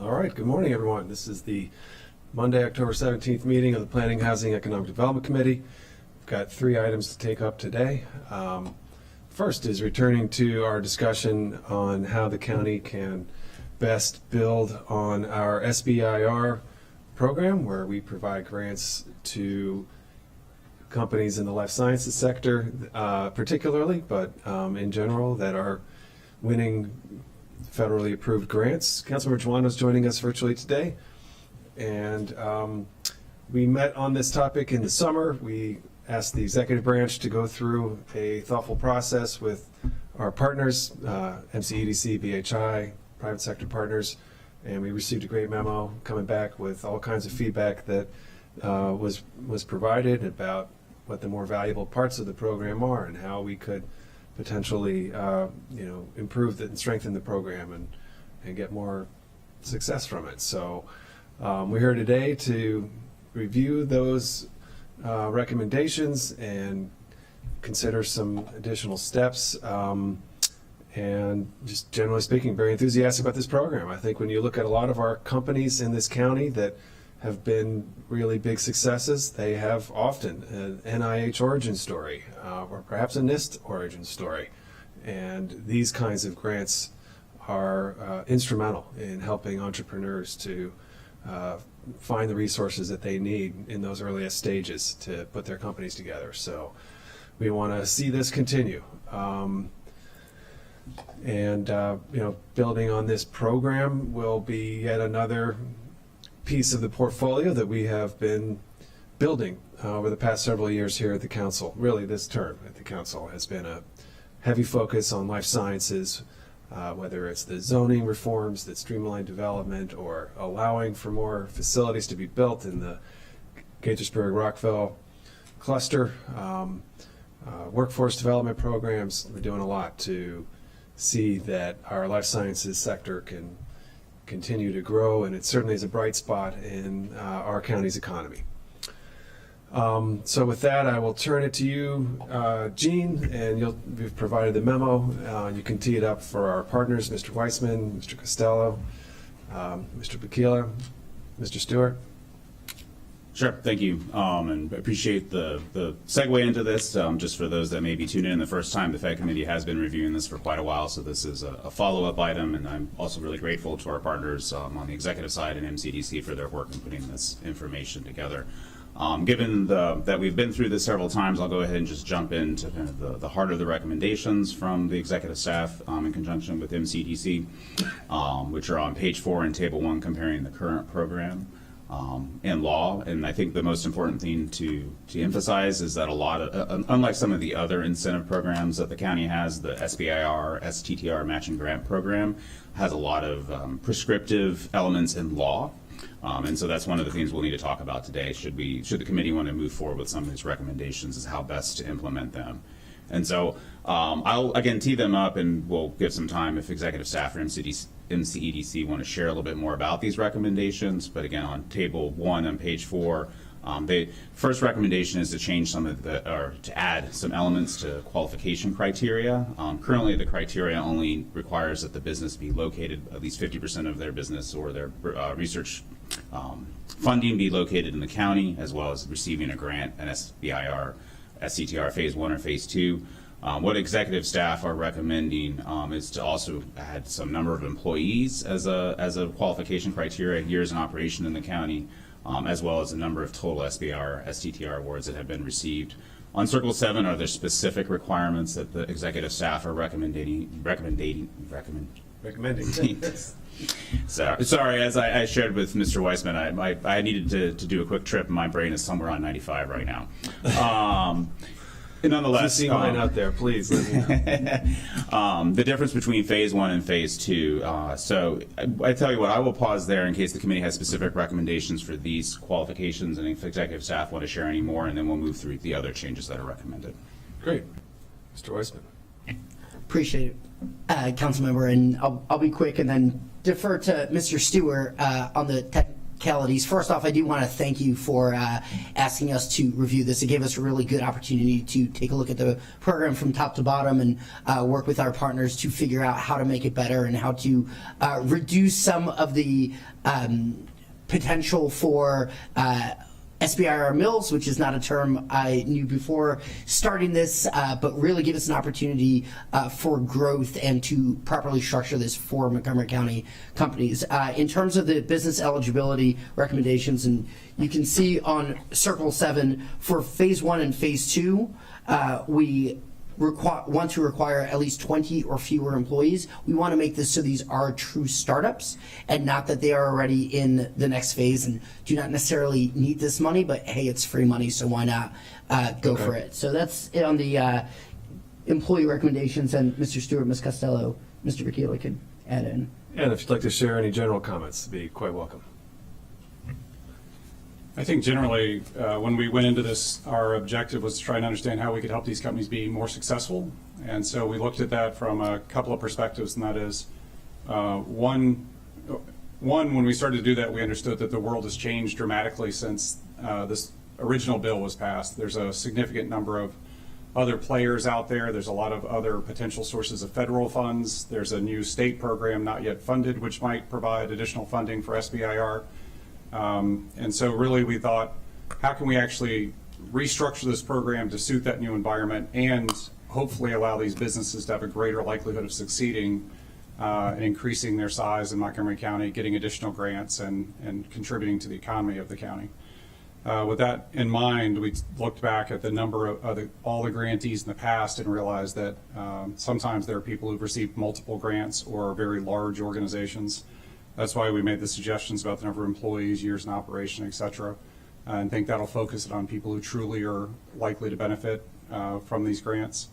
All right, good morning, everyone. This is the Monday, October 17th meeting of the Planning, Housing, Economic Development Committee. We've got 3 items to take up today. First is returning to our discussion on how the county can best build on our SBIR program, where we provide grants to companies in the life sciences sector, particularly, but in general, that are winning federally approved grants. Councilmember Juan is joining us virtually today, and we met on this topic in the summer. We asked the executive branch to go through a thoughtful process with our partners, MCEDC, BHI, private sector partners, and we received a great memo coming back with all kinds of feedback that was provided about what the more valuable parts of the program are and how we could potentially improve and strengthen the program and get more success from it. So we're here today to review those recommendations and consider some additional steps, and just generally speaking, very enthusiastic about this program. I think when you look at a lot of our companies in this county that have been really big successes, they have often an NIH origin story, or perhaps a NIST origin story. And these kinds of grants are instrumental in helping entrepreneurs to find the resources that they need in those earliest stages to put their companies together. So we want to see this continue. Building on this program will be yet another piece of the portfolio that we have been building over the past several years here at the council. Really, this term at the council has been a heavy focus on life sciences, whether it's the zoning reforms that streamline development or allowing for more facilities to be built in the Gaithersburg-Rockville cluster, workforce development programs. We're doing a lot to see that our life sciences sector can continue to grow, and it certainly is a bright spot in our county's economy. So with that, I will turn it to you, Gene, and you've provided the memo. You can tee it up for our partners, Mr. Weissman, Mr. Costello, Mr. Bakila, Mr. Stewart. Sure, thank you, and appreciate the segue into this. Just for those that may be tuning in the first time, the FED committee has been reviewing this for quite a while, so this is a follow-up item, and I'm also really grateful to our partners on the executive side and MCDC for their work in putting this information together. Given that we've been through this several times, I'll go ahead and just jump into kind of the heart of the recommendations from the executive staff in conjunction with MCDC, which are on page 4 in table 1, comparing the current program and law. And I think the most important thing to emphasize is that a lot of, unlike some of the other incentive programs that the county has, the SBIR, STTR matching grant program has a lot of prescriptive elements in law. And so that's one of the things we'll need to talk about today. Should the committee want to move forward with some of these recommendations, is how best to implement them. And so I'll again tee them up, and we'll give some time if executive staff or MCEDC want to share a little bit more about these recommendations. But again, on table 1 on page 4, the first recommendation is to change some of to add some elements to qualification criteria. Currently, the criteria only requires that the business be located, at least 50% of their business or their research funding be located in the county, as well as receiving a grant, an SBIR, SCTR Phase 1 or Phase 2. What executive staff are recommending is to also add some number of employees as a qualification criteria, years in operation in the county, as well as the number of total SBIR, STTR awards that have been received. On Circle 7, are there specific requirements that the executive staff are recommending? So, sorry, as I shared with Mr. Weissman, I needed to do a quick trip. My brain is somewhere on 95 right now. Nonetheless, see mine out there, please. The difference between Phase 1 and Phase 2. So I tell you what, I will pause there in case the committee has specific recommendations for these qualifications, and if executive staff want to share any more, and then we'll move through the other changes that are recommended. Great. Mr. Weissman. Appreciate it, Councilmember, and I'll be quick and then defer to Mr. Stewart on the technicalities. First off, I do want to thank you for asking us to review this. It gave us a really good opportunity to take a look at the program from top to bottom and work with our partners to figure out how to make it better and how to reduce some of the potential for SBIR mills, which is not a term I knew before starting this, but really give us an opportunity for growth and to properly structure this for Montgomery County companies. In terms of the business eligibility recommendations, and you can see on Circle 7, for Phase 1 and Phase 2, we want to require at least 20 or fewer employees. We want to make this so these are true startups and not that they are already in the next phase and do not necessarily need this money, but hey, it's free money, so why not go for it. So that's it on the employee recommendations, and Mr. Stewart, Ms. Costello, Mr. Bikila could add in. And if you'd like to share any general comments, be quite welcome. I think generally, when we went into this, our objective was to try and understand how we could help these companies be more successful. And so we looked at that from a couple of perspectives, and that is, one, when we started to do that, we understood that the world has changed dramatically since this original bill was passed. There's a significant number of other players out there. There's a lot of other potential sources of federal funds. There's a new state program not yet funded, which might provide additional funding for SBIR. And so really we thought, how can we actually restructure this program to suit that new environment and hopefully allow these businesses to have a greater likelihood of succeeding and increasing their size in Montgomery County, getting additional grants and contributing to the economy of the county. With that in mind, we looked back at the number of all the grantees in the past and realized that sometimes there are people who've received multiple grants or very large organizations. That's why we made the suggestions about the number of employees, years in operation, et cetera, and think that'll focus it on people who truly are likely to benefit from these grants.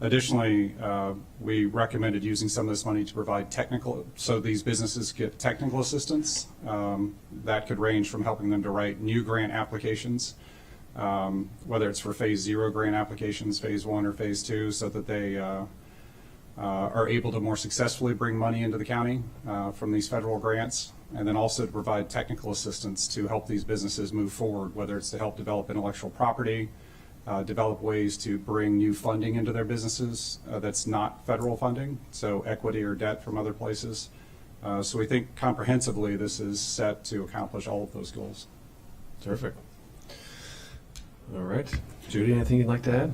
Additionally, we recommended using some of this money to provide so these businesses get technical assistance. That could range from helping them to write new grant applications, whether it's for Phase 0 grant applications, Phase 1 or Phase 2, so that they are able to more successfully bring money into the county from these federal grants, and then also to provide technical assistance to help these businesses move forward, whether it's to help develop intellectual property, develop ways to bring new funding into their businesses that's not federal funding, so equity or debt from other places. So we think comprehensively this is set to accomplish all of those goals. Terrific. All right. Judy, anything you'd like to add?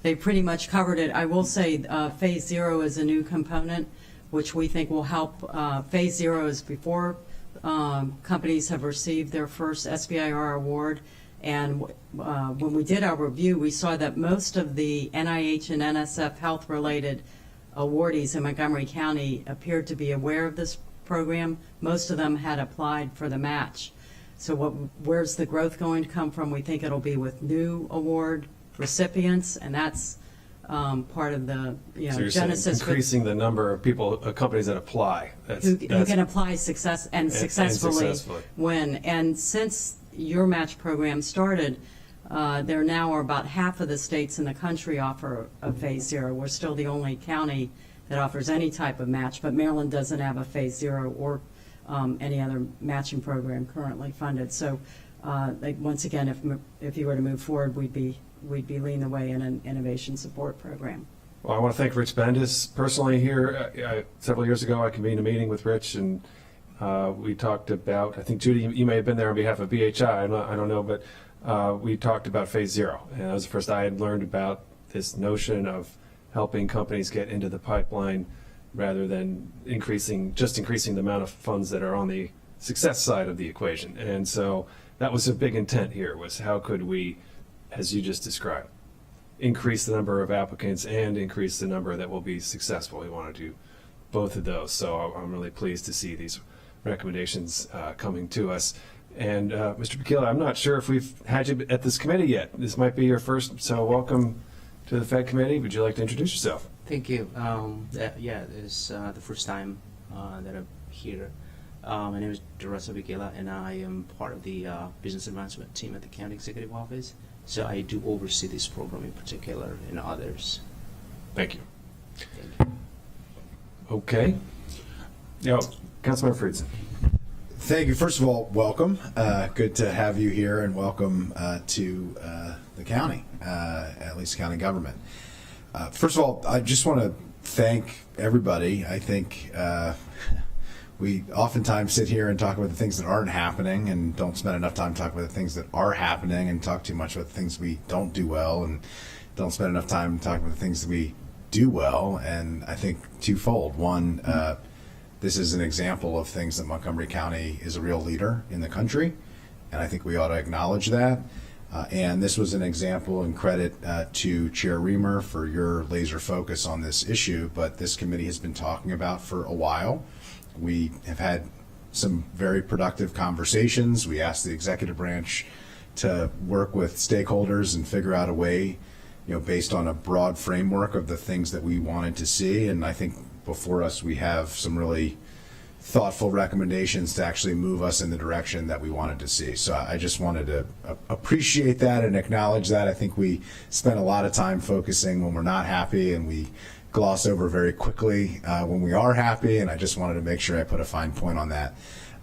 They pretty much covered it. I will say Phase 0 is a new component, which we think will help. Phase 0 is before companies have received their first SBIR award. And when we did our review, we saw that most of the NIH and NSF health-related awardees in Montgomery County appeared to be aware of this program. Most of them had applied for the match. So where's the growth going to come from? We think it'll be with new award recipients, and that's part of the So you're genesis. saying increasing the number of people, companies that apply. Who can apply successfully win. And since your match program started, there now are about half of the states in the country offer a Phase 0. We're still the only county that offers any type of match, but Maryland doesn't have a Phase 0 or any other matching program currently funded. So once again, if you were to move forward, we'd be leading the way in an innovation support program. Well, I want to thank Rich Bendis personally here. Several years ago, I convened a meeting with Rich, and we talked about, I think, Judy, you may have been there on behalf of BHI, I don't know, but we talked about Phase 0. And that was the first I had learned about this notion of helping companies get into the pipeline rather than increasing the amount of funds that are on the success side of the equation. And so that was a big intent here, was how could we, as you just described, increase the number of applicants and increase the number that will be successful. We want to do both of those. So I'm really pleased to see these recommendations coming to us. And Mr. Bikila, I'm not sure if we've had you at this committee yet. This might be your first, so welcome to the FED committee. Would you like to introduce yourself? Thank you. Yeah, it's the first time that I'm here. My name is Teresa Bikila, and I am part of the business advancement team at the County Executive Office. So I do oversee this program in particular and others. Thank you. Thank you. Okay. You know, Councilmember Friedson. Thank you. First of all, welcome. Good to have you here, and welcome to the county, at least county government. First of all, I just want to thank everybody. I think we oftentimes sit here and talk about the things that aren't happening and don't spend enough time talking about the things that are happening, and talk too much about the things we don't do well, and don't spend enough time talking about the things that we do well. And I think twofold. One, this is an example of things that Montgomery County is a real leader in the country, and I think we ought to acknowledge that. And this was an example and credit to Chair Reamer for your laser focus on this issue, but this committee has been talking about for a while. We have had some very productive conversations. We asked the executive branch to work with stakeholders and figure out a way, based on a broad framework of the things that we wanted to see. And I think before us, we have some really thoughtful recommendations to actually move us in the direction that we wanted to see. So I just wanted to appreciate that and acknowledge that. I think we spend a lot of time focusing when we're not happy, and we gloss over very quickly when we are happy, and I just wanted to make sure I put a fine point on that.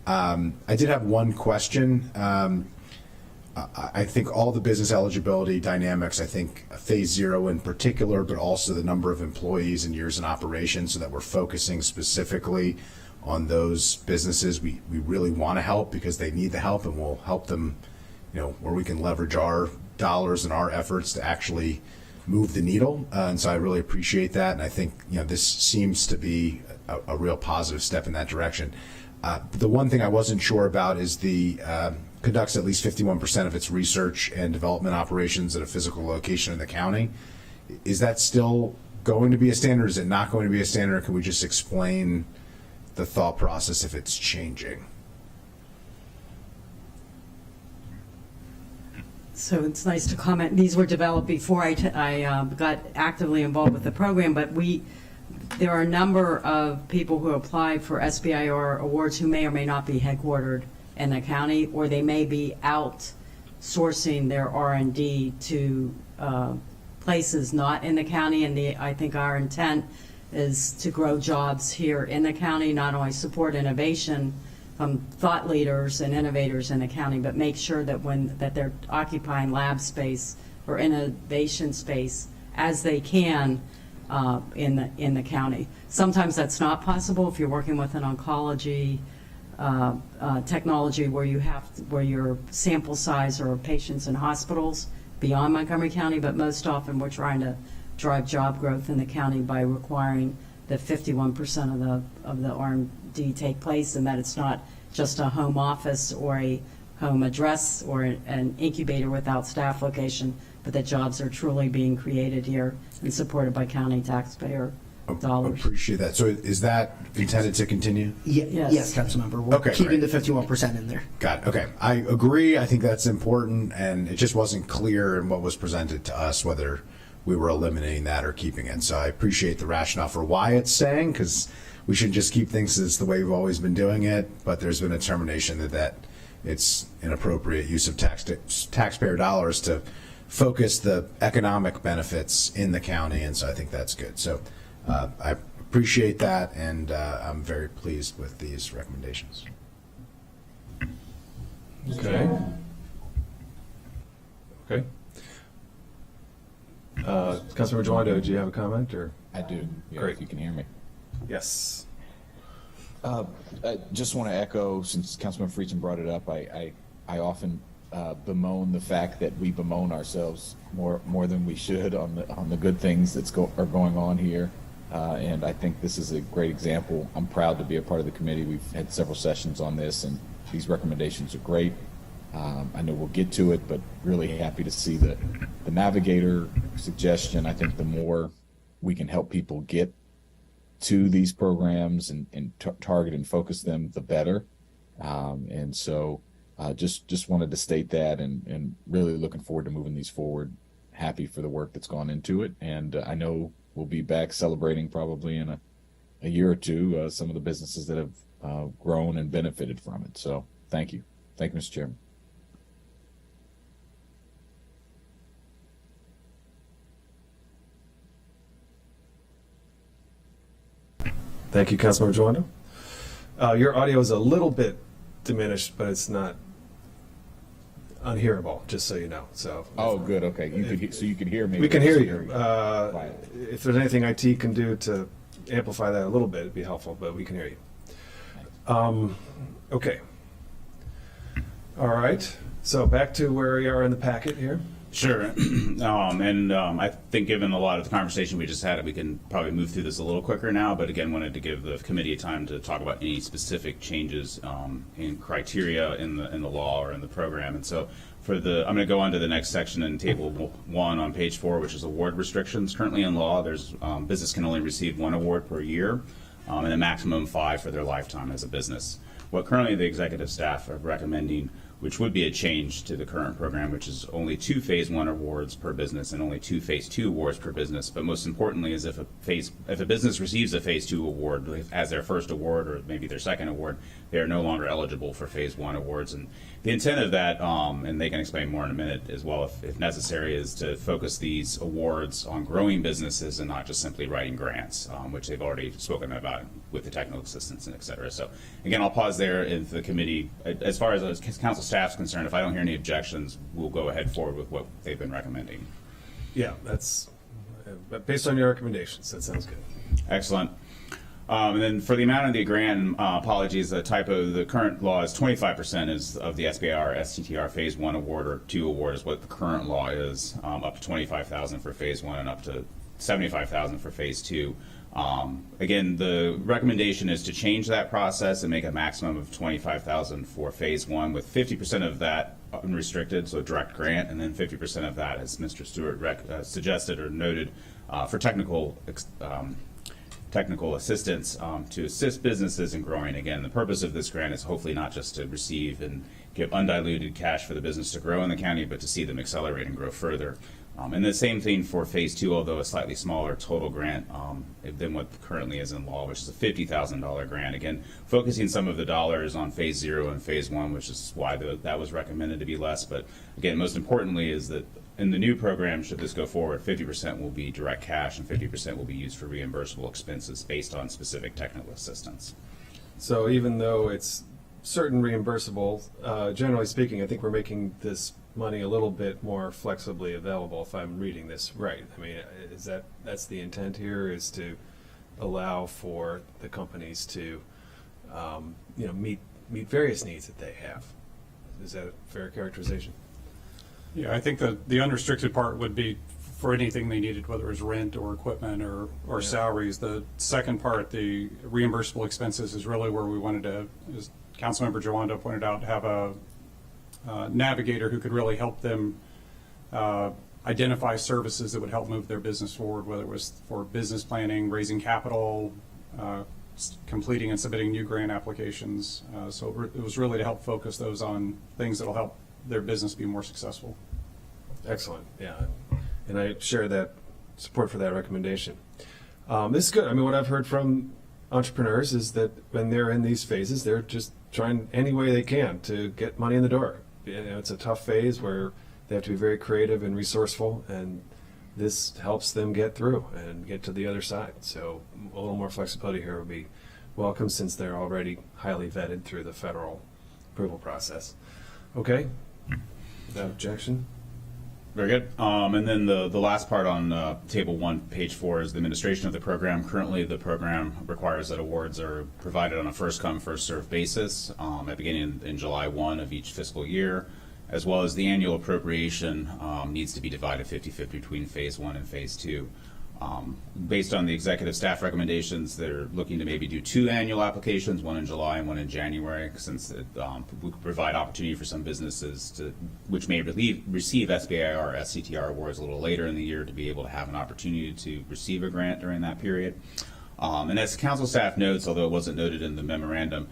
I did have one question. I think all the business eligibility dynamics, I think phase 0 in particular, but also the number of employees and years in operation, so that we're focusing specifically on those businesses we really want to help because they need the help, and we'll help them, where we can leverage our dollars and our efforts to actually move the needle. And so I really appreciate that. And I think, this seems to be a real positive step in that direction. The one thing I wasn't sure about is the conducts at least 51% of its research and development operations at a physical location in the county. Is that still going to be a standard? Is it not going to be a standard? Can we just explain the thought process if it's changing? So it's nice to comment. These were developed before I got actively involved with the program, but there are a number of people who apply for SBIR awards who may or may not be headquartered in the county, or they may be outsourcing their R&D to places not in the county. And I think our intent is to grow jobs here in the county, not only support innovation from thought leaders and innovators in the county, but make sure that they're occupying lab space or innovation space as they can in the county. Sometimes that's not possible if you're working with an oncology technology where your sample size are patients in hospitals beyond Montgomery County, but most often we're trying to drive job growth in the county by requiring that 51% of the R&D take place, and that it's not just a home office or a home address or an incubator without staff location, but that jobs are truly being created here and supported by county taxpayer dollars. Appreciate that. So is that intended to continue? Yes. Yes, Councilmember. We're Okay, keeping great. the 51% in there. Got it. Okay. I agree. I think that's important, and it just wasn't clear in what was presented to us whether we were eliminating that or keeping it. So I appreciate the rationale for why it's staying, because we shouldn't just keep things as the way we've always been doing it, but there's been a determination that it's inappropriate use of taxpayer dollars to focus the economic benefits in the county, and so I think that's good. So I appreciate that, and I'm very pleased with these recommendations. Okay. Okay. Councilmember Joando, do you have a comment, or? I do. Yeah, Great. if you can hear me. Yes. I just want to echo, since Councilman Friedson brought it up, I often bemoan the fact that we bemoan ourselves more than we should on the good things are going on here. And I think this is a great example. I'm proud to be a part of the committee. We've had several sessions on this, and these recommendations are great. I know we'll get to it, but really happy to see the navigator suggestion. I think the more we can help people get to these programs and target and focus them, the better. And so just wanted to state that, and really looking forward to moving these forward. Happy for the work that's gone into it. And I know we'll be back celebrating probably in a year or two some of the businesses that have grown and benefited from it. So thank you. Thank you, Mr. Chairman. Thank you, Councilmember Joando. Your audio is a little bit diminished, but it's not unhearable, just so you know. So. Oh, good. Okay. So you can hear me. We can hear you. Quiet. If there's anything IT can do to amplify that a little bit, it'd be helpful, but we can hear you. Okay. All right. So back to where we are in the packet here. Sure. I think given a lot of the conversation we just had, we can probably move through this a little quicker now, but again, wanted to give the committee time to talk about any specific changes in criteria in the law or in the program. And so I'm going to go on to the next section in table 1 on page 4, which is award restrictions. Currently in law, there's business can only receive 1 award per year and a maximum 5 for their lifetime as a business. What currently the executive staff are recommending, which would be a change to the current program, which is only 2 Phase 1 awards per business and only 2 Phase 2 awards per business. But most importantly is if a business receives a Phase 2 award as their first award or maybe their second award, they are no longer eligible for Phase 1 awards. And the intent of that, and they can explain more in a minute as well if necessary, is to focus these awards on growing businesses and not just simply writing grants, which they've already spoken about with the technical assistance and et cetera. So again, I'll pause there. If the committee, as far as council staff's concerned, if I don't hear any objections, we'll go ahead forward with what they've been recommending. Yeah, that's based on your recommendations. That sounds good. Excellent. And then for the amount of the grant, apologies, the typo, the current law is 25% of the SBIR STTR Phase 1 award or 2 award is what the current law is, up to $25,000 for Phase 1 and up to $75,000 for Phase 2. Again, the recommendation is to change that process and make a maximum of $25,000 for Phase 1, with 50% of that unrestricted, so direct grant, and then 50% of that, as Mr. Stewart suggested or noted, for technical assistance to assist businesses in growing. Again, the purpose of this grant is hopefully not just to receive and give undiluted cash for the business to grow in the county, but to see them accelerate and grow further. And the same thing for Phase 2, although a slightly smaller total grant than what currently is in law, which is a $50,000 grant. Again, focusing some of the dollars on Phase 0 and Phase 1, which is why that was recommended to be less. But again, most importantly is that in the new program, should this go forward, 50% will be direct cash and 50% will be used for reimbursable expenses based on specific technical assistance. So even though it's certain reimbursable, generally speaking, I think we're making this money a little bit more flexibly available, if I'm reading this right. I mean, that's the intent here, is to allow for the companies to meet various needs that they have. Is that a fair characterization? Yeah, I think the unrestricted part would be for anything they needed, whether it was rent or equipment or salaries. The second part, the reimbursable expenses, is really where we wanted to, as Councilmember Joando pointed out, have a navigator who could really help them identify services that would help move their business forward, whether it was for business planning, raising capital, completing and submitting new grant applications. So it was really to help focus those on things that will help their business be more successful. Excellent. Yeah, and I share that support for that recommendation. This is good. I mean, what I've heard from entrepreneurs is that when they're in these phases, they're just trying any way they can to get money in the door. It's a tough phase where they have to be very creative and resourceful, and this helps them get through and get to the other side. So a little more flexibility here would be welcome, since they're already highly vetted through the federal approval process. Okay, without objection. Very good. And then the last part on Table 1, page 4, is the administration of the program. Currently, the program requires that awards are provided on a first-come, first-served basis beginning in July 1 of each fiscal year, as well as the annual appropriation needs to be divided 50-50 between Phase 1 and Phase 2. Based on the executive staff recommendations, they're looking to maybe do 2 annual applications, one in July and one in January, since it would provide opportunity for some businesses which may receive SBIR, SCTR awards a little later in the year, to be able to have an opportunity to receive a grant during that period. And as council staff notes, although it wasn't noted in the memorandum,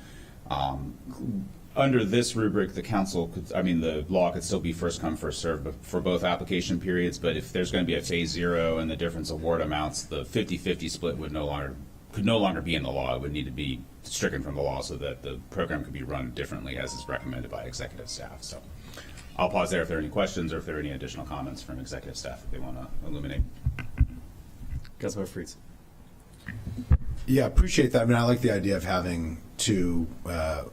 under this rubric, the law could still be first come, first served for both application periods, but if there's going to be a Phase 0 and the difference award amounts, the 50-50 split could no longer be in the law. It would need to be stricken from the law so that the program could be run differently as is recommended by executive staff. So I'll pause there if there are any questions or if there are any additional comments from executive staff that they want to illuminate. Councilmember Freeds. Yeah, appreciate that. I mean, I like the idea of having two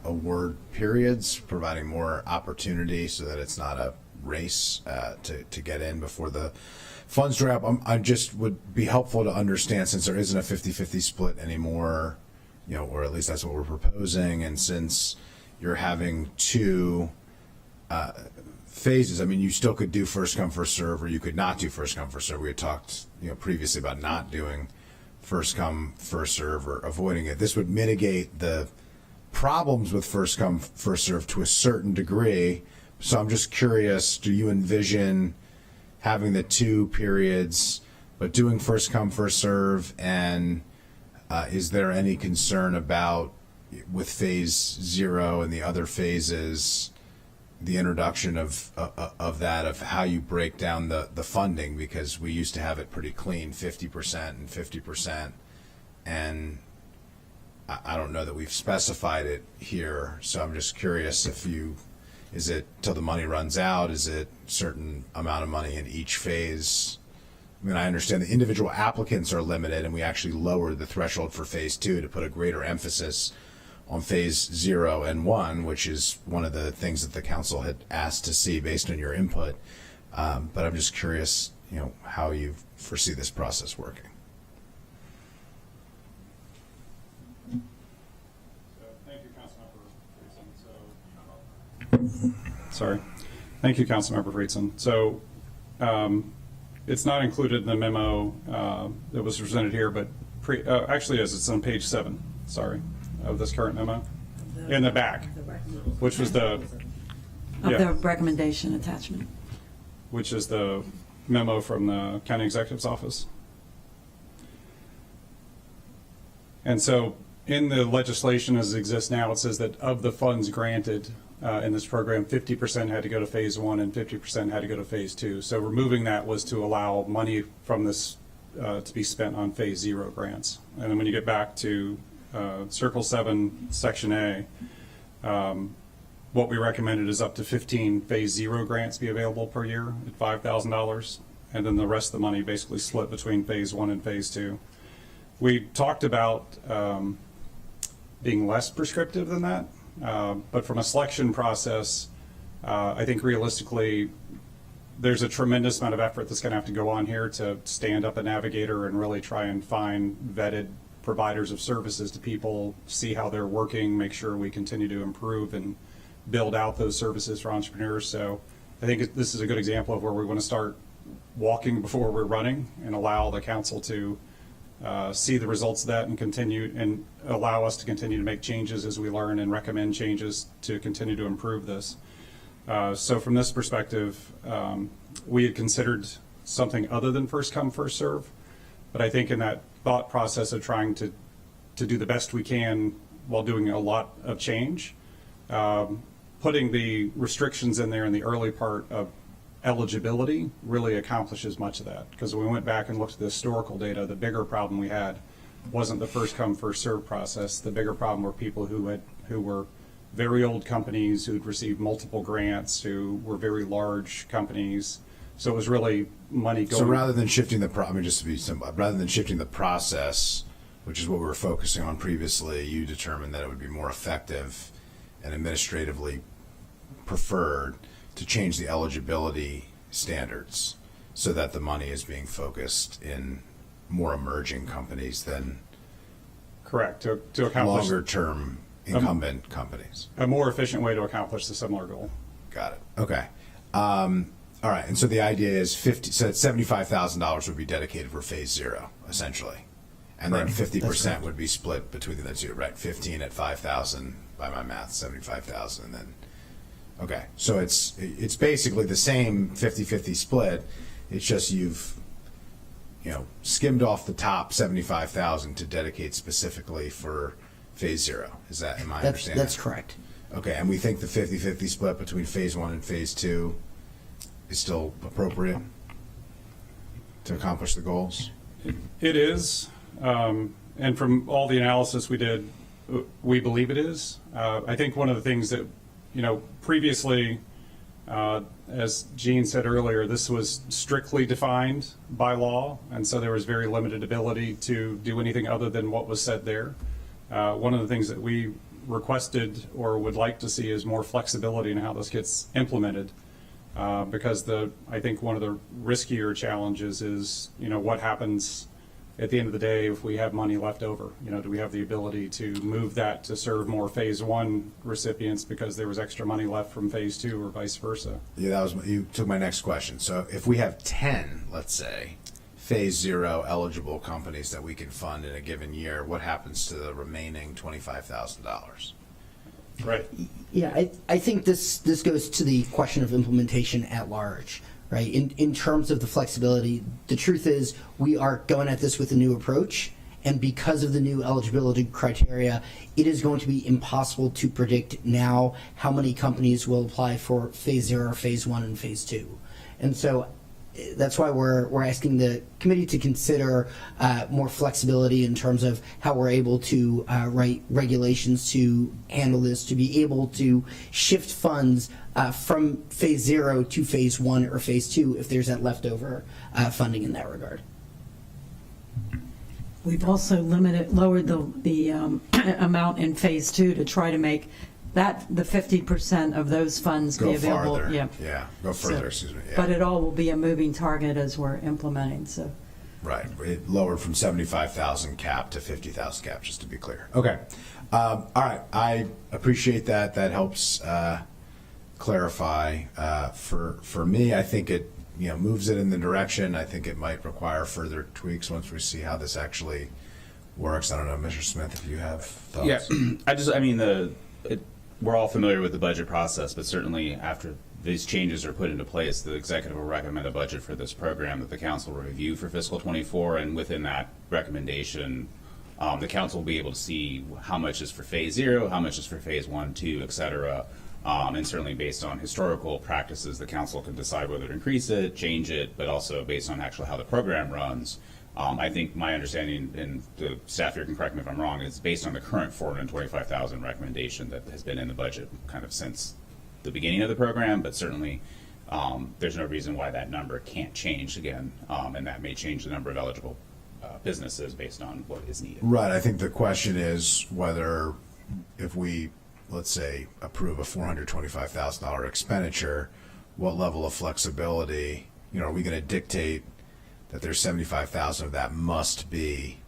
award periods, providing more opportunity so that it's not a race to get in before the funds dry up. I just would be helpful to understand, since there isn't a 50-50 split anymore, you know, or at least that's what we're proposing, and since you're having two phases, I mean, you still could do first come, first serve, or you could not do first come, first serve. We had talked, you know, previously about not doing first come, first serve, or avoiding it. This would mitigate the problems with first come, first serve to a certain degree. So I'm just curious, do you envision having the two periods, but doing first come, first serve? And is there any concern about, with phase 0 and the other phases, the introduction of that, of how you break down the funding? Because we used to have it pretty clean, 50% and 50%, and I don't know that we've specified it here. So I'm just curious, is it till the money runs out? Is it certain amount of money in each phase? I mean, I understand the individual applicants are limited, and we actually lowered the threshold for phase 2 to put a greater emphasis on phase 0 and 1, which is one of the things that the council had asked to see based on your input. But I'm just curious, you know, how you foresee this process working. Thank you, Councilmember Friedson. So, it's not included in the memo that was presented here, but actually is. It's on page 7, of this current memo, in the back, which was the recommendation attachment. which is the memo from the county executive's office. And so in the legislation as it exists now, it says that of the funds granted in this program, 50% had to go to phase 1 and 50% had to go to phase 2. So removing that was to allow money from this to be spent on phase 0 grants. And then when you get back to Circle 7, Section A, what we recommended is up to 15 phase 0 grants be available per year at $5,000. And then the rest of the money basically split between phase 1 and phase 2. We talked about being less prescriptive than that, but from a selection process, I think realistically, there's a tremendous amount of effort that's going to have to go on here to stand up a navigator and really try and find vetted providers of services to people, see how they're working, make sure we continue to improve and build out those services for entrepreneurs. So I think this is a good example of where we want to start walking before we're running and allow the council to see the results of that and continue and allow us to continue to make changes as we learn and recommend changes to continue to improve this. So from this perspective, we had considered something other than first come, first serve. But I think in that thought process of trying to do the best we can while doing a lot of change, putting the restrictions in there in the early part of eligibility really accomplishes much of that. Because when we went back and looked at the historical data, the bigger problem we had wasn't the first come, first serve process. The bigger problem were people who were very old companies who had received multiple grants, who were very large companies. So it was really money going. So rather than shifting just to be simple, rather than shifting the process, which is what we were focusing on previously, you determined that it would be more effective and administratively preferred to change the eligibility standards so that the money is being focused in more emerging companies than correct to accomplish longer-term incumbent companies. a more efficient way to accomplish the similar goal. Got it. Okay. All right. And so the idea is so that $75,000 would be dedicated for phase 0, essentially. And then 50% would be split between the two, right? 15 at 5,000 by my math, 75,000, and then okay. So it's basically the same 50-50 split. It's just you've skimmed off the top 75,000 to dedicate specifically for phase 0. Am I understanding? That's correct. Okay, and we think the 50-50 split between phase 1 and phase 2 is still appropriate to accomplish the goals? It is, and from all the analysis we did, we believe it is. I think one of the things that, previously As Gene said earlier, this was strictly defined by law, and so there was very limited ability to do anything other than what was said there. One of the things that we requested or would like to see is more flexibility in how this gets implemented, because I think one of the riskier challenges is, what happens at the end of the day if we have money left over. Do we have the ability to move that to serve more phase one recipients because there was extra money left from phase two, or vice versa? Yeah, you took my next question. So if we have 10, let's say, phase zero eligible companies that we can fund in a given year, what happens to the remaining $25,000? Right. Yeah, I think this goes to the question of implementation at large, right? In terms of the flexibility, the truth is we are going at this with a new approach, and because of the new eligibility criteria, it is going to be impossible to predict now how many companies will apply for phase zero, phase one, and phase two. And so that's why we're asking the committee to consider more flexibility in terms of how we're able to write regulations to handle this, to be able to shift funds from phase zero to phase one or phase two if there's that leftover funding in that regard. We've also lowered the amount in phase two to try to make that the 50% of those funds be Go available. farther. Yeah. Go further, So- excuse me. Yeah. But it all will be a moving target as we're implementing, so. Right. It lowered from 75,000 cap to 50,000 cap, just to be clear. Okay. All right. I appreciate that. That helps clarify. For me, I think it moves it in the direction. I think it might require further tweaks once we see how this actually works. I don't know, Mr. Smith, if you have thoughts. Yeah, we're all familiar with the budget process, but certainly after these changes are put into place, the executive will recommend a budget for this program that the council will review for fiscal '24, and within that recommendation, the council will be able to see how much is for phase zero, how much is for phase one, two, et cetera. And certainly based on historical practices, the council can decide whether to increase it, change it, but also based on actually how the program runs. I think my understanding, and the staff here can correct me if I'm wrong, is based on the current $425,000 recommendation that has been in the budget kind of since the beginning of the program, but certainly there's no reason why that number can't change again, and that may change the number of eligible businesses based on what is needed. Right. I think the question is whether if we, let's say, approve a $425,000 expenditure, what level of flexibility, are we going to dictate that there's 75,000 of that must be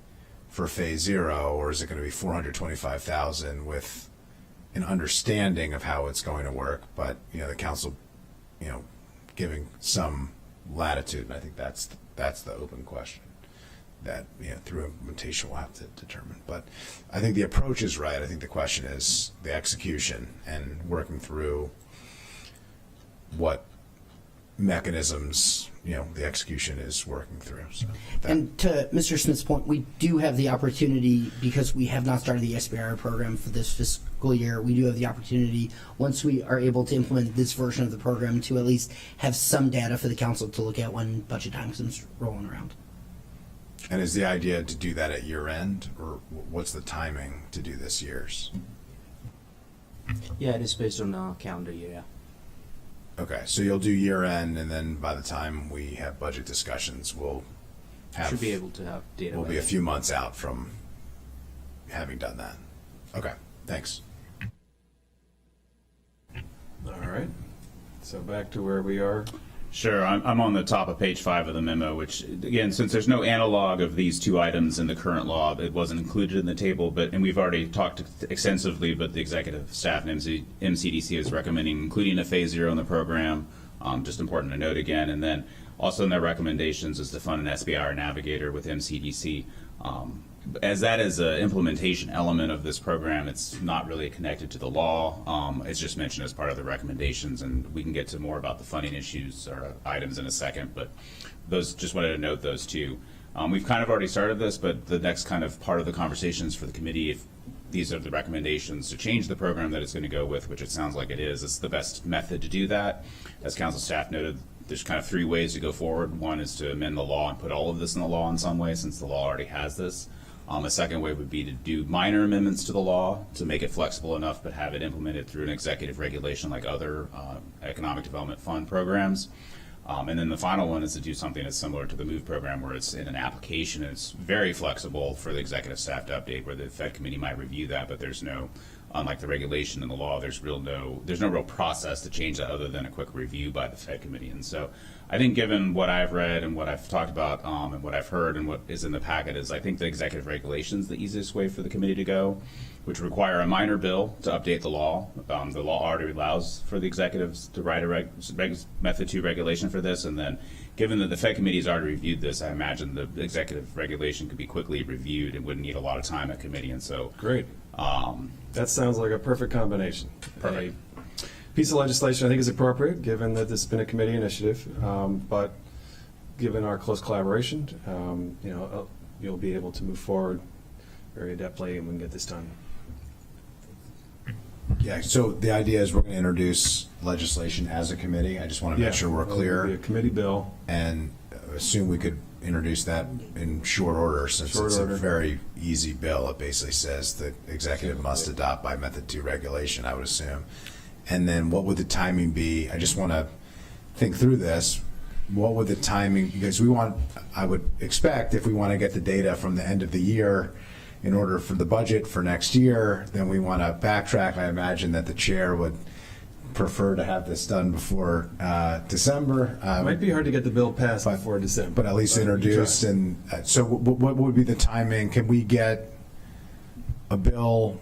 for phase zero, or is it going to be 425,000 with an understanding of how it's going to work, but the council, giving some latitude? And I think that's the open question that through implementation we'll have to determine. But I think the approach is right. I think the question is the execution and working through what mechanisms the execution is working through. So And to Mr. Smith's point, we do have the opportunity, because we have not started the SBIR program for this fiscal year, we do have the opportunity, once we are able to implement this version of the program, to at least have some data for the council to look at when budget time comes rolling around. And is the idea to do that at year end, or what's the timing to do this year's? Yeah, it is based on calendar year. Yeah. Okay, so you'll do year end, and then by the time we have budget discussions, we'll Should be able to have data. We'll by be a then. few months out from having done that. Okay, thanks. All right. So back to where we are. Sure, I'm on the top of page 5 of the memo, which, again, since there's no analog of these two items in the current law, it wasn't included in the table, and we've already talked extensively, but the executive staff and MCDC is recommending including a phase zero in the program. Just important to note again, and then also in their recommendations is to fund an SBIR navigator with MCDC. As that is an implementation element of this program, it's not really connected to the law. It's just mentioned as part of the recommendations, and we can get to more about the funding issues or items in a second, but those, just wanted to note those two. We've kind of already started this, but the next kind of part of the conversations for the committee, if these are the recommendations to change the program that it's going to go with, which it sounds like it is, it's the best method to do that. As council staff noted, there's kind of 3 ways to go forward. One is to amend the law and put all of this in the law in some way, since the law already has this. A second way would be to do minor amendments to the law to make it flexible enough, but have it implemented through an executive regulation like other economic development fund programs. And then the final one is to do something that's similar to the MOVE program, where it's in an application. It's very flexible for the executive staff to update, where the Fed committee might review that, but there's no, unlike the regulation and the law, there's no real process to change that other than a quick review by the Fed committee. And so I think given what I've read and what I've talked about and what I've heard and what is in the packet is I think the executive regulation is the easiest way for the committee to go, which require a minor bill to update the law. The law already allows for the executives to write a Method 2 regulation for this, and then given that the Fed committee has already reviewed this, I imagine the executive regulation could be quickly reviewed and wouldn't need a lot of time at committee. And so Great. That sounds like a perfect combination. Perfect. A piece of legislation I think is appropriate, given that this has been a committee initiative, but given our close collaboration, you'll be able to move forward very adeptly, and we can get this done. Yeah, so the idea is we're going to introduce legislation as a committee. I just want to make sure we're It'll clear be a committee bill. and assume we could introduce that in short order, since Short it's order. a very easy bill. It basically says the executive must adopt by Method 2 regulation, I would assume. And then what would the timing be? I just want to think through this. What would the timing, because I would expect if we want to get the data from the end of the year in order for the budget for next year, then we want to backtrack. I imagine that the chair would prefer to have this done before December. It might be hard to get the bill passed before December. But at least introduced. And so what would be the timing? Can we get a bill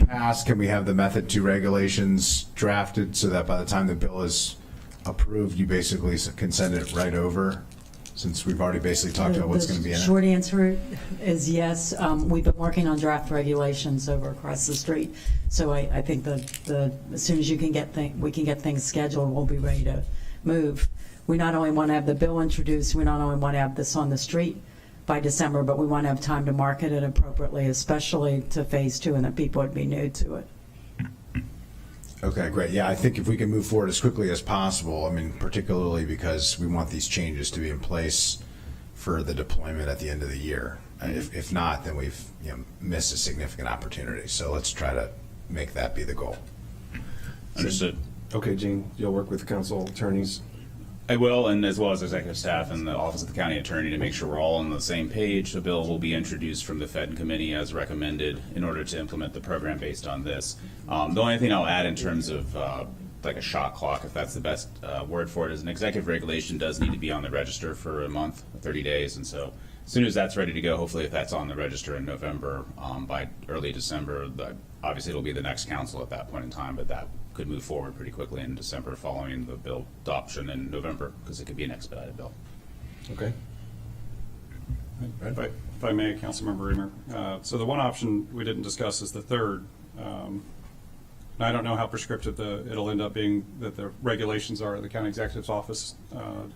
passed? Can we have the Method 2 regulations drafted so that by the time the bill is approved, you basically can send it right over? Since we've already basically talked about what's going to be in The it. short answer is yes. We've been working on draft regulations over across the street. So I think as soon as we can get things scheduled, we'll be ready to move. We not only want to have the bill introduced, we not only want to have this on the street by December, but we want to have time to market it appropriately, especially to phase 2, and that people would be new to it. Okay, great. Yeah, I think if we can move forward as quickly as possible, I mean, particularly because we want these changes to be in place for the deployment at the end of the year. If not, then we've missed a significant opportunity. So let's try to make that be the goal. understood. Okay, Gene, you'll work with the council attorneys. I will, and as well as executive staff and the Office of the County Attorney, to make sure we're all on the same page. The bill will be introduced from the Fed committee as recommended in order to implement the program based on this. The only thing I'll add in terms of like a shot clock, if that's the best word for it, is an executive regulation does need to be on the register for a month, 30 days. And so as soon as that's ready to go, hopefully if that's on the register in November, by early December, obviously it'll be the next council at that point in time, but that could move forward pretty quickly in December following the bill adoption in November, because it could be an expedited bill. Okay. If I may, Councilmember Reamer. So the one option we didn't discuss is the third. And I don't know how prescriptive it'll end up being that the regulations are the county executive's office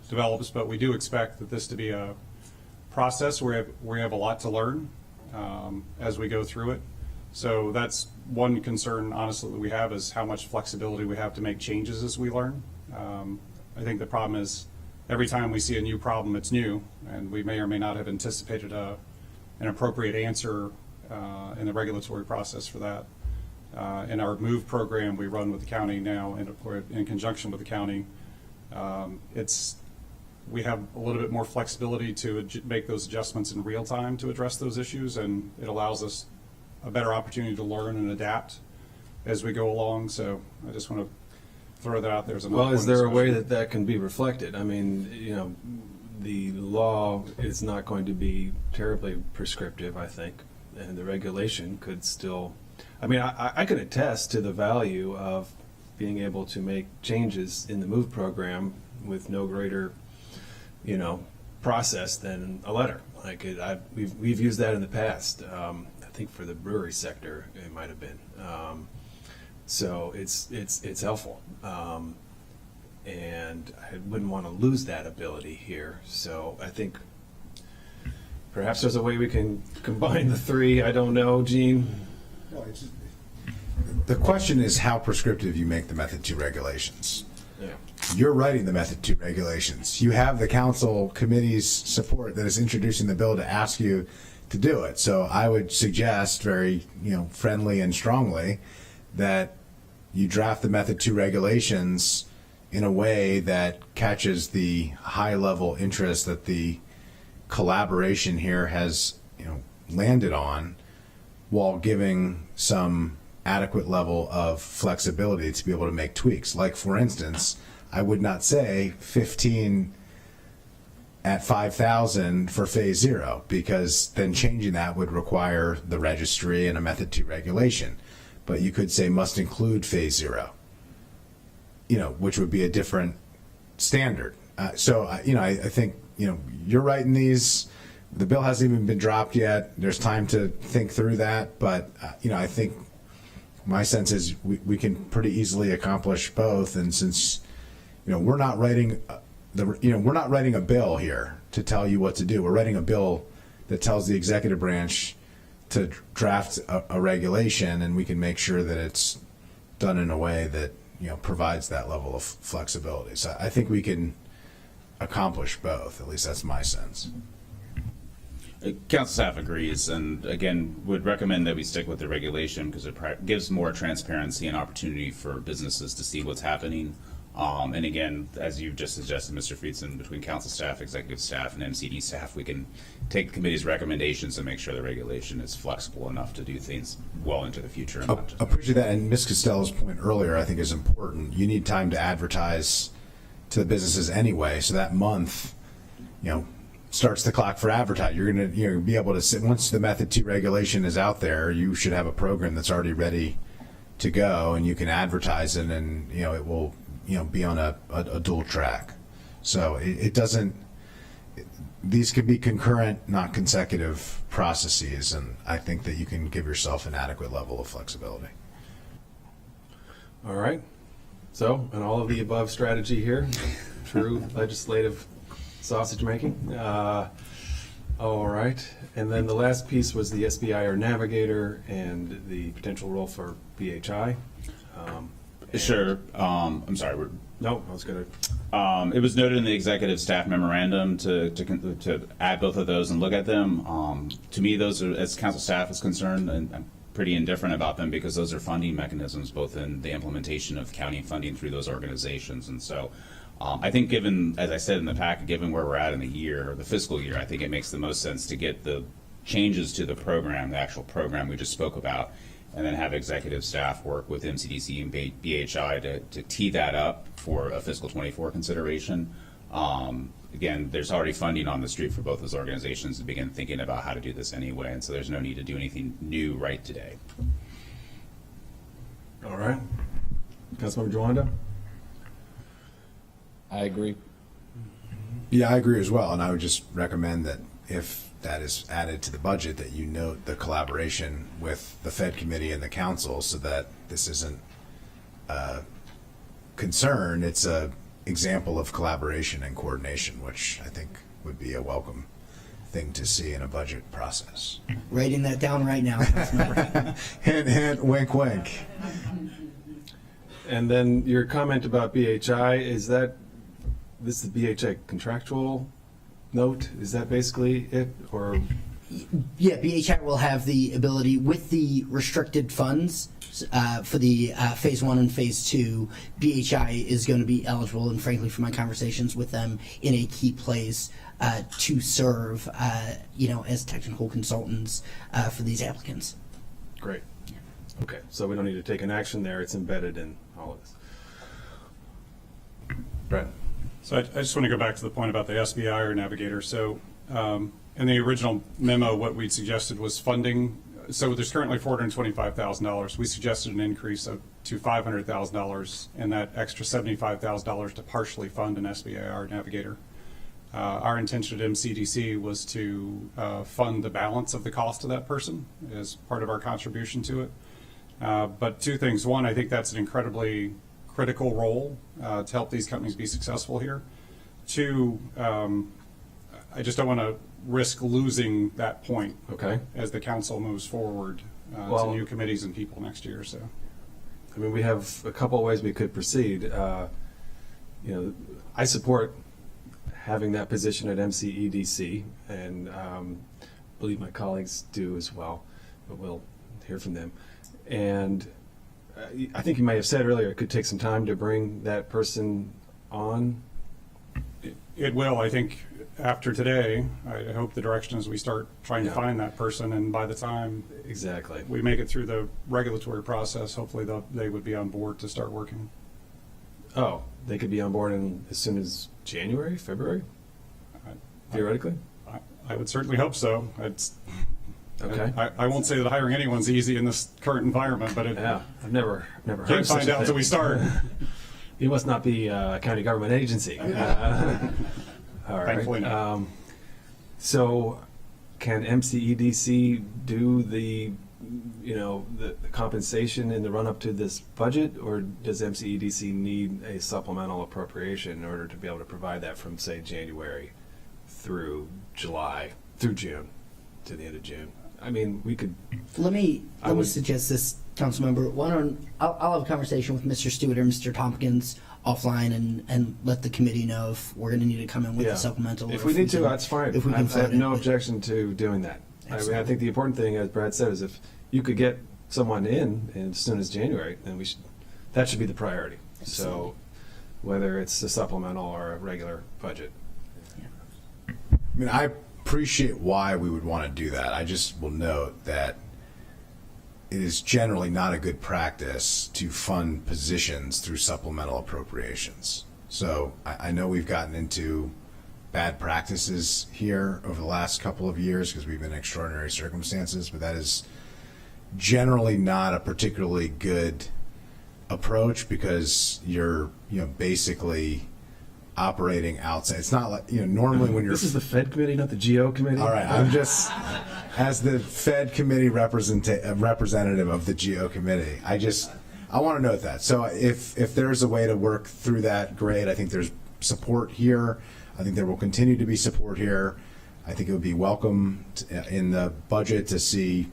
develops, but we do expect that this to be a process where we have a lot to learn as we go through it. So that's one concern, honestly, that we have, is how much flexibility we have to make changes as we learn. I think the problem is every time we see a new problem, it's new, and we may or may not have anticipated an appropriate answer in the regulatory process for that. In our MOVE program we run with the county now, in conjunction with the county, we have a little bit more flexibility to make those adjustments in real time to address those issues, and it allows us a better opportunity to learn and adapt as we go along. So I just want to throw that out there as another Well, is point of there a way discussion. that can be reflected? I mean, the law is not going to be terribly prescriptive, I think, and the regulation could still, I mean, I could attest to the value of being able to make changes in the MOVE program with no greater, process than a letter. Like we've used that in the past. I think for the brewery sector, it might have been. So it's helpful, and I wouldn't want to lose that ability here. So I think perhaps there's a way we can combine the three. I don't know, Gene. The question is how prescriptive you make the Method 2 regulations. Yeah. You're writing the Method 2 regulations. You have the council committee's support that is introducing the bill to ask you to do it. So I would suggest very, friendly and strongly that you draft the Method 2 regulations in a way that catches the high level interest that the collaboration here has, landed on, while giving some adequate level of flexibility to be able to make tweaks. Like, for instance, I would not say 15 at 5,000 for phase 0, because then changing that would require the registry and a Method 2 regulation. But you could say must include phase 0, which would be a different standard. I think, you're writing these. The bill hasn't even been dropped yet. There's time to think through that. But, I think my sense is we can pretty easily accomplish both. And since, we're not writing we're not writing a bill here to tell you what to do. We're writing a bill that tells the executive branch to draft a regulation, and we can make sure that it's done in a way that, provides that level of flexibility. So I think we can accomplish both. At least that's my sense. Council staff agrees, and again, would recommend that we stick with the regulation because it gives more transparency and opportunity for businesses to see what's happening. And again, as you just suggested, Mr. Friedson, between council staff, executive staff, and MCD staff, we can take the committee's recommendations and make sure the regulation is flexible enough to do things well into the future. And not just Appreciate that. And Ms. Costello's point earlier, I think, is important. You need time to advertise to the businesses anyway, so that month, starts the clock for advertising. You're going to be able to sit, once the Method 2 regulation is out there, you should have a program that's already ready to go, and you can advertise it, and it will be on a dual track. So it doesn't, these can be concurrent, not consecutive processes, and I think that you can give yourself an adequate level of flexibility. All right. So, an all of the above strategy here, true legislative sausage making. All right. And then the last piece was the SBIR Navigator and the potential role for PHI. Sure. I'm sorry. No, I was going to. It was noted in the executive staff memorandum to add both of those and look at them. To me, those are, as council staff is concerned, and I'm pretty indifferent about them because those are funding mechanisms, both in the implementation of county funding through those organizations. And so I think given, as I said in the packet, given where we're at in the year, the fiscal year, I think it makes the most sense to get the changes to the program, the actual program we just spoke about, and then have executive staff work with MCDC and BHI to tee that up for a fiscal 24 consideration. Again, there's already funding on the street for both those organizations to begin thinking about how to do this anyway, and so there's no need to do anything new right today. All right. Councilmember Joanda? I agree. Yeah, I agree as well, and I would just recommend that if that is added to the budget, that you note the collaboration with the Fed committee and the council, so that this isn't a concern, it's a example of collaboration and coordination, which I think would be a welcome thing to see in a budget process. Writing that down right now. Hint, hint, wink, wink. And then your comment about BHI, is that this is the BHI contractual note? Is that basically it? Or Yeah, BHI will have the ability, with the restricted funds for the phase 1 and phase 2, BHI is going to be eligible, and frankly, from my conversations with them, in a key place to serve, as technical consultants for these applicants. great. Okay, so we don't need to take an action there. It's embedded in all of this. Brett? So I just want to go back to the point about the SBI or Navigator. So in the original memo, what we'd suggested was funding. So there's currently $425,000. We suggested an increase to $500,000 and that extra $75,000 to partially fund an SBIR Navigator. Our intention at MCDC was to fund the balance of the cost of that person as part of our contribution to it. But two things. One, I think that's an incredibly critical role to help these companies be successful here. Two, I just don't want to risk losing that point Okay. as the council moves forward to new committees and people next year. So, I mean, we have a couple of ways we could proceed. I support having that position at MCEDC, and believe my colleagues do as well, but we'll hear from them. And I think you might have said earlier, it could take some time to bring that person on. It will. I think after today, I hope the direction is we start trying to Yeah. find that person, and by the time Exactly. we make it through the regulatory process, hopefully they would be on board to start working. Oh, they could be on board as soon as January, February, theoretically? I would certainly hope so. Okay. I won't say that hiring anyone's easy in this current environment, but Yeah, I've never heard can't of such find a out thing. until we start. You must not be a county government agency. All right. Thankfully not. So, can MCEDC do the compensation in the run-up to this budget, or does MCEDC need a supplemental appropriation in order to be able to provide that from, say, January through June, to the end of June? I mean, we could. Let me I would- suggest this, council member. I'll have a conversation with Mr. Stewart or Mr. Tompkins offline and let the committee know if we're going to need to come in with Yeah. a supplemental. If or we need to, can- that's fine. If we I can have float no it. objection to doing that. I mean, I think the important thing, as Brad said, is if you could get someone in as soon as January, then that should be the priority. So whether it's a supplemental or a regular budget. I mean, I appreciate why we would want to do that. I just will note that it is generally not a good practice to fund positions through supplemental appropriations. So I know we've gotten into bad practices here over the last couple of years because we've been in extraordinary circumstances, but that is generally not a particularly good approach because you're, basically operating outside. It's not like, normally when you're... This is the Fed committee, not the GO committee? All right, I'm just, as the Fed committee representative of the GO committee, I want to note that. So if there's a way to work through that, great. I think there's support here. I think there will continue to be support here. I think it would be welcome in the budget to see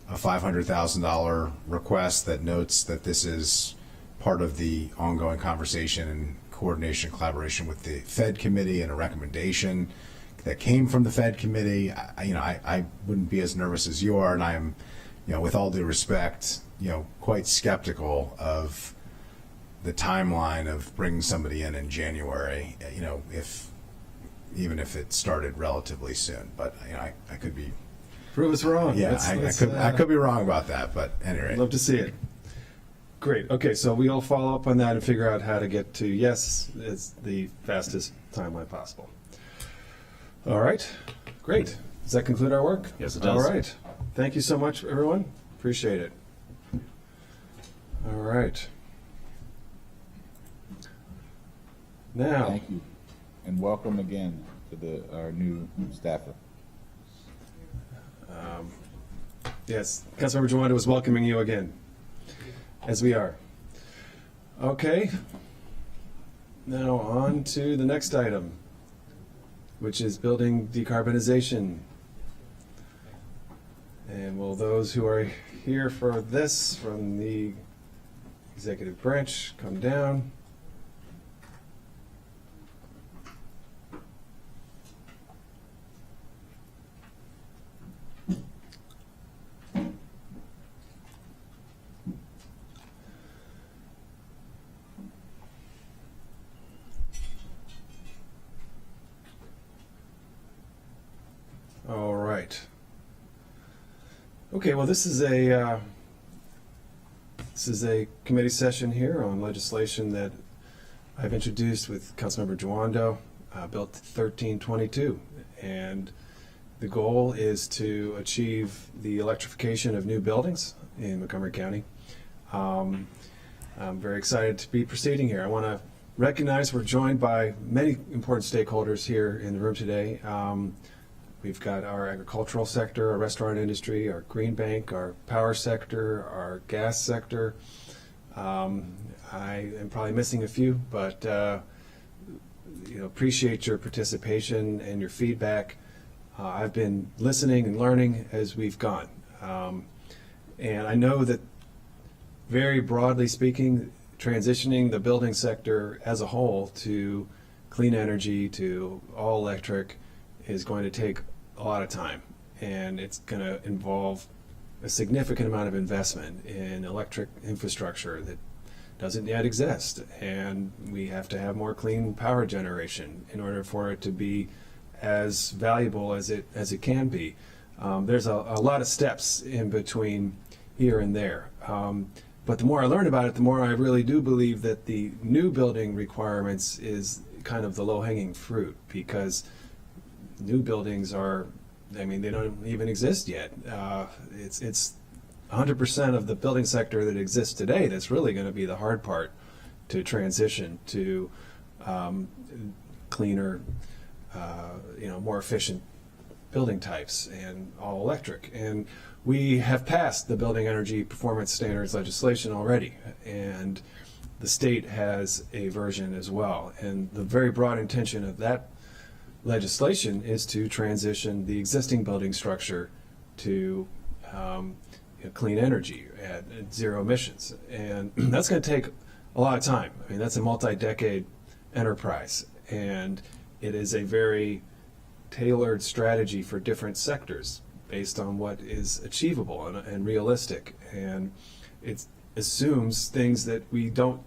a $500,000 request that notes that this is part of the ongoing conversation and coordination and collaboration with the Fed committee and a recommendation that came from the Fed committee. I wouldn't be as nervous as you are, and I am, with all due respect, quite skeptical of the timeline of bringing somebody in January, even if it started relatively soon. But I could be, Prove us wrong. yeah, Let's, I could be wrong about that. But at any rate, love to see it. Great. Okay, so we'll follow up on that and figure out how to get to yes, it's the fastest timeline possible. All right. Great. Does that conclude our work? Yes, it does. All right. Thank you so much, everyone. Appreciate it. All right. Now, Thank you, and welcome again to our new staffer. yes, Councilmember Jawanda was welcoming you again, as we are. Okay. Now on to the next item, which is building decarbonization. And will those who are here for this from the executive branch come down? All right. Okay, well, this is a committee session here on legislation that I've introduced with Councilmember Jawando, Bill 1322, and the goal is to achieve the electrification of new buildings in Montgomery County. I'm very excited to be proceeding here. I want to recognize we're joined by many important stakeholders here in the room today. We've got our agricultural sector, our restaurant industry, our green bank, our power sector, our gas sector. I am probably missing a few, but appreciate your participation and your feedback. I've been listening and learning as we've gone. And I know that very broadly speaking, transitioning the building sector as a whole to clean energy, to all electric, is going to take a lot of time. and it's going to involve a significant amount of investment in electric infrastructure that doesn't yet exist, and we have to have more clean power generation in order for it to be as valuable as it can be. There's a lot of steps in between here and there. But the more I learn about it, the more I really do believe that the new building requirements is kind of the low-hanging fruit, because new buildings are, I mean, they don't even exist yet. It's 100% of the building sector that exists today that's really going to be the hard part to transition to cleaner, more efficient building types and all electric. And we have passed the building energy performance standards legislation already, and the state has a version as well. And the very broad intention of that legislation is to transition the existing building structure to clean energy at zero emissions. And that's going to take a lot of time. I mean, that's a multi-decade enterprise, and it is a very tailored strategy for different sectors based on what is achievable and realistic. And it assumes things that we don't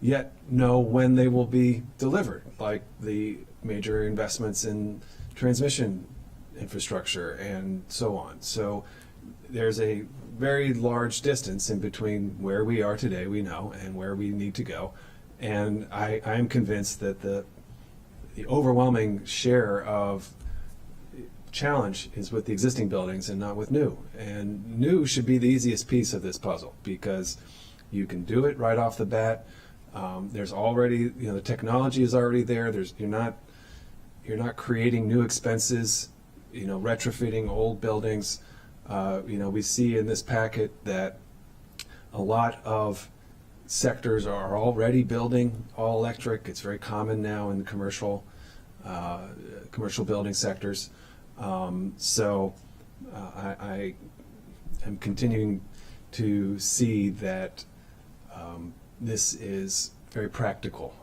yet know when they will be delivered, like the major investments in transmission infrastructure and so on. So there's a very large distance in between where we are today, we know, and where we need to go. And I'm convinced that the overwhelming share of challenge is with the existing buildings and not with new. And new should be the easiest piece of this puzzle, because you can do it right off the bat. There's already, the technology is already there. You're not creating new expenses, retrofitting old buildings. We see in this packet that a lot of sectors are already building all electric. It's very common now in commercial building sectors. So I am continuing to see that this is very practical,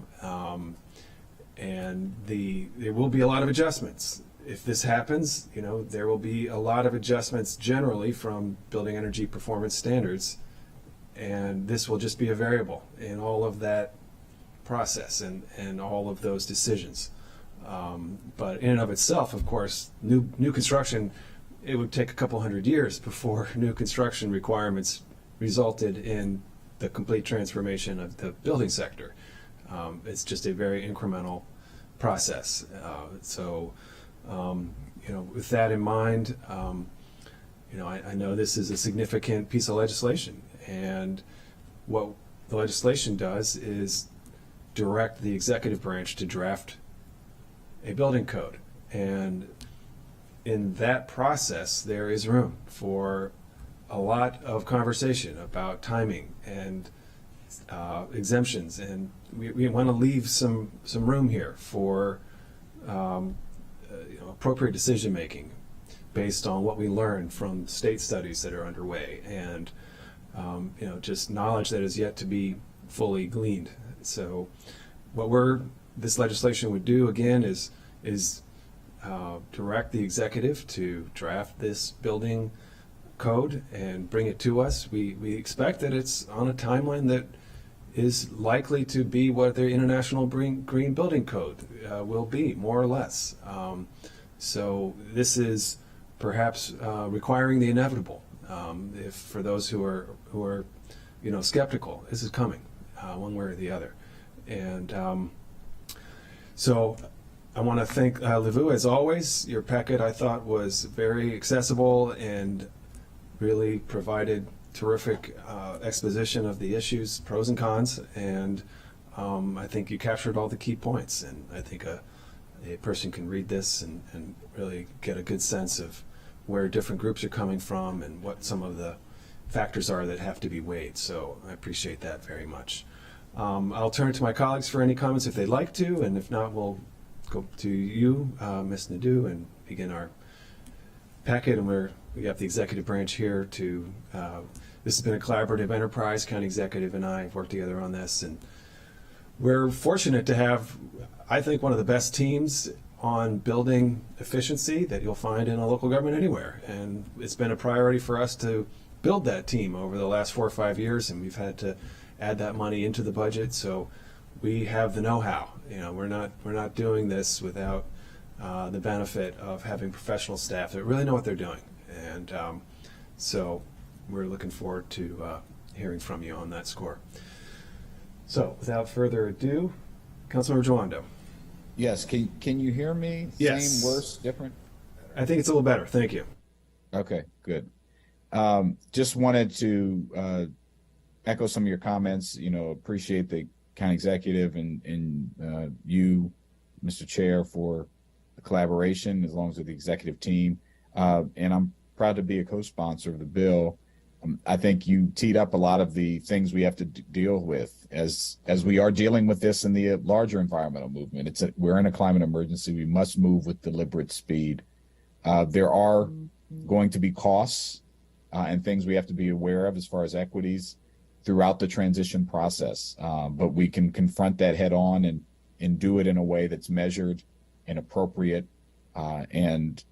and there will be a lot of adjustments. If this happens, there will be a lot of adjustments generally from building energy performance standards, and this will just be a variable in all of that process and all of those decisions. But in and of itself, of course, new construction, it would take a couple hundred years before new construction requirements resulted in the complete transformation of the building sector. It's just a very incremental process. With that in mind, I know this is a significant piece of legislation, and what the legislation does is direct the executive branch to draft a building code. And in that process, there is room for a lot of conversation about timing and exemptions, and we want to leave some room here for appropriate decision making based on what we learn from state studies that are underway, and just knowledge that is yet to be fully gleaned. So what this legislation would do again is direct the executive to draft this building code and bring it to us. We expect that it's on a timeline that is likely to be what the International Green Building Code will be, more or less. So this is perhaps requiring the inevitable. If for those who are skeptical, this is coming one way or the other. And so I want to thank Livu, as always. Your packet, I thought, was very accessible and really provided terrific exposition of the issues, pros and cons, and I think you captured all the key points. And I think a person can read this and really get a good sense of where different groups are coming from and what some of the factors are that have to be weighed. So I appreciate that very much. I'll turn to my colleagues for any comments if they'd like to, and if not, we'll go to you, Ms. Nadeau, and begin our packet. And we have the executive branch here to, this has been a collaborative enterprise. County executive and I have worked together on this, and we're fortunate to have, I think, one of the best teams on building efficiency that you'll find in a local government anywhere. And it's been a priority for us to build that team over the last 4 or 5 years, and we've had to add that money into the budget. So we have the know-how. We're not doing this without the benefit of having professional staff that really know what they're doing. And so we're looking forward to hearing from you on that score. So without further ado, Councilmember Joando. Yes, can you hear me? Yes. Same, worse, different? I think it's a little better. Thank you. Okay, good. Just wanted to echo some of your comments. Appreciate the county executive and you, Mr. Chair, for the collaboration as long as with the executive team. And I'm proud to be a co-sponsor of the bill. I think you teed up a lot of the things we have to deal with as we are dealing with this in the larger environmental movement. We're in a climate emergency. We must move with deliberate speed. There are going to be costs and things we have to be aware of as far as equities throughout the transition process. But we can confront that head on and do it in a way that's measured and appropriate and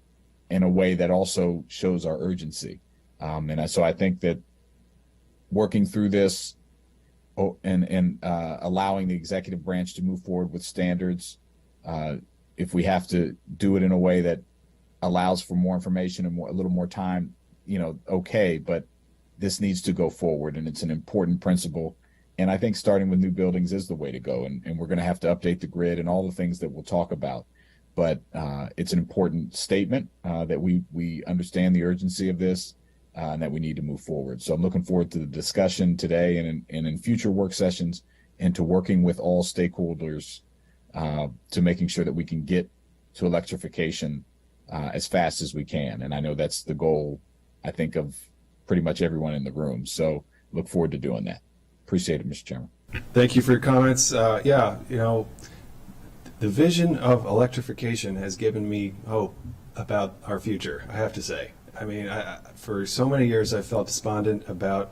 in a way that also shows our urgency. So I think that working through this and allowing the executive branch to move forward with standards, if we have to do it in a way that allows for more information and a little more time, okay, but this needs to go forward, and it's an important principle. And I think starting with new buildings is the way to go, and we're going to have to update the grid and all the things that we'll talk about. But it's an important statement that we understand the urgency of this and that we need to move forward. So I'm looking forward to the discussion today and in future work sessions, and to working with all stakeholders to making sure that we can get to electrification as fast as we can. And I know that's the goal, I think, of pretty much everyone in the room. So look forward to doing that. Appreciate it, Mr. Chairman. Thank you for your comments. The vision of electrification has given me hope about our future, I have to say. I mean, for so many years I felt despondent about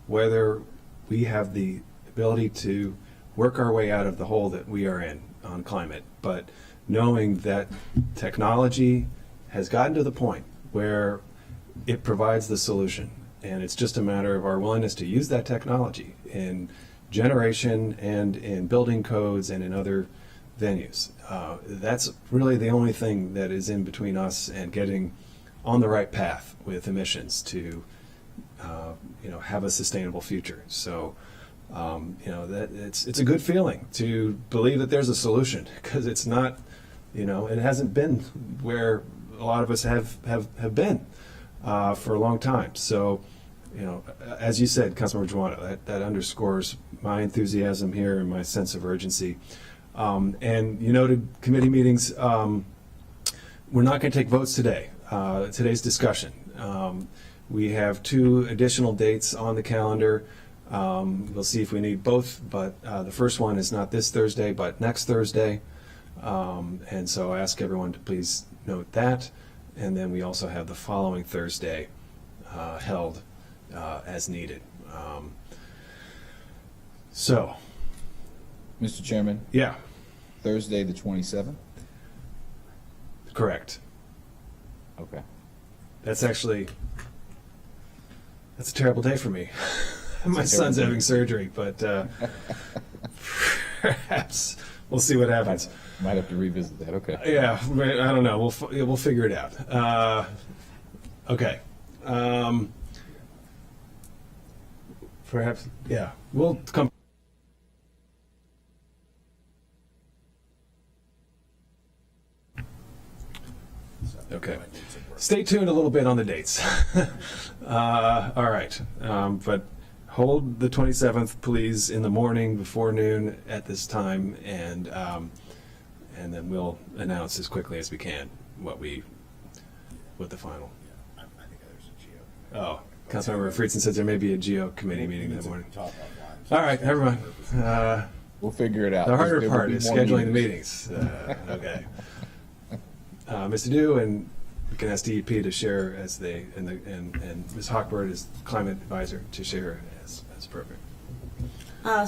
whether we have the ability to work our way out of the hole that we are in on climate. But knowing that technology has gotten to the point where it provides the solution, and it's just a matter of our willingness to use that technology in generation and in building codes and in other venues. That's really the only thing that is in between us and getting on the right path with emissions to have a sustainable future. So that it's a good feeling to believe that there's a solution, because it's not, it hasn't been where a lot of us have been for a long time. So as you said, Councilmember Joanna, that underscores my enthusiasm here and my sense of urgency. And you noted committee meetings. We're not going to take votes today. Today's discussion. We have 2 additional dates on the calendar. We'll see if we need both, but the first one is not this Thursday, but next Thursday. And so I ask everyone to please note that. And then we also have the following Thursday held as needed. So. Mr. Chairman, Yeah, Thursday the 27th? correct. Okay. That's a terrible day for me. My son's day. having surgery, but perhaps we'll see what happens. Might have to revisit that. Okay. Yeah, I don't know. We'll figure it out. Okay. Perhaps, yeah. We'll come. Okay. Stay tuned a little bit on the dates. All right. But hold the 27th, please, in the morning before noon at this time, and then we'll announce as quickly as we can what the final. Oh, Councilmember Friedson says there may be a GEO committee meeting that morning. All right, never mind. We'll figure it out. The harder There will part be is more scheduling the meetings. Okay. Mr. Dew, and we can ask DEP to share and Ms. Hochberg is climate advisor to share as appropriate.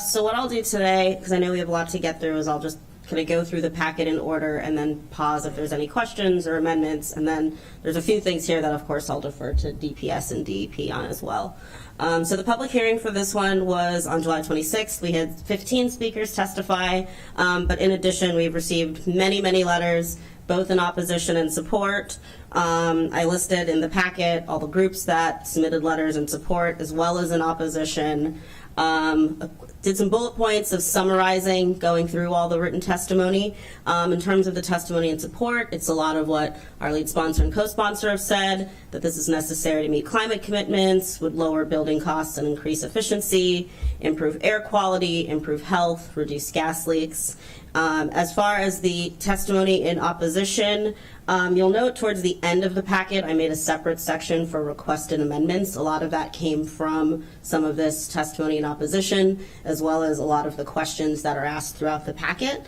So what I'll do today, because I know we have a lot to get through, is I'll just kind of go through the packet in order and then pause if there's any questions or amendments. And then there's a few things here that, of course, I'll defer to DPS and DEP on as well. So the public hearing for this one was on July 26th. We had 15 speakers testify, but in addition, we've received many, many letters, both in opposition and support. I listed in the packet all the groups that submitted letters in support as well as in opposition. Did some bullet points of summarizing, going through all the written testimony. In terms of the testimony and support, it's a lot of what our lead sponsor and co-sponsor have said, that this is necessary to meet climate commitments, would lower building costs and increase efficiency, improve air quality, improve health, reduce gas leaks. As far as the testimony in opposition, you'll note towards the end of the packet, I made a separate section for requested amendments. A lot of that came from some of this testimony in opposition, as well as a lot of the questions that are asked throughout the packet.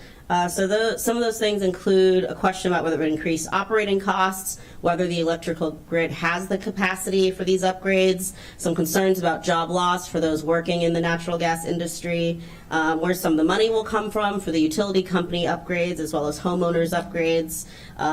Some of those things include a question about whether it would increase operating costs, whether the electrical grid has the capacity for these upgrades, some concerns about job loss for those working in the natural gas industry, where some of the money will come from for the utility company upgrades as well as homeowners upgrades,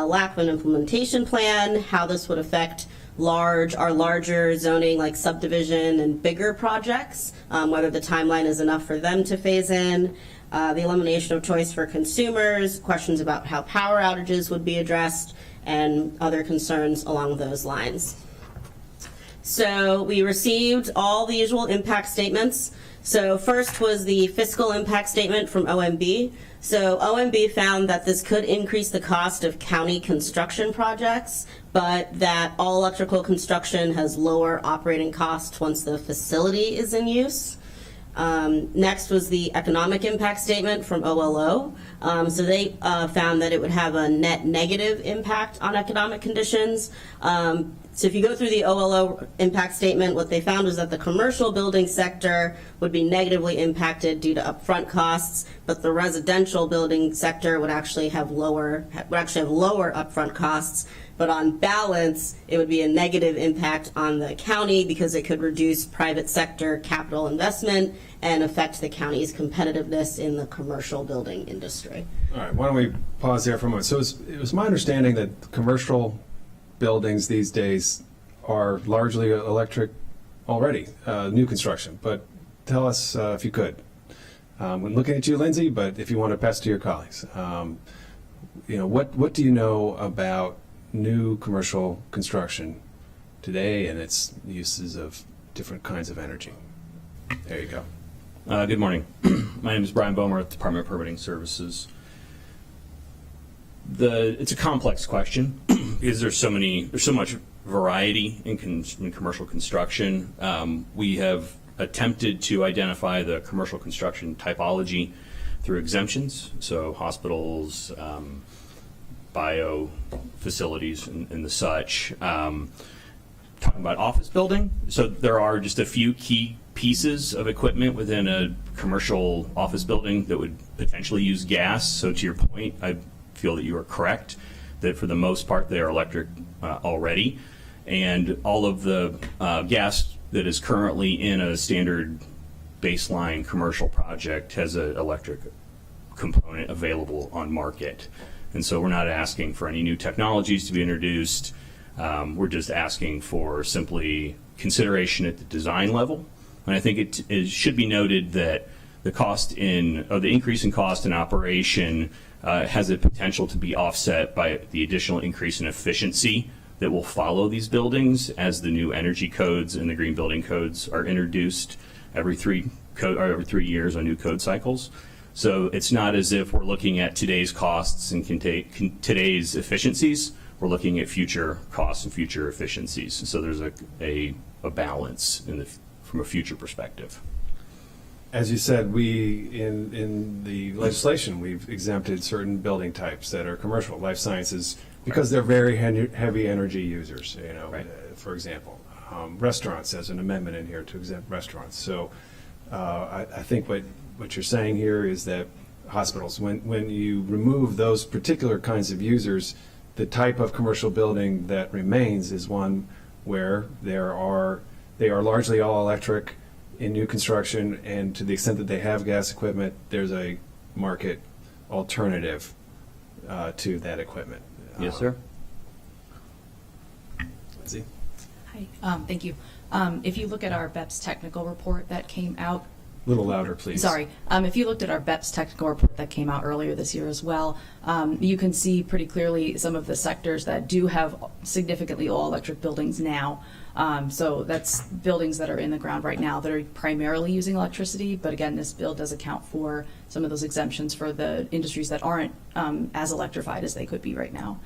lack of an implementation plan, how this would affect our larger zoning like subdivision and bigger projects, whether the timeline is enough for them to phase in, the elimination of choice for consumers, questions about how power outages would be addressed, and other concerns along those lines. So we received all the usual impact statements. So first was the Fiscal Impact Statement from OMB. So OMB found that this could increase the cost of county construction projects, but that all electrical construction has lower operating costs once the facility is in use. Next was the Economic Impact Statement from OLO. So they found that it would have a net negative impact on economic conditions. So if you go through the OLO impact statement, what they found was that the commercial building sector would be negatively impacted due to upfront costs, but the residential building sector would actually have lower upfront costs. But on balance, it would be a negative impact on the county because it could reduce private sector capital investment and affect the county's competitiveness in the commercial building industry. All right, why don't we pause there for a moment? So it was my understanding that commercial buildings these days are largely electric already, new construction. But tell us if you could. I'm looking at you, Lindsay, but if you want to pass to your colleagues, what do you know about new commercial construction today and its uses of different kinds of energy? There you go. Good morning. My name is Brian Bomer at the Department of Permitting Services. It's a complex question because there's so much variety in commercial construction. We have attempted to identify the commercial construction typology through exemptions, so hospitals, bio facilities, and the such. Talking about office building, so there are just a few key pieces of equipment within a commercial office building that would potentially use gas. So to your point, I feel that you are correct, that for the most part they are electric already. And all of the gas that is currently in a standard baseline commercial project has an electric component available on market. And so we're not asking for any new technologies to be introduced. We're just asking for simply consideration at the design level. And I think it should be noted that the increase in cost in operation has the potential to be offset by the additional increase in efficiency that will follow these buildings as the new energy codes and the green building codes are introduced every 3 years on new code cycles. So it's not as if we're looking at today's costs and today's efficiencies. We're looking at future costs and future efficiencies. So there's a balance from a future perspective. As you said, in the legislation, we've exempted certain building types that are commercial, life sciences, because they're very heavy energy users, Right. For example. Restaurants, as an amendment in here to exempt restaurants. So I think what you're saying here is that hospitals, when you remove those particular kinds of users, the type of commercial building that remains is one where they are largely all electric in new construction, and to the extent that they have gas equipment, there's a market alternative to that equipment. Yes, sir. Lindsay? Hi, thank you. If you look at our BEPS technical report that came out, A little louder, please. sorry, if you looked at our BEPS technical report that came out earlier this year as well, you can see pretty clearly some of the sectors that do have significantly all-electric buildings now. So that's buildings that are in the ground right now that are primarily using electricity, but again, this bill does account for some of those exemptions for the industries that aren't as electrified as they could be right now.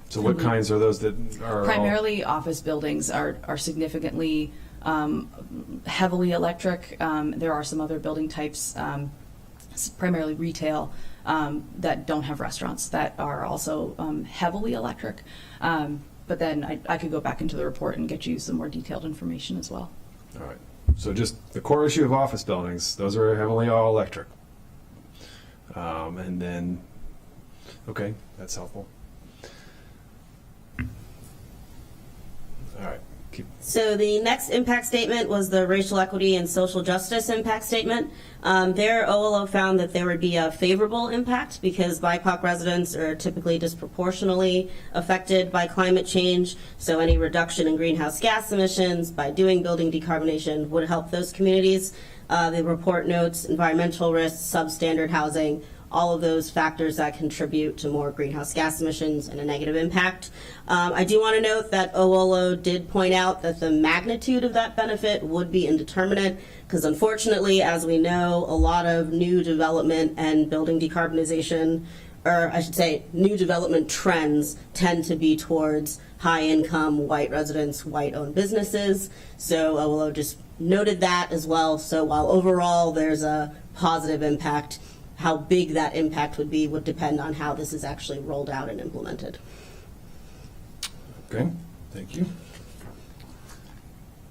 So what kinds are those that are all- Primarily, office buildings are significantly heavily electric. There are some other building types, primarily retail, that don't have restaurants that are also heavily electric. But then I could go back into the report and get you some more detailed information as well. All right. So just the core issue of office buildings, those are heavily all electric. And then, okay, that's helpful. All right. Keep. So the next impact statement was the racial equity and social justice impact statement. There, OLO found that there would be a favorable impact because BIPOC residents are typically disproportionately affected by climate change. So any reduction in greenhouse gas emissions by doing building decarbonization would help those communities. The report notes environmental risks, substandard housing, all of those factors that contribute to more greenhouse gas emissions and a negative impact. I do want to note that OLO did point out that the magnitude of that benefit would be indeterminate because unfortunately, as we know, a lot of new development and building decarbonization, or I should say new development trends tend to be towards high income white residents, white owned businesses. So OLO just noted that as well. So while overall there's a positive impact, how big that impact would be would depend on how this is actually rolled out and implemented. Okay. Thank you.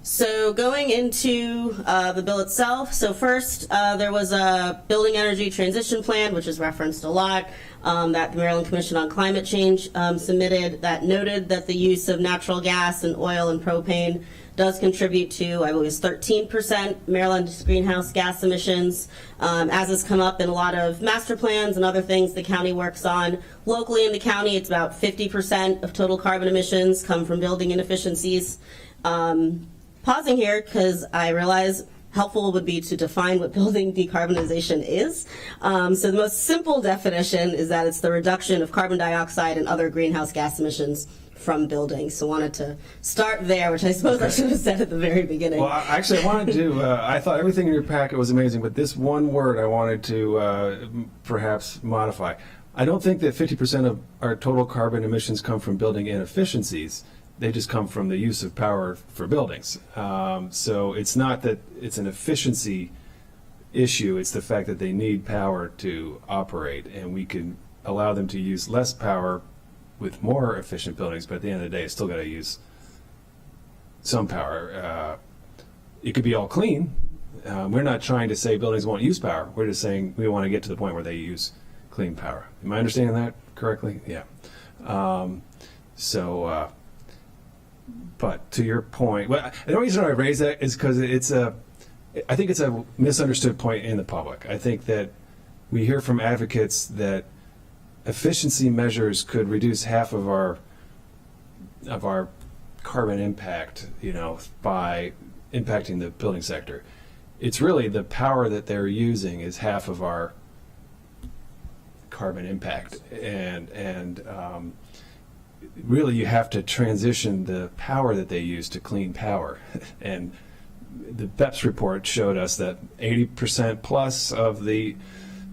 So going into the bill itself, so first there was a building energy transition plan, which is referenced a lot, that the Maryland Commission on Climate Change submitted that noted that the use of natural gas and oil and propane does contribute to, I believe, 13% Maryland's greenhouse gas emissions. As has come up in a lot of master plans and other things the county works on. Locally in the county, it's about 50% of total carbon emissions come from building inefficiencies. Pausing here because I realize helpful would be to define what building decarbonization is. So the most simple definition is that it's the reduction of carbon dioxide and other greenhouse gas emissions from buildings. So wanted to start there, which I suppose I should have said at the very beginning. Well, actually, I wanted to, I thought everything in your packet was amazing, but this one word I wanted to perhaps modify. I don't think that 50% of our total carbon emissions come from building inefficiencies. They just come from the use of power for buildings. So it's not that it's an efficiency issue, it's the fact that they need power to operate, and we can allow them to use less power with more efficient buildings, but at the end of the day, it's still got to use some power. It could be all clean. We're not trying to say buildings won't use power. We're just saying we want to get to the point where they use clean power. Am I understanding that correctly? Yeah. But to your point, well, the only reason I raise that is because I think it's a misunderstood point in the public. I think that we hear from advocates that efficiency measures could reduce half of our carbon impact, by impacting the building sector. It's really the power that they're using is half of our carbon impact, and really you have to transition the power that they use to clean power. And the BEPS report showed us that 80% plus of the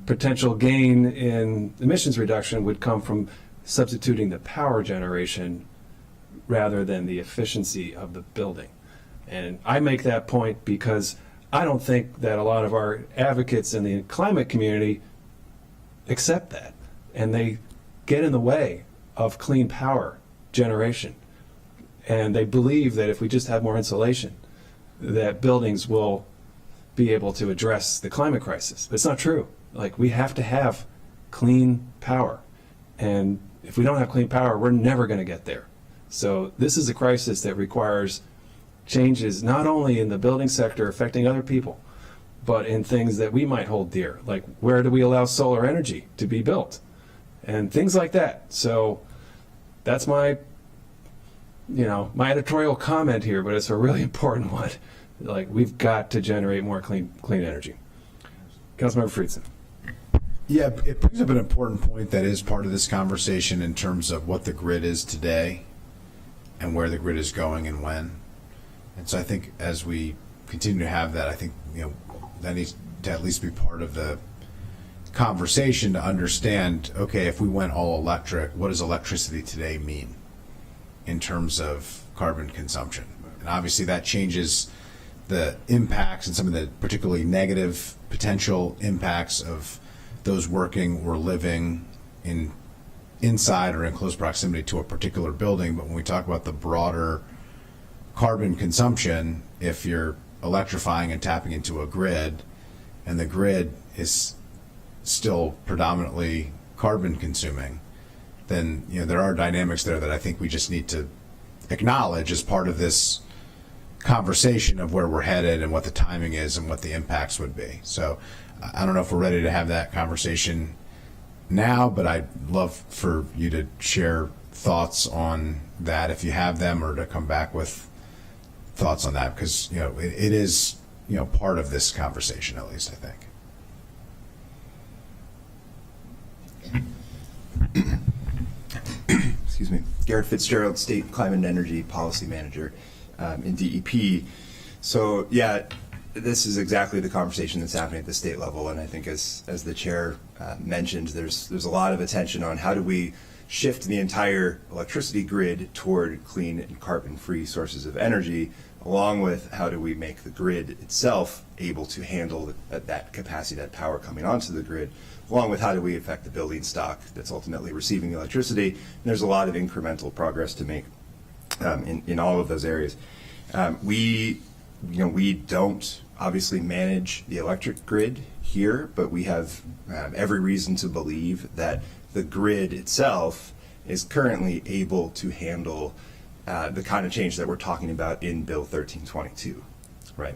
potential gain in emissions reduction would come from substituting the power generation rather than the efficiency of the building. And I make that point because I don't think that a lot of our advocates in the climate community accept that, and they get in the way of clean power generation. And they believe that if we just have more insulation, that buildings will be able to address the climate crisis. But it's not true. Like, we have to have clean power. And if we don't have clean power, we're never going to get there. So this is a crisis that requires changes not only in the building sector affecting other people, but in things that we might hold dear, like where do we allow solar energy to be built and things like that. So that's my editorial comment here, but it's a really important one. Like, we've got to generate more clean energy. Councilmember Friedson. Yeah, it brings up an important point that is part of this conversation in terms of what the grid is today and where the grid is going and when. And so I think as we continue to have that, I think that needs to at least be part of the conversation to understand, okay, if we went all electric, what does electricity today mean in terms of carbon consumption? And obviously that changes the impacts and some of the particularly negative potential impacts of those working or living inside or in close proximity to a particular building. But when we talk about the broader carbon consumption, if you're electrifying and tapping into a grid, and the grid is still predominantly carbon consuming, then there are dynamics there that I think we just need to acknowledge as part of this conversation of where we're headed and what the timing is and what the impacts would be. So I don't know if we're ready to have that conversation now, but I'd love for you to share thoughts on that if you have them, or to come back with thoughts on that, because it is part of this conversation, at least I think. Excuse me. Garrett Fitzgerald, State Climate and Energy Policy Manager in DEP. So yeah, this is exactly the conversation that's happening at the state level, and I think as the chair mentioned, there's a lot of attention on how do we shift the entire electricity grid toward clean and carbon-free sources of energy, along with how do we make the grid itself able to handle that capacity, that power coming onto the grid, along with how do we affect the building stock that's ultimately receiving the electricity. And there's a lot of incremental progress to make in all of those areas. We don't obviously manage the electric grid here, but we have every reason to believe that the grid itself is currently able to handle the kind of change that we're talking about in Bill 1322, right?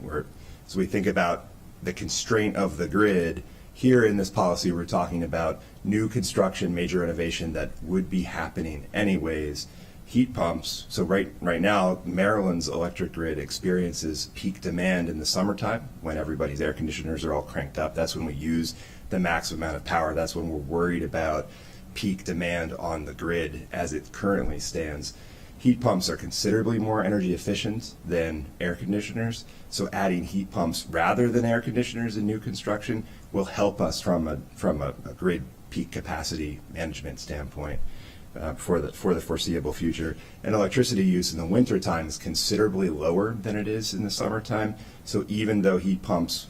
So we think about the constraint of the grid. Here in this policy, we're talking about new construction, major renovation that would be happening anyways. Heat pumps. So right now, Maryland's electric grid experiences peak demand in the summertime when everybody's air conditioners are all cranked up. That's when we use the maximum amount of power. That's when we're worried about peak demand on the grid as it currently stands. Heat pumps are considerably more energy efficient than air conditioners, so adding heat pumps rather than air conditioners in new construction will help us from a grid peak capacity management standpoint for the foreseeable future. And electricity use in the wintertime is considerably lower than it is in the summertime, so even though heat pumps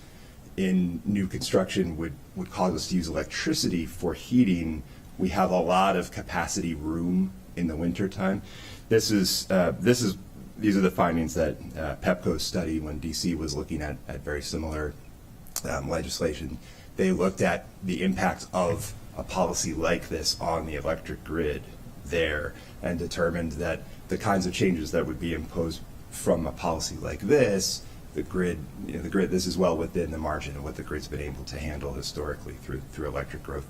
in new construction would cause us to use electricity for heating, we have a lot of capacity room in the wintertime. These are the findings that PEPCO's study when DC was looking at very similar legislation. They looked at the impact of a policy like this on the electric grid there and determined that the kinds of changes that would be imposed from a policy like this, the grid, this is well within the margin of what the grid's been able to handle historically through electric growth.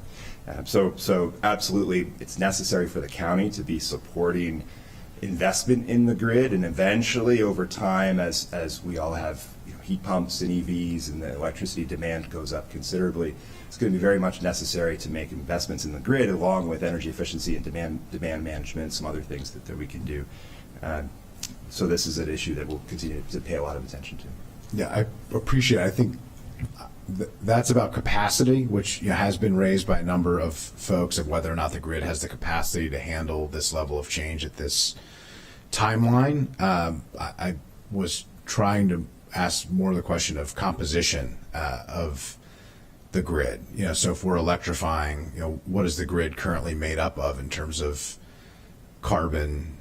So absolutely, it's necessary for the county to be supporting investment in the grid, and eventually over time, as we all have heat pumps and EVs and the electricity demand goes up considerably, it's going to be very much necessary to make investments in the grid along with energy efficiency and demand management, some other things that we can do. So this is an issue that we'll continue to pay a lot of attention to. Yeah, I appreciate it. I think that's about capacity, which has been raised by a number of folks, of whether or not the grid has the capacity to handle this level of change at this timeline. I was trying to ask more of the question of composition of the grid. So if we're electrifying, what is the grid currently made up of in terms of carbon,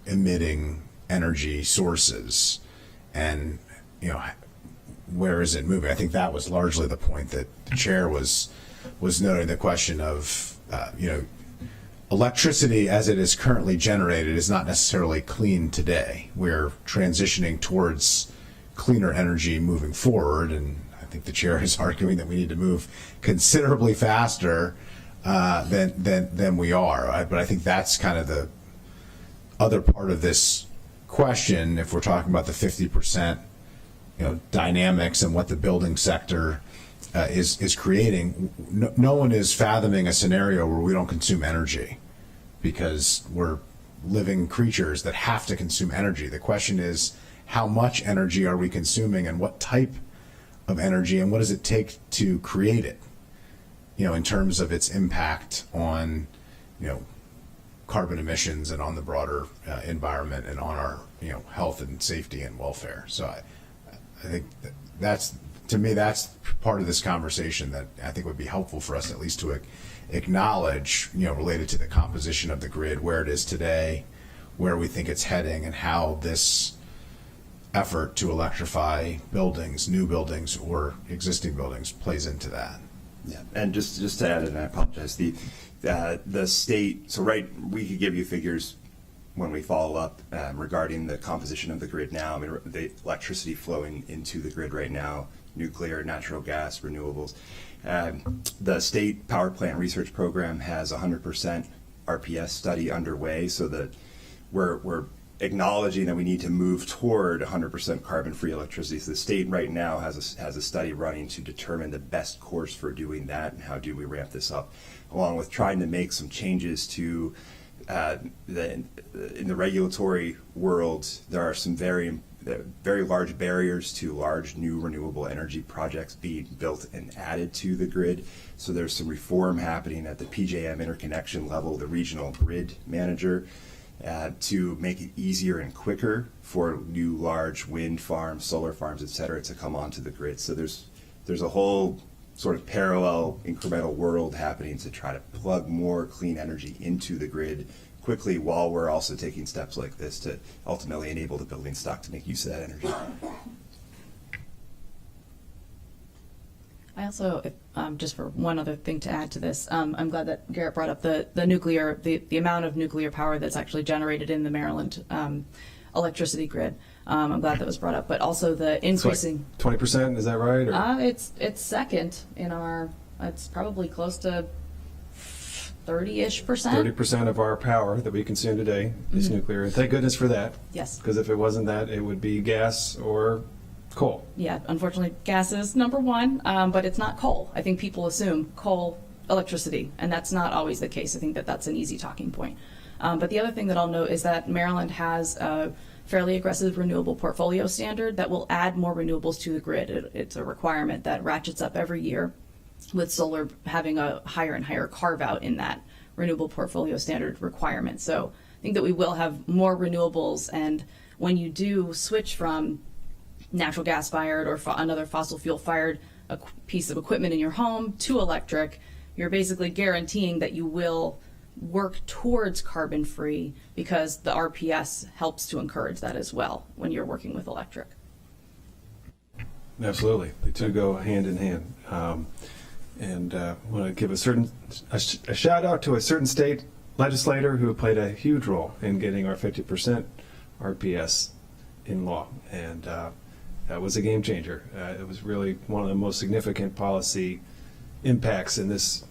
emitting energy sources, and where is it moving? I think that was largely the point that the chair was noting, the question of electricity as it is currently generated is not necessarily clean today. We're transitioning towards cleaner energy moving forward, and I think the chair is arguing that we need to move considerably faster than we are. But I think that's kind of the other part of this question. If we're talking about the 50%, dynamics and what the building sector is creating, no one is fathoming a scenario where we don't consume energy, because we're living creatures that have to consume energy. The question is, how much energy are we consuming, and what type of energy, and what does it take to create it, in terms of its impact on, carbon emissions and on the broader environment and on our, health and safety and welfare. So I think that's, to me, that's part of this conversation that I think would be helpful for us at least to acknowledge, related to the composition of the grid, where it is today, where we think it's heading, and how this effort to electrify buildings, new buildings or existing buildings, plays into that. Yeah, and just to add, and I apologize, the state, so we could give you figures when we follow up regarding the composition of the grid now. I mean, the electricity flowing into the grid right now, nuclear, natural gas, renewables. The state power plant research program has 100% RPS study underway, so that we're acknowledging that we need to move toward 100% carbon-free electricity. So the state right now has a study running to determine the best course for doing that, and how do we ramp this up, along with trying to make some changes to in the regulatory world. There are some very large barriers to large new renewable energy projects being built and added to the grid. So there's some reform happening at the PJM interconnection level, the regional grid manager, to make it easier and quicker for new large wind farms, solar farms, et cetera, to come onto the grid. So there's a whole sort of parallel incremental world happening to try to plug more clean energy into the grid quickly, while we're also taking steps like this to ultimately enable the building stock to make use of that energy. I also, just for one other thing to add to this, I'm glad that Garrett brought up the nuclear, the amount of nuclear power that's actually generated in the Maryland electricity grid. I'm glad that was brought up, but also the increasing. It's like 20%, is that right? Or? It's second in our. It's probably close to 30-ish%. 30% of our power that we consume today is nuclear, and thank goodness for that. Yes. Because if it wasn't that, it would be gas or coal. Yeah, unfortunately, gas is number one, but it's not coal. I think people assume coal, electricity, and that's not always the case. I think that's an easy talking point. But the other thing that I'll note is that Maryland has a fairly aggressive renewable portfolio standard that will add more renewables to the grid. It's a requirement that ratchets up every year, with solar having a higher and higher carve out in that renewable portfolio standard requirement. So I think that we will have more renewables, and when you do switch from natural gas fired or another fossil fuel fired piece of equipment in your home to electric, you're basically guaranteeing that you will work towards carbon free, because the RPS helps to encourage that as well when you're working with electric. Absolutely, the two go hand in hand. And I want to give a shout out to a certain state legislator who played a huge role in getting our 50% RPS in law, and that was a game changer. It was really one of the most significant policy impacts in this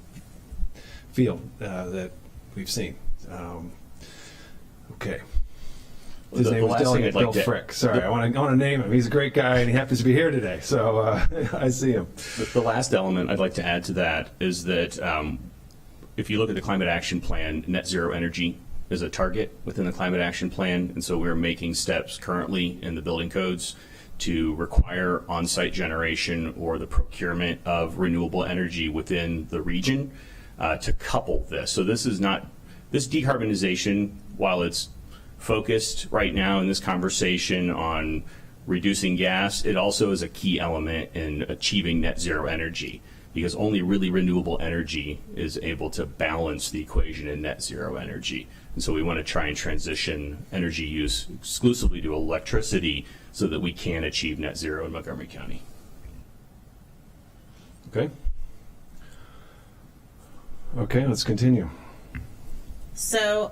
field that we've seen. Okay. His The name was last thing Delegate I'd like Bill to- Frick. Sorry, I want to name him. He's a great guy, and he happens to be here today, so I see him. The last element I'd like to add to that is that if you look at the Climate Action Plan, net zero energy is a target within the Climate Action Plan, and so we're making steps currently in the building codes to require on-site generation or the procurement of renewable energy within the region to couple this. So this decarbonization, while it's focused right now in this conversation on reducing gas, it also is a key element in achieving net zero energy, because only really renewable energy is able to balance the equation in net zero energy. And so we want to try and transition energy use exclusively to electricity so that we can achieve net zero in Montgomery County. Okay. Okay, let's continue. So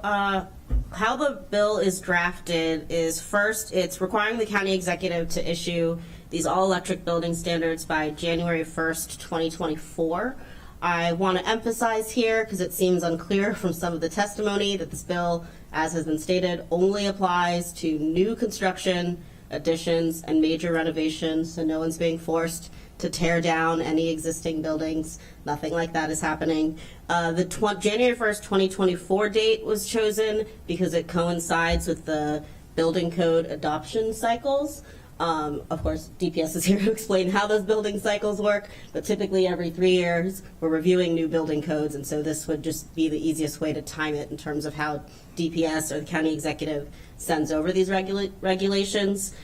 how the bill is drafted is, first, it's requiring the county executive to issue these all-electric building standards by January 1st, 2024. I want to emphasize here, because it seems unclear from some of the testimony, that this bill, as has been stated, only applies to new construction, additions, and major renovations, so no one's being forced to tear down any existing buildings. Nothing like that is happening. The January 1st, 2024 date was chosen because it coincides with the building code adoption cycles. Of course, DPS is here to explain how those building cycles work, but typically every 3 years we're reviewing new building codes, and so this would just be the easiest way to time it in terms of how DPS or the county executive sends over these regulations.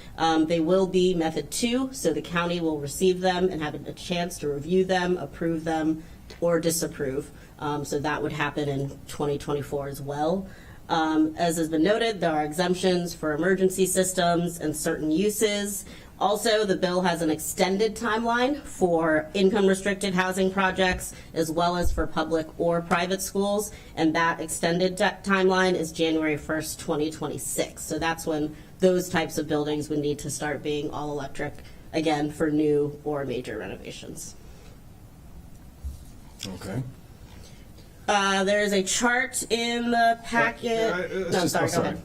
They will be method 2, so the county will receive them and have a chance to review them, approve them, or disapprove. So that would happen in 2024 as well. As has been noted, there are exemptions for emergency systems and certain uses. Also, the bill has an extended timeline for income-restricted housing projects as well as for public or private schools, and that extended timeline is January 1st, 2026. So that's when those types of buildings would need to start being all-electric, again, for new or major renovations. Okay. There is a chart in the packet. Go ahead.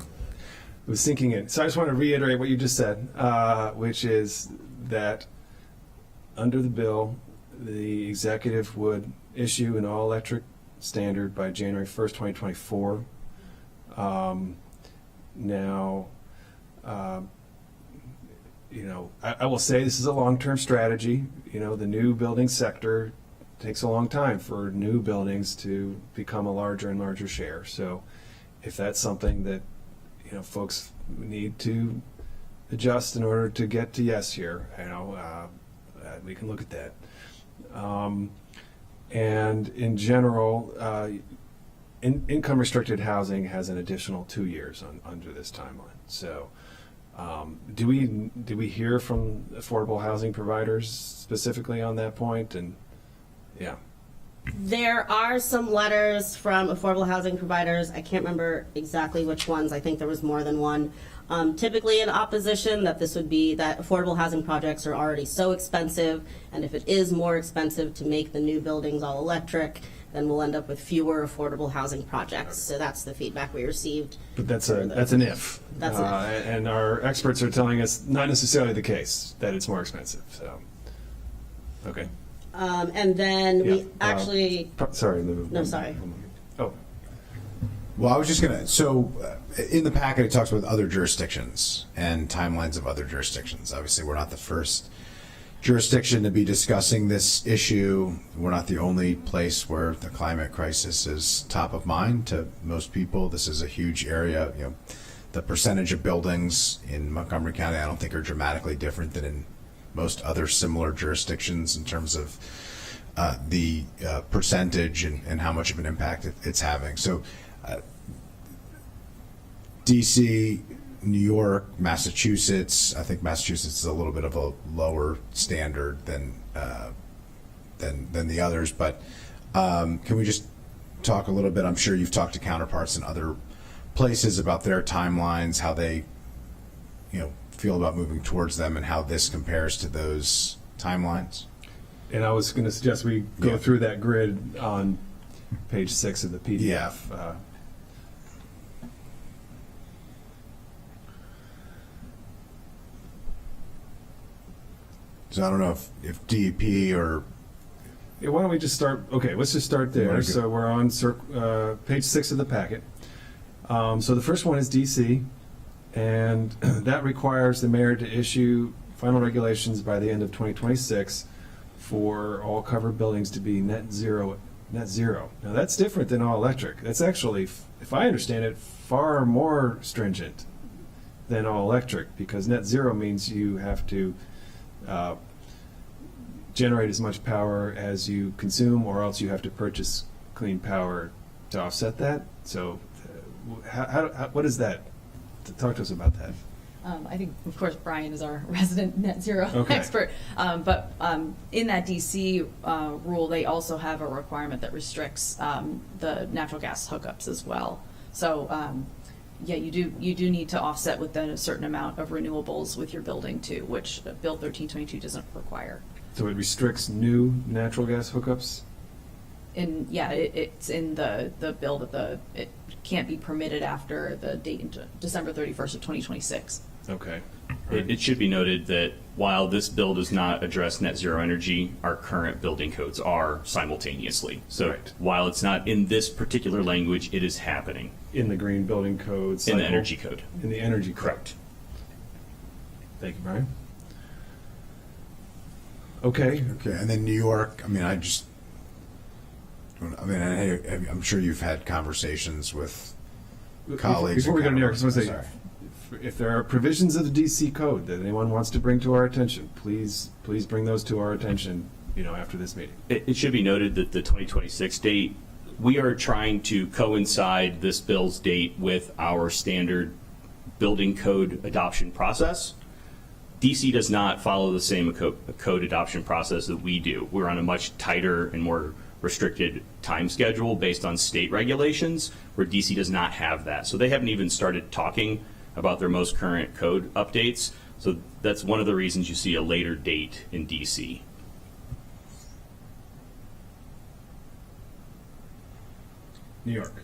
I was thinking it. So I just want to reiterate what you just said, which is that under the bill, the executive would issue an all-electric standard by January 1st, 2024. Now, I will say this is a long-term strategy. The new building sector takes a long time for new buildings to become a larger and larger share. So if that's something that folks need to adjust in order to get to yes here, we can look at that. And in general, income restricted housing has an additional 2 years under this timeline. So do we hear from affordable housing providers specifically on that point? And yeah. There are some letters from affordable housing providers. I can't remember exactly which ones. I think there was more than one. Typically in opposition, that affordable housing projects are already so expensive, and if it is more expensive to make the new buildings all electric, then we'll end up with fewer affordable housing projects. So that's the feedback we received. But that's an if. That's an if. And our experts are telling us not necessarily the case, that it's more expensive. So, okay. And then we actually. Sorry. No, sorry. Oh. Well, I was just going to, in the packet it talks about other jurisdictions and timelines of other jurisdictions. Obviously, we're not the first jurisdiction to be discussing this issue. We're not the only place where the climate crisis is top of mind to most people. This is a huge area. The percentage of buildings in Montgomery County, I don't think are dramatically different than in most other similar jurisdictions in terms of the percentage and how much of an impact it's having. So DC, New York, Massachusetts, I think Massachusetts is a little bit of a lower standard than the others, but can we just talk a little bit? I'm sure you've talked to counterparts in other places about their timelines, how they feel about moving towards them, and how this compares to those timelines. And I was going to suggest we go through that grid on page 6 of the PDF. So I don't know if DEP or... Yeah, why don't we just start? Okay, let's just start there. So we're on page 6 of the packet. So the first one is DC, and that requires the mayor to issue final regulations by the end of 2026 for all covered buildings to be net zero. Now that's different than all electric. That's actually, if I understand it, far more stringent than all electric, because net zero means you have to generate as much power as you consume, or else you have to purchase clean power to offset that. So what is that? Talk to us about that. I think, of course, Brian is our resident net zero Okay. expert. But in that DC rule, they also have a requirement that restricts the natural gas hookups as well. So yeah, you do need to offset within a certain amount of renewables with your building too, which Bill 1322 doesn't require. So it restricts new natural gas hookups? And yeah, it's in the bill that it can't be permitted after the date in December 31st of 2026. Okay. It should be noted that while this bill does not address net zero energy, our current building codes are simultaneously. So Right. while it's not in this particular language, it is happening In the green building code in cycle? the energy code. In the energy code. Correct. Thank you, Brian. Okay. Okay, and then New York, I'm sure you've had conversations with colleagues. Before we go to New York, I just want to say, Sorry. if there are provisions of the DC code that anyone wants to bring to our attention, please bring those to our attention, after this meeting. It should be noted that the 2026 date, we are trying to coincide this bill's date with our standard building code adoption process. DC does not follow the same code adoption process that we do. We're on a much tighter and more restricted time schedule based on state regulations, where DC does not have that. So they haven't even started talking about their most current code updates. So that's one of the reasons you see a later date in DC. New York.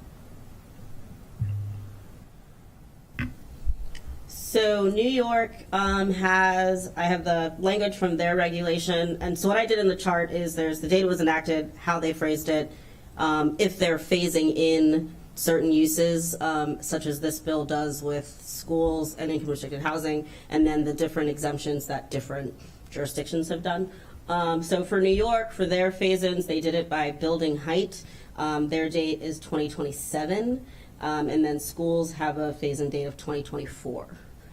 So New York I have the language from their regulation, and so what I did in the chart is there's the date it was enacted, how they phrased it, if they're phasing in certain uses, such as this bill does with schools and income restricted housing, and then the different exemptions that different jurisdictions have done. So for New York, for their phase-ins, they did it by building height. Their date is 2027, and then schools have a phase-in date of 2024.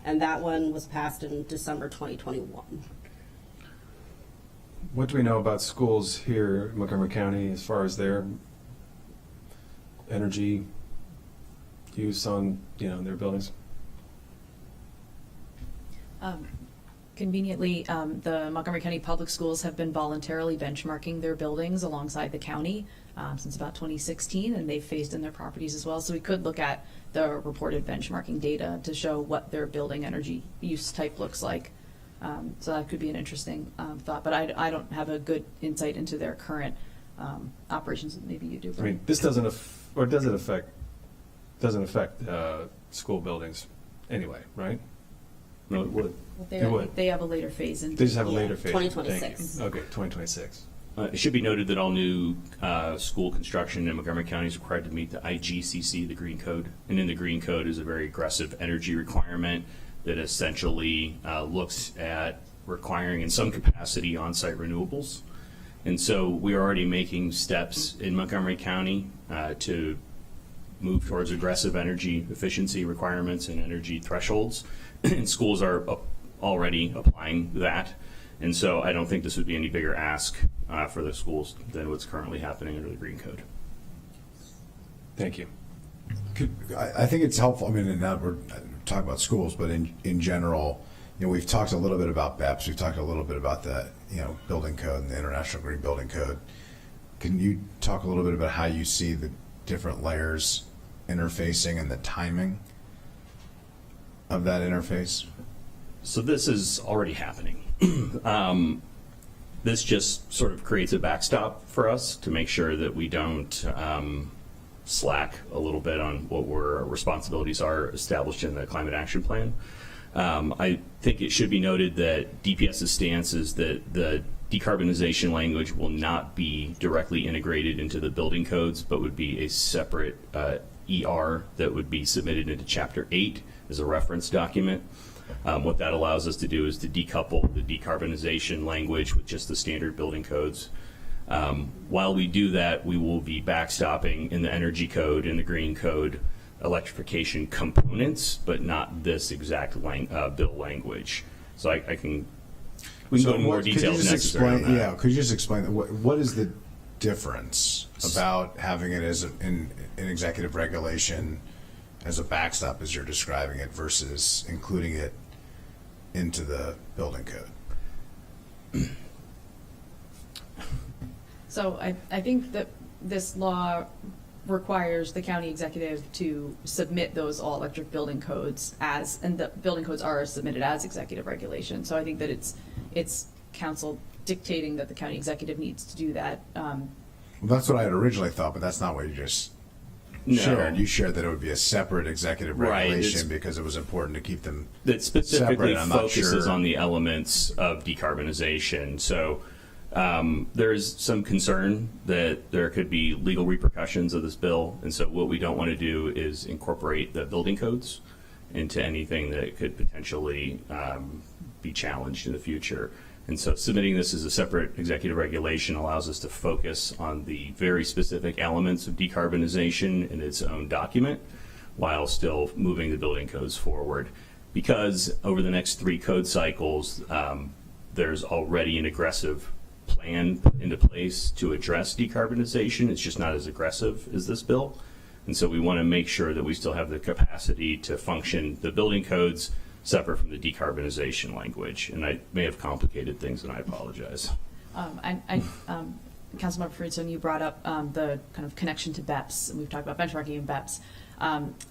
And that one was passed in December 2021. What do we know about schools here in Montgomery County as far as their energy use on, their buildings? Conveniently, the Montgomery County Public Schools have been voluntarily benchmarking their buildings alongside the county since about 2016, and they've phased in their properties as well. So we could look at the reported benchmarking data to show what their building energy use type looks like. So that could be an interesting thought, but I don't have a good insight into their current operations. Maybe you do. I mean, this doesn't affect school buildings anyway, right? No, it would. It would. They have a later phase in. They just have a Yeah, later phase. 2026. Thank you. Okay, 2026. It should be noted that all new school construction in Montgomery County is required to meet the IGCC, the Green Code. And in the Green Code is a very aggressive energy requirement that essentially looks at requiring in some capacity on-site renewables. And so we are already making steps in Montgomery County to move towards aggressive energy efficiency requirements and energy thresholds. And schools are already applying that. And so I don't think this would be any bigger ask for the schools than what's currently happening under the Green Code. Thank you. I think it's helpful. And now we're talking about schools, but in general, we've talked a little bit about BEPS. We've talked a little bit about the building code and the International Green Building Code. Can you talk a little bit about how you see the different layers interfacing and the timing of that interface? So this is already happening. This just sort of creates a backstop for us to make sure that we don't slack a little bit on what our responsibilities are established in the Climate Action Plan. I think it should be noted that DPS's stance is that the decarbonization language will not be directly integrated into the building codes, but would be a separate ER that would be submitted into Chapter 8 as a reference document. What that allows us to do is to decouple the decarbonization language with just the standard building codes. While we do that, we will be backstopping in the energy code, in the green code, electrification components, but not this exact bill language. So we can go into more detail if necessary on that. Yeah, could you just explain what is the difference about having it as an executive regulation as a backstop, as you're describing it, versus including it into the building code? So I think that this law requires the county executive to submit those all-electric building codes and the building codes are submitted as executive regulation. So I think that it's council dictating that the county executive needs to do that. Well, that's what I had originally thought, but that's not what you just shared. You shared that it would be a separate executive Right, regulation because it was important to keep them That specifically separate. I'm not focuses sure. on the elements of decarbonization. So there is some concern that there could be legal repercussions of this bill. And so what we don't want to do is incorporate the building codes into anything that could potentially be challenged in the future. And so submitting this as a separate executive regulation allows us to focus on the very specific elements of decarbonization in its own document while still moving the building codes forward. Because over the next 3 code cycles, there's already an aggressive plan put into place to address decarbonization. It's just not as aggressive as this bill. And so we want to make sure that we still have the capacity to function the building codes separate from the decarbonization language. And I may have complicated things, and I apologize. Councilmember Friedson, you brought up the kind of connection to BEPS, and we've talked about benchmarking and BEPS.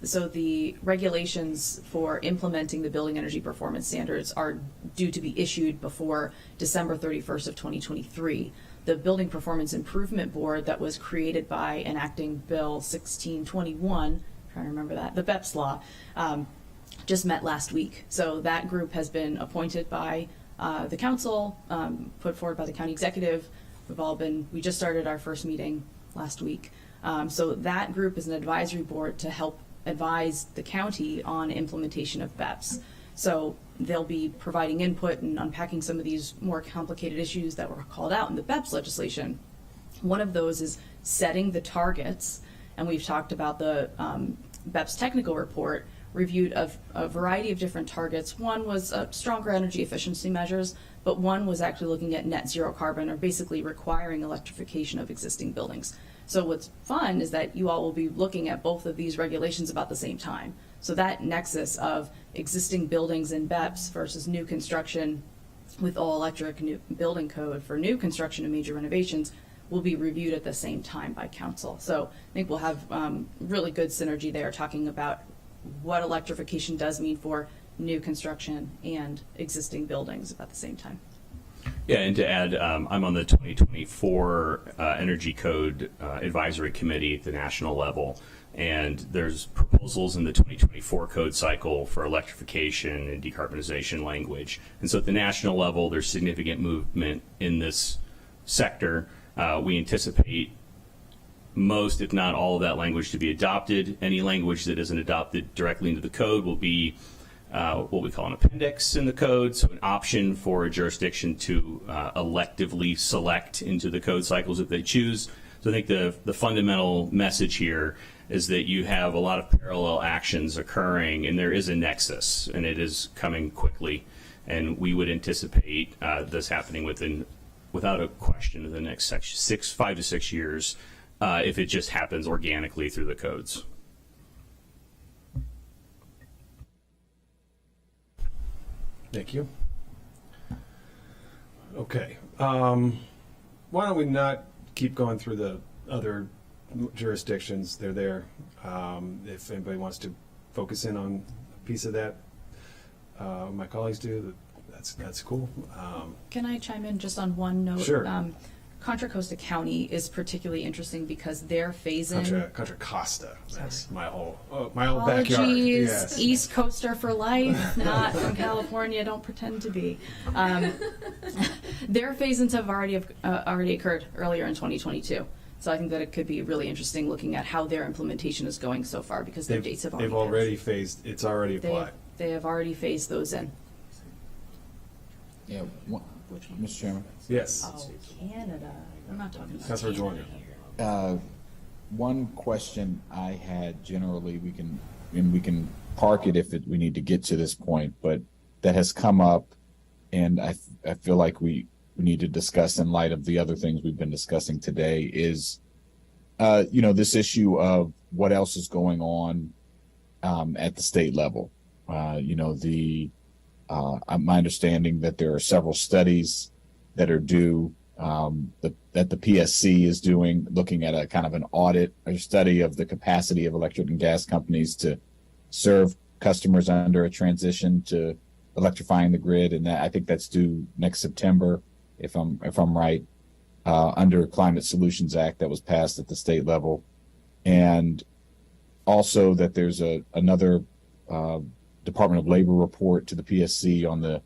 So the regulations for implementing the building energy performance standards are due to be issued before December 31st of 2023. The Building Performance Improvement Board that was created by enacting Bill 1621, trying to remember that, the BEPS law, just met last week. So that group has been appointed by the council, put forward by the county executive. We just started our first meeting last week. So that group is an advisory board to help advise the county on implementation of BEPS. So they'll be providing input and unpacking some of these more complicated issues that were called out in the BEPS legislation. One of those is setting the targets, and we've talked about the BEPS technical report reviewed a variety of different targets. One was stronger energy efficiency measures, but one was actually looking at net zero carbon, or basically requiring electrification of existing buildings. So what's fun is that you all will be looking at both of these regulations about the same time. So that nexus of existing buildings in BEPS versus new construction with all electric new building code for new construction and major renovations will be reviewed at the same time by council. So I think we'll have really good synergy there, talking about what electrification does mean for new construction and existing buildings at the same time. Yeah, and to add, I'm on the 2024 Energy Code Advisory Committee at the national level, and there's proposals in the 2024 code cycle for electrification and decarbonization language. And so at the national level, there's significant movement in this sector. We anticipate most, if not all, of that language to be adopted. Any language that isn't adopted directly into the code will be what we call an appendix in the code, so an option for a jurisdiction to electively select into the code cycles if they choose. So I think the fundamental message here is that you have a lot of parallel actions occurring, and there is a nexus, and it is coming quickly. And we would anticipate this happening without a question, in the next 5 to 6 years, if it just happens organically through the codes. Thank you. Okay. Why don't we not keep going through the other jurisdictions? They're there. If anybody wants to focus in on a piece of that, my colleagues do. That's cool. Can I chime in just on one note? Sure. Contra Costa County is particularly interesting because their phase-in. Contra Costa. That's my whole backyard. Apologies, Yes. East Coaster for life, not from California. Don't pretend to be. Their phase-ins have already occurred earlier in 2022. So I think that it could be really interesting looking at how their implementation is going so far, because their dates have already They've already passed. phased. It's already applied. They have already phased those in. Yeah, Mr. Chairman. Yes. Oh, Canada. I'm not talking about Councilor Canada Jordan. here. One question I had generally, we can park it if we need to get to this point, but that has come up, and I feel like we need to discuss in light of the other things we've been discussing today is, this issue of what else is going on at the state level. My understanding that there are several studies that are due that the PSC is doing, looking at a kind of an audit or study of the capacity of electric and gas companies to serve customers under a transition to electrifying the grid, and that I think that's due next September, if I'm right, under Climate Solutions Act that was passed at the state level, and also that there's another Department of Labor report to the PSC on the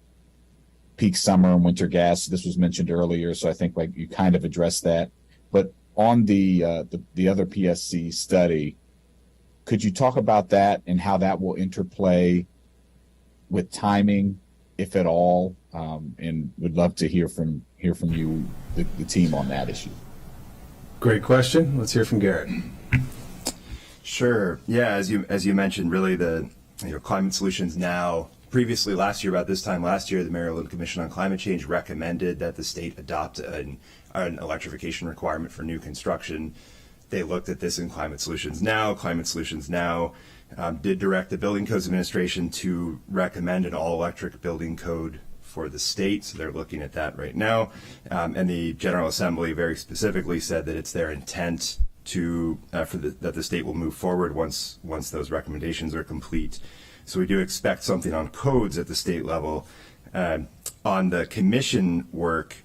peak summer and winter gas. This was mentioned earlier, so I think like you kind of addressed that. But on the other PSC study, could you talk about that and how that will interplay with timing, if at all? And would love to hear from you, the team, on that issue. Great question. Let's hear from Garrett. Sure. Yeah, as you mentioned, really the Climate Solutions Now. Previously, last year, about this time last year, the Maryland Commission on Climate Change recommended that the state adopt an electrification requirement for new construction. They looked at this in Climate Solutions Now. Climate Solutions Now did direct the Building Codes Administration to recommend an all-electric building code for the state, so they're looking at that right now. And the General Assembly very specifically said that it's their intent to that the state will move forward once those recommendations are complete. So we do expect something on codes at the state level. On the commission work,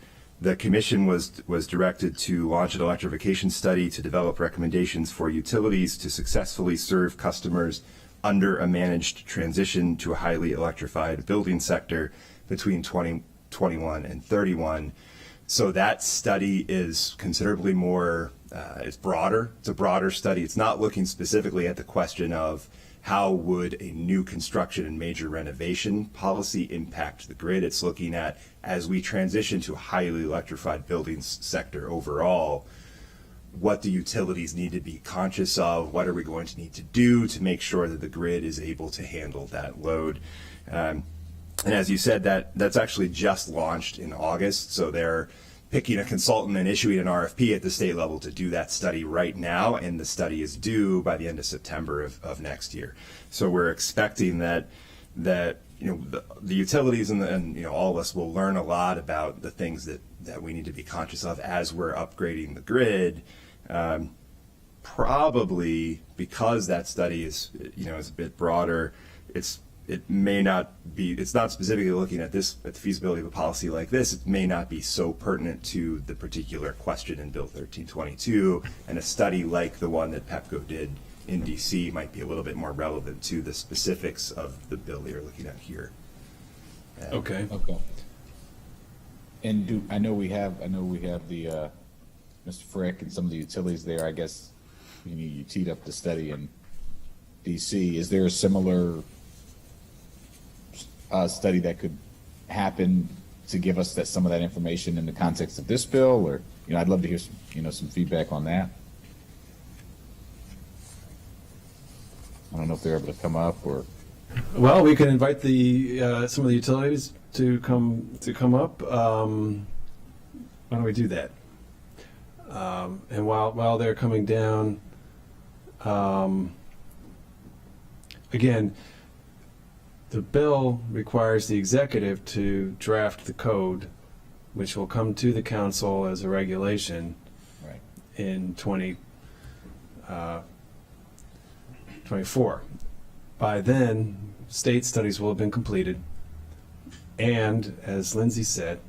the commission was directed to launch an electrification study to develop recommendations for utilities to successfully serve customers under a managed transition to a highly electrified building sector between 2021 and 31. So that study is considerably more, it's broader. It's a broader study. It's not looking specifically at the question of how would a new construction and major renovation policy impact the grid. It's looking at, as we transition to a highly electrified buildings sector overall, what do utilities need to be conscious of? What are we going to need to do to make sure that the grid is able to handle that load? And as you said, that's actually just launched in August, so they're picking a consultant and issuing an RFP at the state level to do that study right now, and the study is due by the end of September of next year. So we're expecting that the utilities and all of us will learn a lot about the things that we need to be conscious of as we're upgrading the grid. Probably because that study is a bit broader, it's not specifically looking at the feasibility of a policy like this. It may not be so pertinent to the particular question in Bill 1322, and a study like the one that PEPCO did in DC might be a little bit more relevant to the specifics of the bill you're looking at here. Okay. And I know we have the Mr. Frick and some of the utilities there. I guess you teed up the study in DC. Is there a similar study that could happen to give us some of that information in the context of this bill? Or I'd love to hear some feedback on that. I don't know if they're able to come up or. Well, we can invite some of the utilities to come up. Why don't we do that? And while they're coming down, again, the bill requires the executive to draft the code, which will come to the council as a regulation in 2024. By then, state studies will have been completed, and as Lindsay said,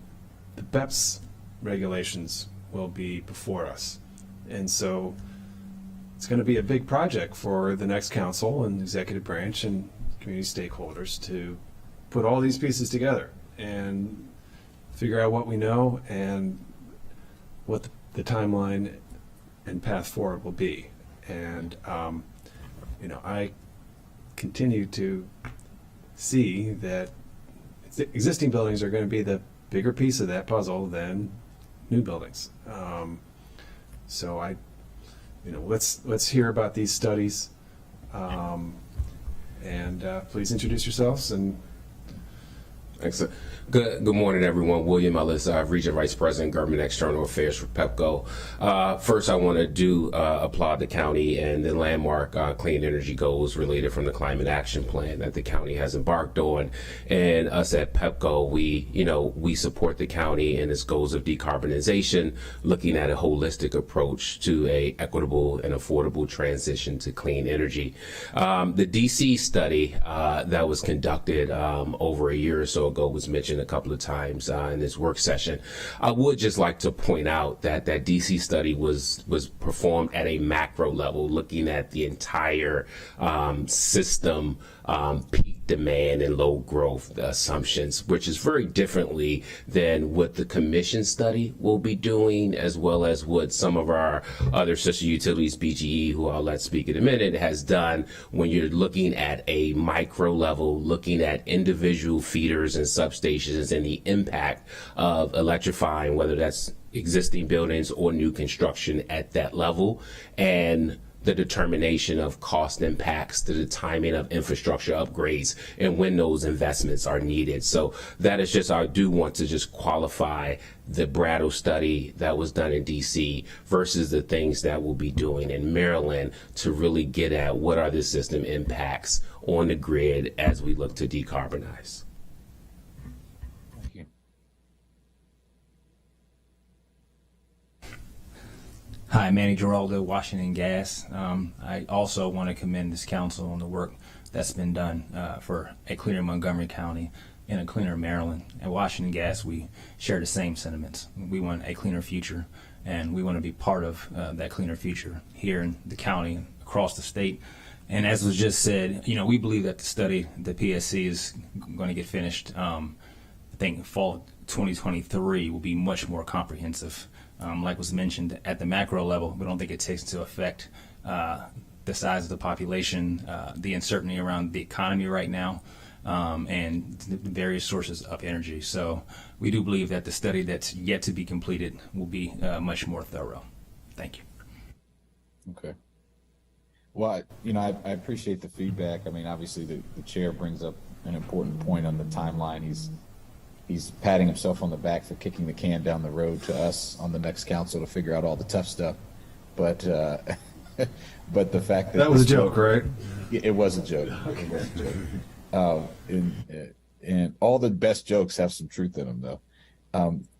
the BEPS regulations will be before us. And so it's going to be a big project for the next council and executive branch and community stakeholders to put all these pieces together and figure out what we know and what the timeline and path forward will be. And I continue to see that existing buildings are going to be the bigger piece of that puzzle than new buildings. So let's hear about these studies. And please introduce yourselves. And Excellent. Good morning, everyone. William Ellis, Region Vice President, Government External Affairs for PEPCO. First, I want to applaud the county and the landmark clean energy goals related from the Climate Action Plan that the county has embarked on. And us at PEPCO, we support the county and its goals of decarbonization, looking at a holistic approach to a equitable and affordable transition to clean energy. The DC study that was conducted over a year or so ago was mentioned a couple of times in this work session. I would just like to point out that that DC study was performed at a macro level, looking at the entire system, peak demand and low growth assumptions, which is very differently than what the commission study will be doing, as well as what some of our other sister utilities, BGE, who I'll let speak in a minute, has done when you're looking at a micro level, looking at individual feeders and substations and the impact of electrifying, whether that's existing buildings or new construction at that level, and the determination of cost impacts to the timing of infrastructure upgrades and when those investments are needed. So that is just, I do want to just qualify the Brattle study that was done in DC versus the things that we'll be doing in Maryland to really get at what are the system impacts on the grid as we look to decarbonize. Thank you. Hi, Manny Giraldo, Washington Gas. I also want to commend this council on the work that's been done for a cleaner Montgomery County and a cleaner Maryland. At Washington Gas, we share the same sentiments. We want a cleaner future, and we want to be part of that cleaner future here in the county and across the state. And as was just said, we believe that the study, the PSC, is going to get finished. I think fall 2023 will be much more comprehensive. Like was mentioned, at the macro level, we don't think it takes into effect the size of the population, the uncertainty around the economy right now, and the various sources of energy. So we do believe that the study that's yet to be completed will be much more thorough. Thank you. Okay. Well, I appreciate the feedback. I mean, obviously the chair brings up an important point on the timeline. He's patting himself on the back for kicking the can down the road to us on the next council to figure out all the tough stuff. But but the fact that was a joke, right? It was a joke. It was a joke. And all the best jokes have some truth in them, though.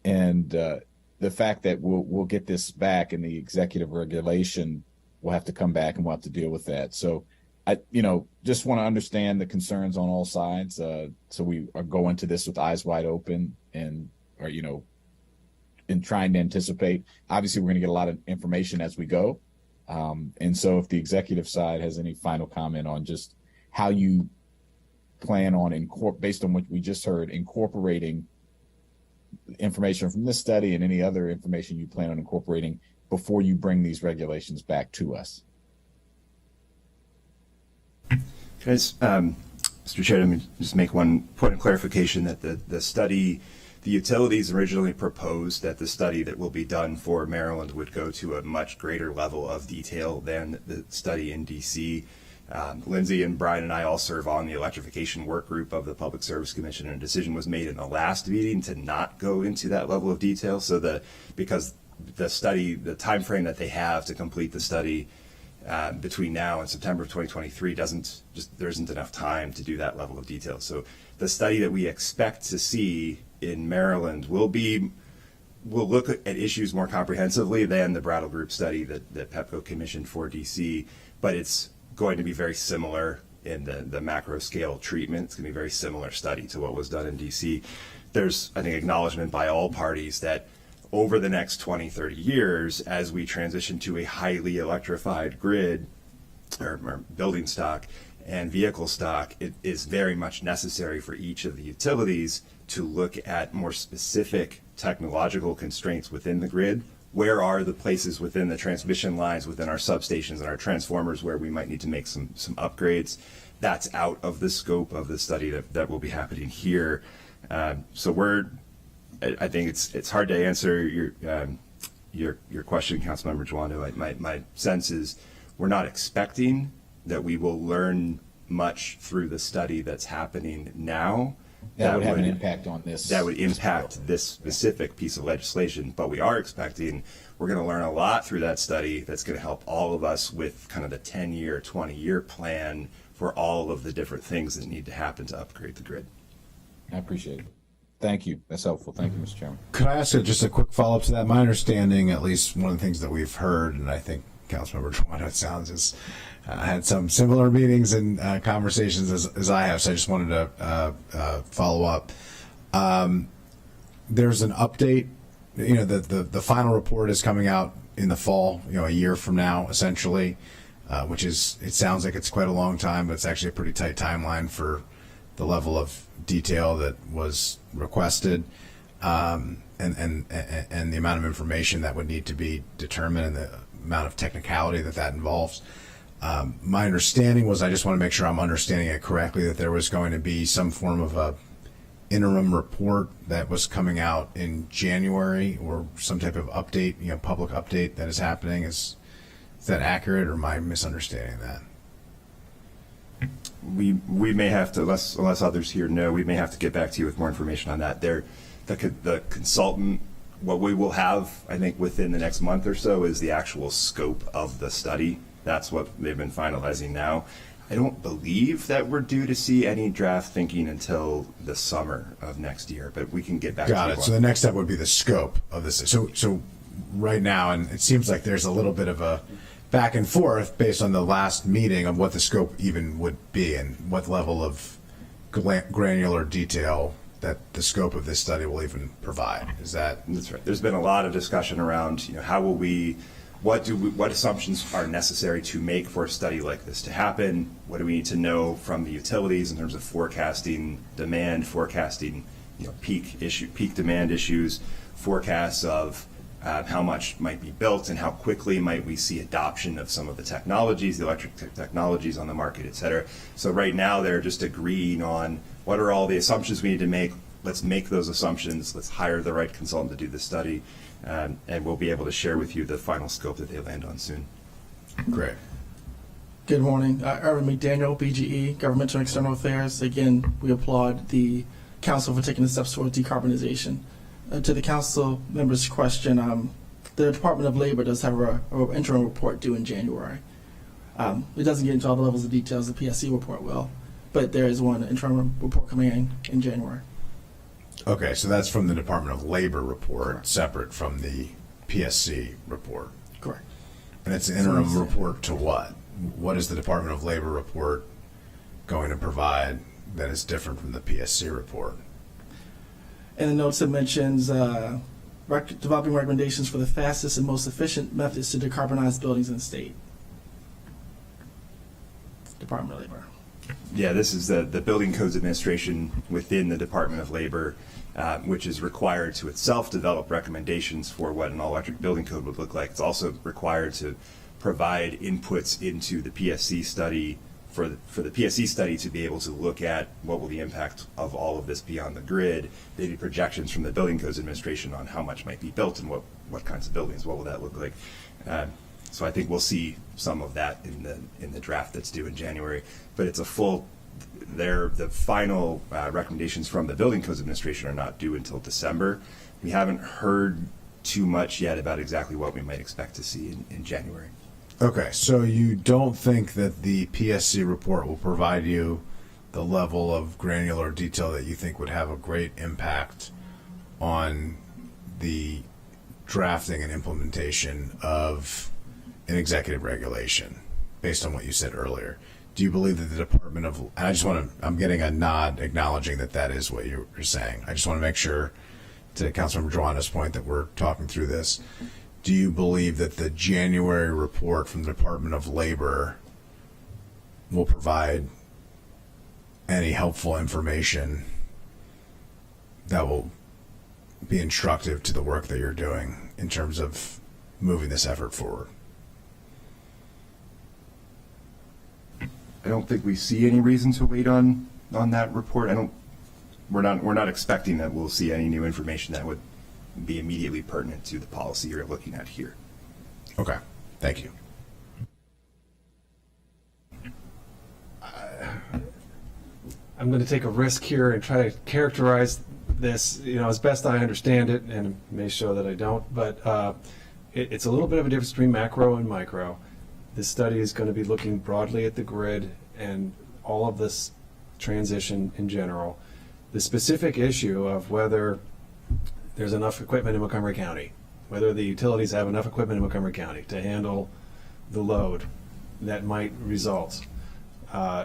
And the fact that we'll get this back in the executive regulation, we'll have to come back and we'll have to deal with that. So I just want to understand the concerns on all sides. So we are going to this with eyes wide open and trying to anticipate. Obviously, we're going to get a lot of information as we go. And so if the executive side has any final comment on just how you plan on, based on what we just heard, incorporating information from this study and any other information you plan on incorporating before you bring these regulations back to us. Guys, Mr. Chair, let me just make one point of clarification that the study, the utilities originally proposed that the study that will be done for Maryland would go to a much greater level of detail than the study in DC. Lindsay and Brian and I all serve on the electrification work group of the Public Service Commission, and a decision was made in the last meeting to not go into that level of detail. So because the study, the time frame that they have to complete the study between now and September of 2023 there isn't enough time to do that level of detail. So the study that we expect to see in Maryland will look at issues more comprehensively than the Brattle Group study that PEPCO commissioned for DC, but it's going to be very similar in the macro scale treatment. It's going to be a very similar study to what was done in DC. There's, I think, acknowledgement by all parties that over the next 20, 30 years, as we transition to a highly electrified grid or building stock and vehicle stock, it is very much necessary for each of the utilities to look at more specific technological constraints within the grid. Where are the places within the transmission lines, within our substations and our transformers where we might need to make some upgrades? That's out of the scope of the study that will be happening here. So I think it's hard to answer your question, Councilmember Joando. My sense is we're not expecting that we will learn much through the study that's happening now, that would have an impact on this. That would this impact bill. this specific piece of legislation, but we are expecting we're going to learn a lot through that study that's going to help all of us with kind of the 10-year, 20-year plan for all of the different things that need to happen to upgrade the grid. I appreciate it. Thank you. That's helpful. Thank you, Mr. Chairman. Could I ask just a quick follow-up to that? My understanding, at least one of the things that we've heard, and I think Councilmember Juan, it sounds, is had some similar meetings and conversations as I have, so I just wanted to follow up. There's an update. You know, the final report is coming out in the fall, a year from now, essentially, which is, it sounds like it's quite a long time, but it's actually a pretty tight timeline for the level of detail that was requested, and the amount of information that would need to be determined and the amount of technicality that involves. My understanding was, I just want to make sure I'm understanding it correctly, that there was going to be some form of a interim report that was coming out in January, or some type of update, public update that is happening. Is that accurate, or am I misunderstanding that? We may have to, unless others here know, we may have to get back to you with more information on that. The consultant, what we will have, I think, within the next month or so is the actual scope of the study. That's what they've been finalizing now. I don't believe that we're due to see any draft thinking until the summer of next year, but we can get back to you. Got it. So the next step would be the scope of this. So right now, and it seems like there's a little bit of a back and forth based on the last meeting of what the scope even would be and what level of granular detail that the scope of this study will even provide. Is that? That's right. There's been a lot of discussion around, how will we, what assumptions are necessary to make for a study like this to happen? What do we need to know from the utilities in terms of forecasting demand, forecasting, peak demand issues, forecasts of how much might be built and how quickly might we see adoption of some of the technologies, the electric technologies on the market, et cetera. So right now they're just agreeing on what are all the assumptions we need to make. Let's make those assumptions. Let's hire the right consultant to do the study, and we'll be able to share with you the final scope that they land on soon. Great. Good morning. Irvin McDaniel, BGE, Governmental and External Affairs. Again, we applaud the Council for taking the steps towards decarbonization. To the Council member's question, the Department of Labor does have an interim report due in January. It doesn't get into all the levels of details the PSC report will, but there is one interim report coming in January. Okay, so that's from the Department of Labor report, separate from the PSC report. Correct. And it's an interim report to what? What is the Department of Labor report going to provide that is different from the PSC report? In the notes, it mentions developing recommendations for the fastest and most efficient methods to decarbonize buildings in the state. Department of Labor. Yeah, this is the Building Codes Administration within the Department of Labor, which is required to itself develop recommendations for what an all-electric building code would look like. It's also required to provide inputs into the PSC study for the PSC study to be able to look at what will the impact of all of this be on the grid, maybe projections from the Building Codes Administration on how much might be built and what kinds of buildings, what will that look like. So I think we'll see some of that in the draft that's due in January. But it's a full, the final recommendations from the Building Codes Administration are not due until December. We haven't heard too much yet about exactly what we might expect to see in January. Okay, so you don't think that the PSC report will provide you the level of granular detail that you think would have a great impact on the drafting and implementation of an executive regulation, based on what you said earlier? Do you believe that the Department of, and I just want to, I'm getting a nod acknowledging that is what you're saying. I just want to make sure, to Councilmember Joanna's point, that we're talking through this. Do you believe that the January report from the Department of Labor will provide any helpful information that will be instructive to the work that you're doing in terms of moving this effort forward? I don't think we see any reason to wait on that report. We're not expecting that we'll see any new information that would be immediately pertinent to the policy you're looking at here. Okay, thank you. I'm going to take a risk here and try to characterize this, as best I understand it, and it may show that I don't, but it's a little bit of a difference between macro and micro. This study is going to be looking broadly at the grid and all of this transition in general. The specific issue of whether there's enough equipment in Montgomery County, whether the utilities have enough equipment in Montgomery County to handle the load that might result,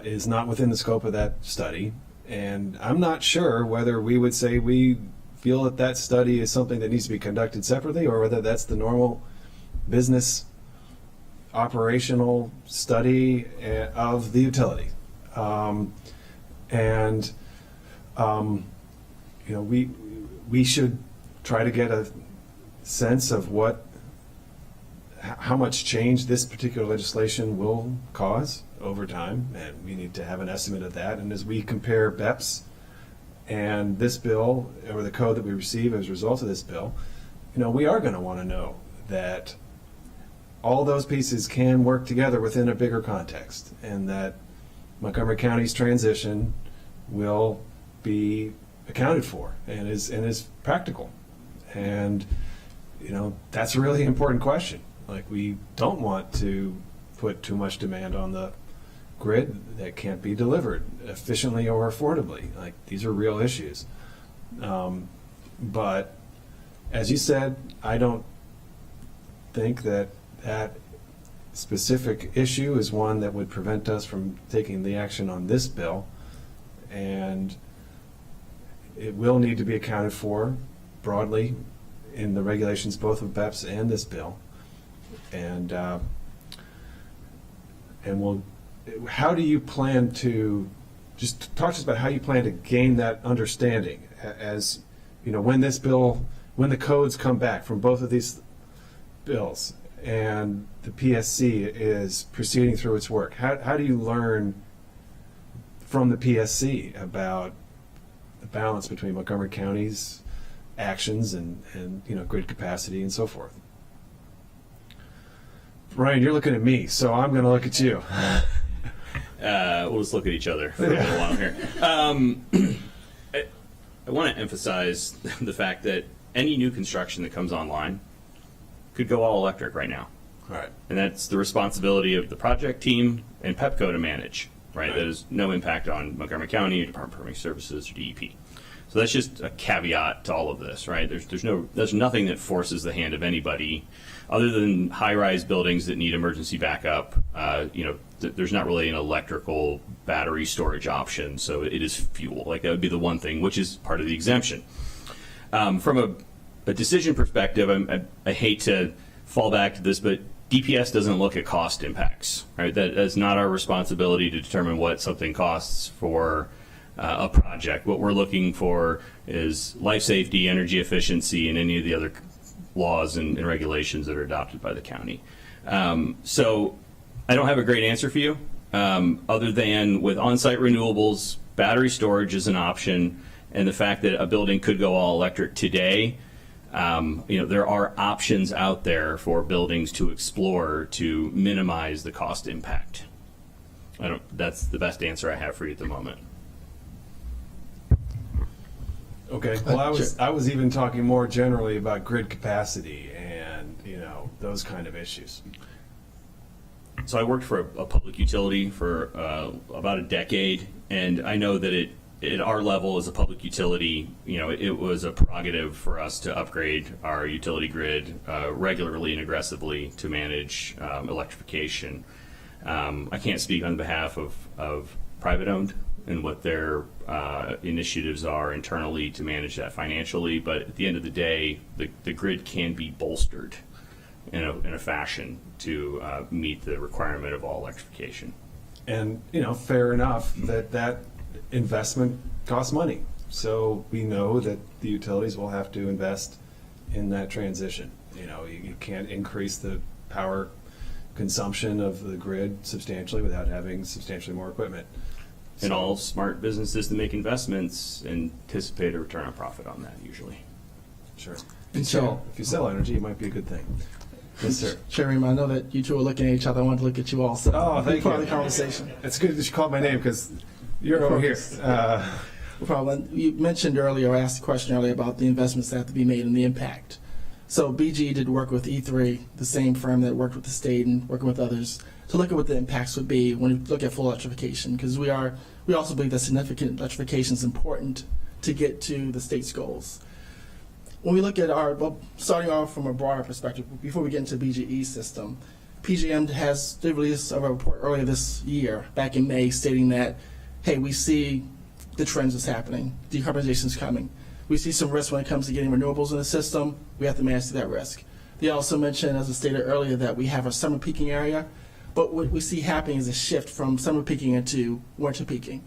is not within the scope of that study. And I'm not sure whether we would say we feel that that study is something that needs to be conducted separately, or whether that's the normal business operational study of the utility. We should try to get a sense of how much change this particular legislation will cause over time, and we need to have an estimate of that. And as we compare BEPS and this bill, or the code that we receive as a result of this bill, we are going to want to know that all those pieces can work together within a bigger context, and that Montgomery County's transition will be accounted for and is practical. And that's a really important question. Like, we don't want to put too much demand on the grid that can't be delivered efficiently or affordably. Like, these are real issues. But as you said, I don't think that specific issue is one that would prevent us from taking the action on this bill, and it will need to be accounted for broadly in the regulations, both of BEPS and this bill. And how do you plan to, just talk to us about how you plan to gain that understanding as, when the codes come back from both of these bills and the PSC is proceeding through its work. How do you learn from the PSC about the balance between Montgomery County's actions and grid capacity and so forth? Ryan, you're looking at me, so I'm going to look at you. We'll just look at each other for a little while here. I want to emphasize the fact that any new construction that comes online could go all electric right now. All right. And that's the responsibility of the project team and PEPCO to manage, right? That has no impact on Montgomery County, Department of Permitting Services, or DEP. So that's just a caveat to all of this, right? There's nothing that forces the hand of anybody other than high-rise buildings that need emergency backup. There's not really an electrical battery storage option, so it is fuel. Like, that would be the one thing, which is part of the exemption. From a decision perspective, I hate to fall back to this, but DPS doesn't look at cost impacts, right? That's not our responsibility to determine what something costs for a project. What we're looking for is life safety, energy efficiency, and any of the other laws and regulations that are adopted by the county. So I don't have a great answer for you, other than with on-site renewables, battery storage is an option, and the fact that a building could go all electric today. There are options out there for buildings to explore to minimize the cost impact. That's the best answer I have for you at the moment. Okay. Well, I was even talking more generally about grid capacity and those kind of issues. So I worked for a public utility for about a decade, and I know that at our level as a public utility, it was a prerogative for us to upgrade our utility grid regularly and aggressively to manage electrification. I can't speak on behalf of private-owned and what their initiatives are internally to manage that financially, but at the end of the day, the grid can be bolstered in a fashion to meet the requirement of all electrification. And fair enough that investment costs money. So we know that the utilities will have to invest in that transition. You can't increase the power consumption of the grid substantially without having substantially more equipment. And all smart businesses that make investments anticipate a return on profit on that usually. Sure. And If you sell energy, it might be a good thing. Yes, sir. Chairman, I know that you two are looking at each other. I wanted to look at you also. Oh, thank Part of you. the conversation. It's good that you called my name because You're over here. Problem. You mentioned earlier, or asked a question earlier about the investments that have to be made and the impact. So BGE did work with E3, the same firm that worked with the state and working with others, to look at what the impacts would be when you look at full electrification, because we also believe that significant electrification is important to get to the state's goals. When we look at starting off from a broader perspective, before we get into the BGE system, PJM did release a report earlier this year, back in May, stating that, hey, we see the trends that's happening, decarbonization is coming. We see some risk when it comes to getting renewables in the system. We have to manage that risk. They also mentioned, as I stated earlier, that we have a summer peaking area, but what we see happening is a shift from summer peaking into winter peaking.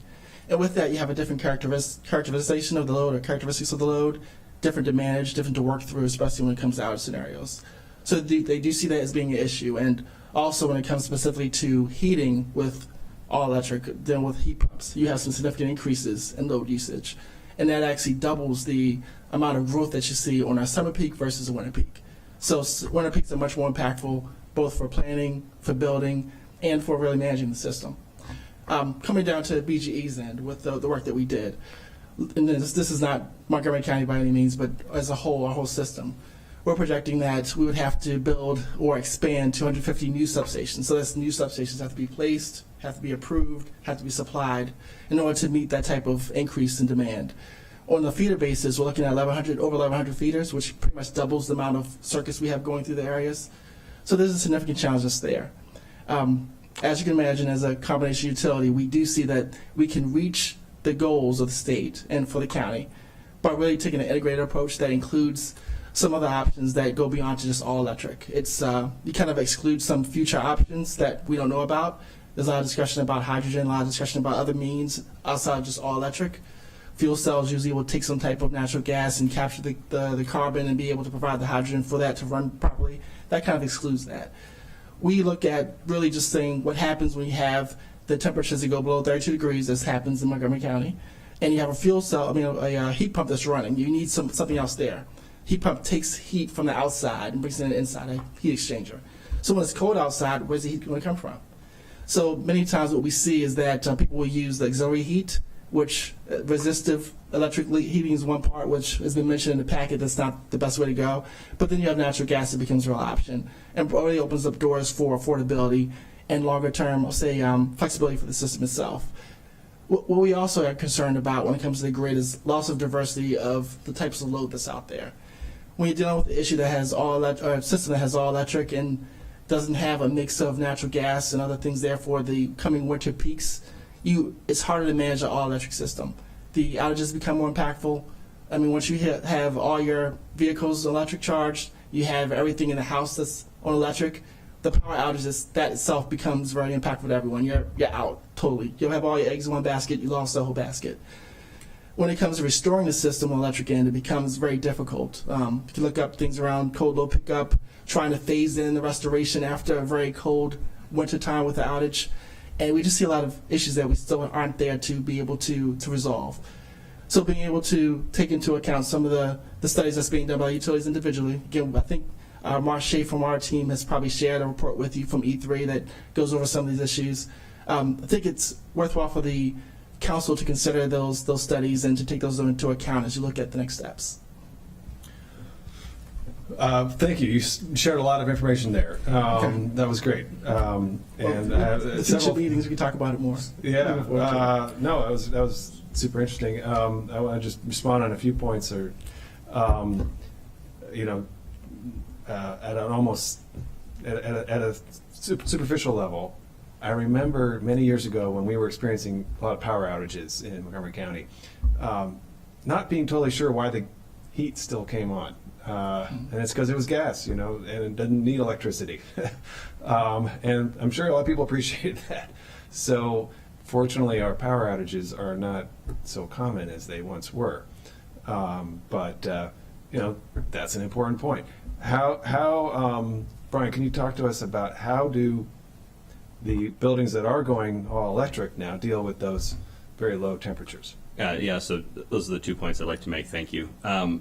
And with that, you have a different characterization of the load, or characteristics of the load, different to manage, different to work through, especially when it comes to outage scenarios. So they do see that as being an issue. And also when it comes specifically to heating with all electric, then with heat pumps, you have some significant increases in load usage. And that actually doubles the amount of growth that you see on our summer peak versus a winter peak. So winter peaks are much more impactful, both for planning, for building, and for really managing the system. Coming down to BGE's end with the work that we did, and this is not Montgomery County by any means, but as a whole, our whole system, we're projecting that we would have to build or expand 250 new substations. So that's new substations have to be placed, have to be approved, have to be supplied in order to meet that type of increase in demand. On the feeder basis, we're looking at over 1,100 feeders, which pretty much doubles the amount of circuits we have going through the areas. So there's a significant challenge that's there. As you can imagine, as a combination utility, we do see that we can reach the goals of the state and for the county by really taking an integrated approach that includes some other options that go beyond just all electric. It's you kind of exclude some future options that we don't know about. There's a lot of discussion about hydrogen, a lot of discussion about other means outside of just all electric. Fuel cells usually will take some type of natural gas and capture the carbon and be able to provide the hydrogen for that to run properly. That kind of excludes that. We look at really just saying what happens when you have the temperatures that go below 32 degrees, this happens in Montgomery County, and you have a fuel cell, a heat pump that's running. You need something else there. Heat pump takes heat from the outside and brings it inside, a heat exchanger. So when it's cold outside, where's the heat going to come from? So many times what we see is that people will use the auxiliary heat, which resistive electric heating is one part, which has been mentioned in the packet. That's not the best way to go. But then you have natural gas that becomes a real option and already opens up doors for affordability and longer term, I'll say, flexibility for the system itself. What we also are concerned about when it comes to the grid is loss of diversity of the types of load that's out there. When you're dealing with the issue that has all electric, or a system that has all electric and doesn't have a mix of natural gas and other things there for the coming winter peaks, it's harder to manage an all-electric system. The outages become more impactful. I mean, once you have all your vehicles electric charged, you have everything in the house that's on electric, the power outages, that itself becomes very impactful to everyone. You're out, totally. You'll have all your eggs in one basket, you lost the whole basket. When it comes to restoring the system on the electric end, it becomes very difficult. You can look up things around cold load pickup, trying to phase in the restoration after a very cold winter time with the outage. And we just see a lot of issues that we still aren't there to be able to resolve. So being able to take into account some of the studies that's being done by utilities individually. Again, I think Mark Shea from our team has probably shared a report with you from E3 that goes over some of these issues. I think it's worthwhile for the council to consider those studies and to take those into account as you look at the next steps. Thank you. You shared a lot of information there. That was great. The future meetings, we can talk about it more. Yeah. No, that was super interesting. I want to just respond on a few points, or at a superficial level. I remember many years ago when we were experiencing a lot of power outages in Montgomery County, not being totally sure why the heat still came on. And it's because it was gas, and it doesn't need electricity. And I'm sure a lot of people appreciate that. So fortunately, our power outages are not so common as they once were. But that's an important point. How Brian, can you talk to us about how do the buildings that are going all electric now deal with those very low temperatures? So those are the 2 points I'd like to make. Thank you.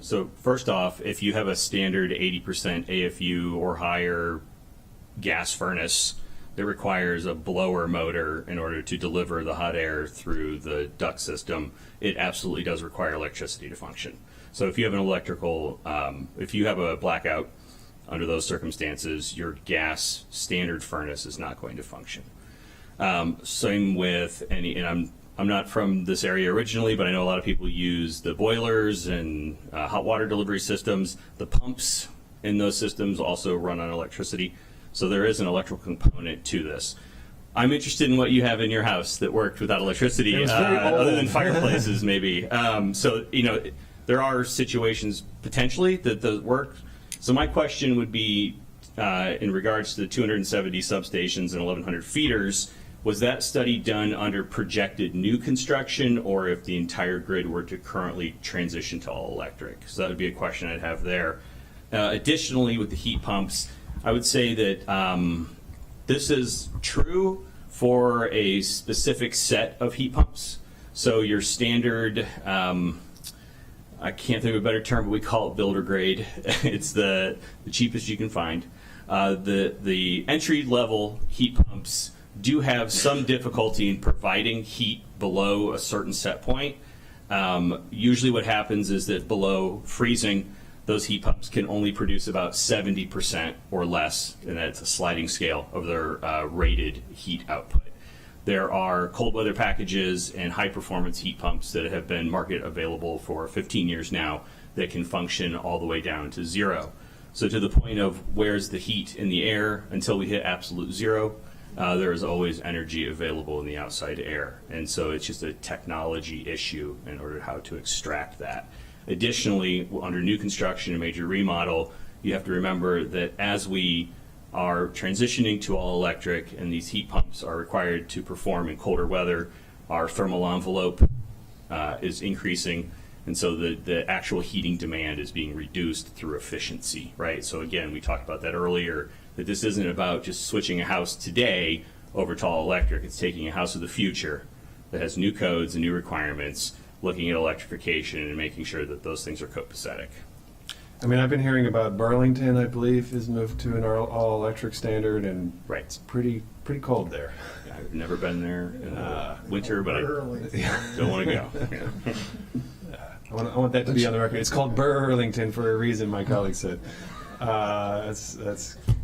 So first off, if you have a standard 80% AFU or higher gas furnace, it requires a blower motor in order to deliver the hot air through the duct system. It absolutely does require electricity to function. So if you have an electrical, if you have a blackout under those circumstances, your gas standard furnace is not going to function. Same with any, and I'm not from this area originally, but I know a lot of people use the boilers and hot water delivery systems. The pumps in those systems also run on electricity. So there is an electrical component to this. I'm interested in what you have in your house that worked without electricity, It was very other than old. fireplaces maybe. So, you know, there are situations potentially that work. So my question would be, in regards to the 270 substations and 1,100 feeders, was that study done under projected new construction, or if the entire grid were to currently transition to all electric? So that would be a question I'd have there. Additionally, with the heat pumps, I would say that this is true for a specific set of heat pumps. So your standard, I can't think of a better term, but we call it builder grade. It's the cheapest you can find. The entry level heat pumps do have some difficulty in providing heat below a certain set point. Usually what happens is that below freezing, those heat pumps can only produce about 70% or less, and that's a sliding scale of their rated heat output. There are cold weather packages and high performance heat pumps that have been market available for 15 years now that can function all the way down to zero. So to the point of where's the heat in the air, until we hit absolute zero, there is always energy available in the outside air. And so it's just a technology issue in order how to extract that. Additionally, under new construction and major remodel, you have to remember that as we are transitioning to all electric and these heat pumps are required to perform in colder weather, our thermal envelope is increasing, and so the actual heating demand is being reduced through efficiency, right? So again, we talked about that earlier, that this isn't about just switching a house today over to all electric. It's taking a house of the future that has new codes and new requirements, looking at electrification and making sure that those things are copacetic. I mean, I've been hearing about Burlington, I believe, is moved to an all-electric standard, and Right. it's pretty cold there. I've never been there in the winter, but I don't want to go. Yeah. I want that to be on the record. It's called Burlington for a reason, my colleague said. That's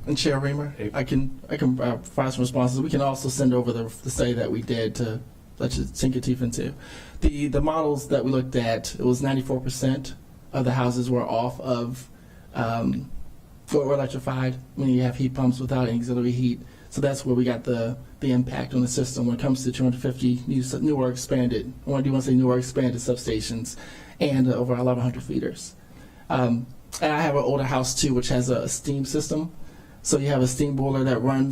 And Chair Reamer, I can provide some responses. We can also send over the study that we did to let you sink your teeth into. The models that we looked at, it was 94% of the houses were off of were electrified, meaning you have heat pumps without auxiliary heat. So that's where we got the impact on the system when it comes to 250 newer expanded substations and over 1,100 feeders. And I have an older house too, which has a steam system. So you have a steam boiler that run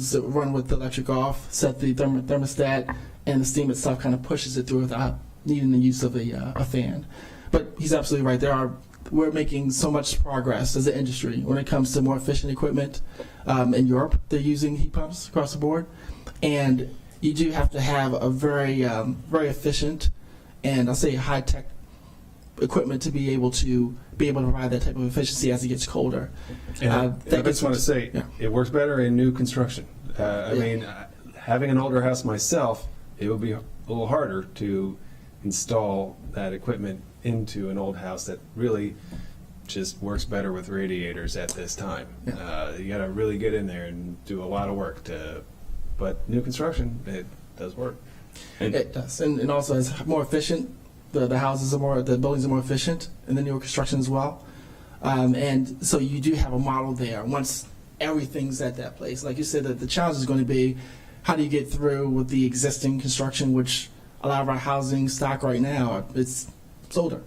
with the electric off, set the thermostat, and the steam itself kind of pushes it through without needing the use of a fan. But he's absolutely right. We're making so much progress as an industry when it comes to more efficient equipment. In Europe, they're using heat pumps across the board, and you do have to have a very efficient and I'll say high tech equipment to be able to provide that type of efficiency as it gets colder. And I just want to say, yeah. It works better in new construction. I mean, having an older house myself, it would be a little harder to install that equipment into an old house that really just works better with radiators at this time. You got to really get in there and do a lot of work but new construction, it does work. It does, and also it's more efficient. The buildings are more efficient in the newer construction as well. And so you do have a model there once everything's at that place. Like you said, the challenge is going to be how do you get through with the existing construction, which a lot of our housing stock right now, it's older.